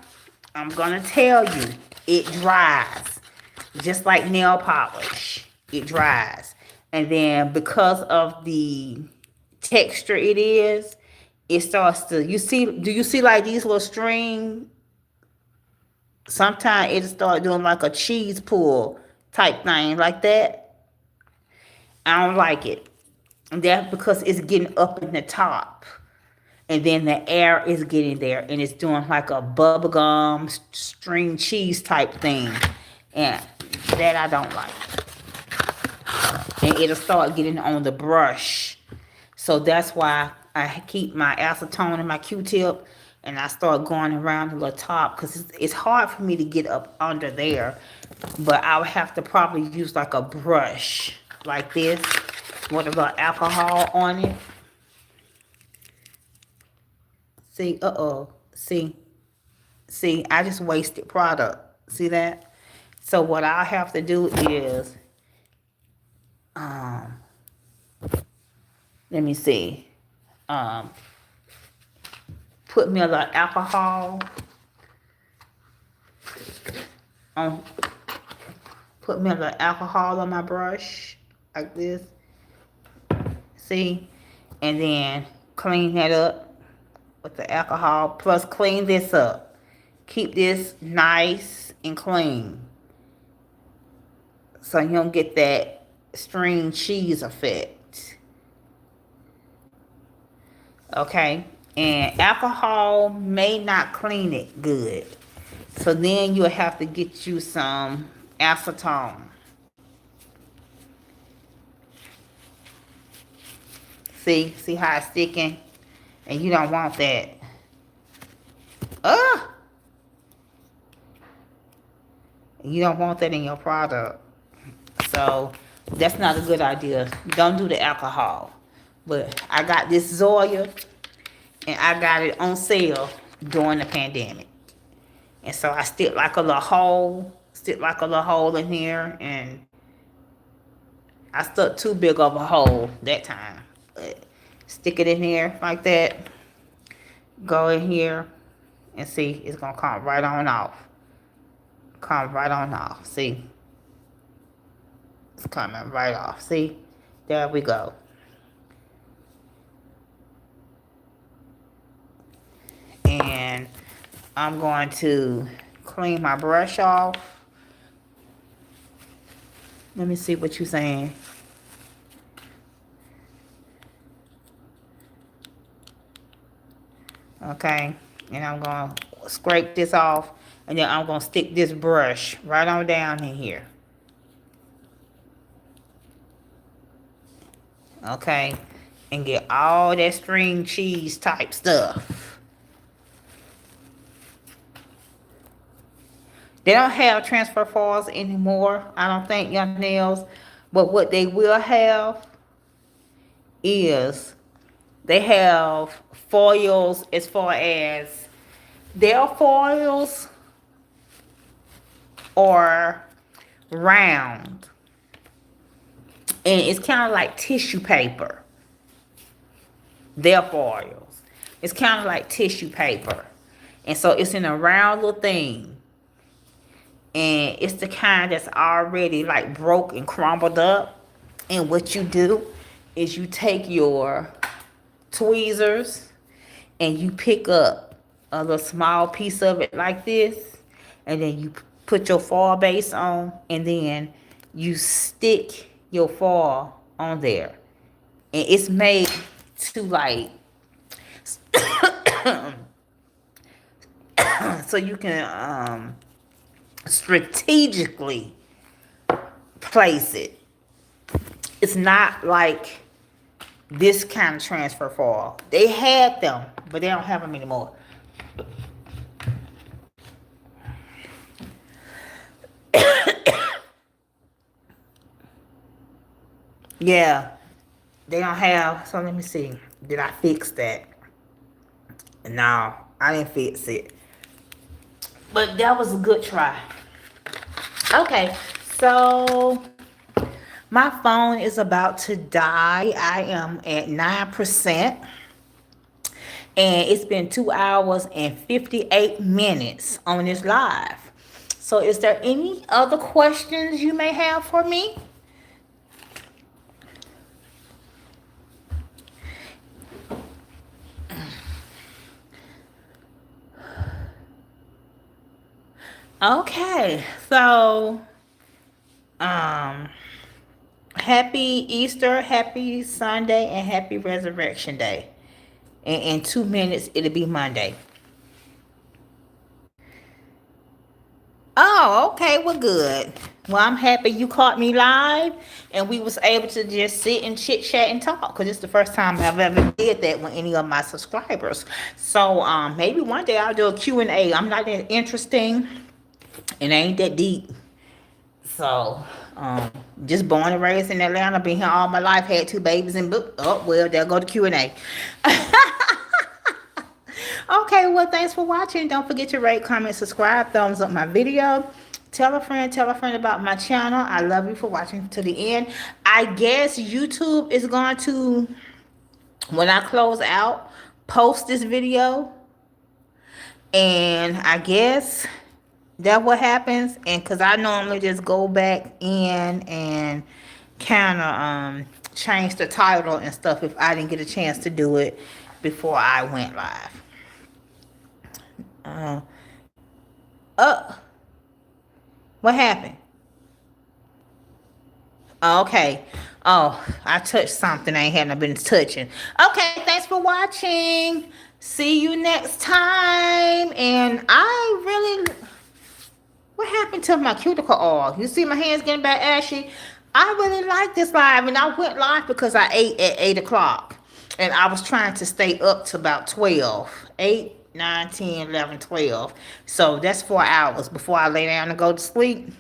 I'm gonna tell you, it dries just like nail polish. It dries, and then because of the texture it starts to. You see? Do you see like these little string? Sometimes it start doing like a cheese pull type thing like that. I don't like it. That's because it's getting up in the top. And then the air is getting there and it's doing like a bubblegum string cheese type thing. And that I don't like. And it'll start getting on the brush. So that's why I keep my acetone and my Q-tip and I start going around the little top because it's hard for me to get up under there. But I would have to probably use like a brush like this with a little alcohol on it. See, see, I just wasted product. See that? So what I have to do is, um, let me see, um, put me a little alcohol on, put me a little alcohol on my brush like this. See? And then clean that up with the alcohol. Plus clean this up. Keep this nice and clean, so you don't get that string cheese effect. Okay? And alcohol may not clean it good. So then you'll have to get you some acetone. See how it's sticking? And you don't want that. Ugh! You don't want that in your product. So that's not a good idea. Don't do the alcohol. But I got this Zoya, and I got it on sale during the pandemic. And so I stick like a little hole in here, and I stuck too big of a hole that time. But stick it in here like that. Go in here and see, it's gonna come right on off. Come right on off. See? It's coming right off. See? There we go. And I'm going to clean my brush off. Let me see what you're saying. Okay, and I'm going to scrape this off, and then I'm going to stick this brush right on down in here. Okay, and get all that string cheese type stuff. They don't have transfer foils anymore, I don't think, young nails. But what they will have is they have foils, as far as their foils are round. And it's kind of like tissue paper. Their foils. It's kind of like tissue paper. And so it's in a round little thing. And it's the kind that's already like broke and crumbled up. And what you do is you take your tweezers and you pick up a little small piece of it like this, and then you put your foil base on, and then you stick your foil on there, and it's made to like so you can strategically place it. It's not like this kind of transfer foil. They had them, but they don't have them anymore. Yeah, they don't have. So let me see. Did I fix that? No, I didn't fix it. But that was a good try. Okay, so my phone is about to die. I am at 9%. And it's been 2 hours and 58 minutes on this live. So is there any other questions you may have for me? Okay, so happy Easter, happy Sunday, and happy Resurrection Day. And in 2 minutes, it'll be Monday. Oh, okay, well, good. Well, I'm happy you caught me live, and we was able to just sit and chit chat and talk, because it's the first time I've ever did that with any of my subscribers. So maybe one day I'll do a Q&A. I'm not that interesting, and ain't that deep. So just born and raised in Atlanta, been here all my life, had 2 babies, and oh well, there go the Q&A. Okay, well, thanks for watching. Don't forget to rate, comment, subscribe, thumbs up my video. Tell a friend about my channel. I love you for watching to the end. I guess YouTube is going to, when I close out, post this video. And I guess That what happens, and because I normally just go back in and kind of change the title and stuff if I didn't get a chance to do it before I went live. Uh, uh what happened? Oh, okay. Oh, I touched something I ain't hadn't been touching. Okay, thanks for watching. See you next time. And I really, what happened to my cuticle oil? You see my hands getting back ashy? I really like this live. And I went live because I ate at 8 o'clock. And I was trying to stay up to about 12. 8, 9, 10, 11, 12. So that's 4 hours before I lay down and go to sleep.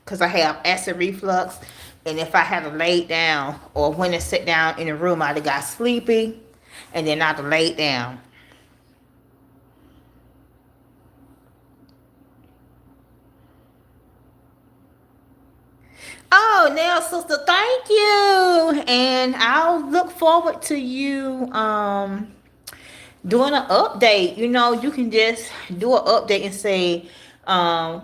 Because I have acid reflux. And if I had to lay down or went and sit down in the room, I'd have got sleepy. And then I'd have laid down. Oh, Nail Sister, thank you. And I'll look forward to you doing an update. You know, you can just do an update and say,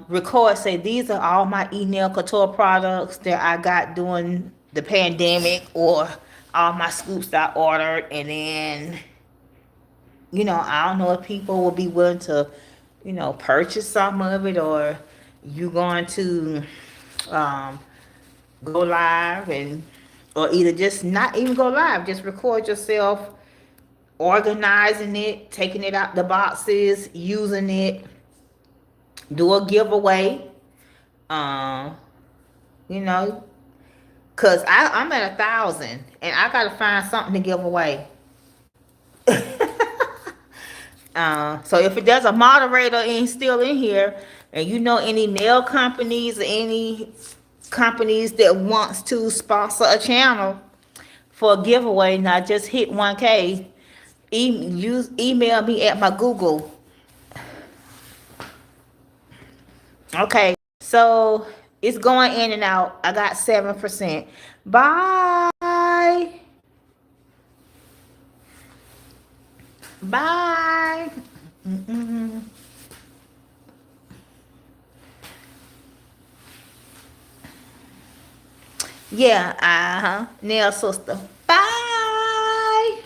record, say, these are all my nail couture products that I got during the pandemic, or all my scoops that I ordered. And then, you know, I don't know if people will be willing to, you know, purchase some of it, or you going to um, go live, and or either just not even go live, just record yourself organizing it, taking it out the boxes, using it, do a giveaway. Um, you know, cause I'm at 1,000 and I gotta find something to give away. So if there's a moderator and still in here, and you know any nail companies or any companies that wants to sponsor a channel for a giveaway, not just hit 1K, email me at my Google. Okay, so it's going in and out. I got 7%. Bye. Bye. Mm-mm. Yeah, uh-huh. Nail sister. Bye.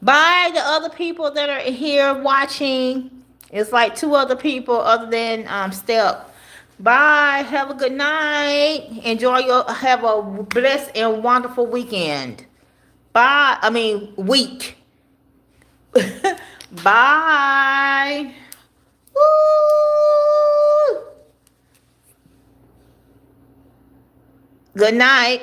Bye, the other people that are here watching. It's like 2 other people other than Step. Bye. Have a good night. Have a blessed and wonderful weekend. Bye. I mean week. Bye. Woo. Good night.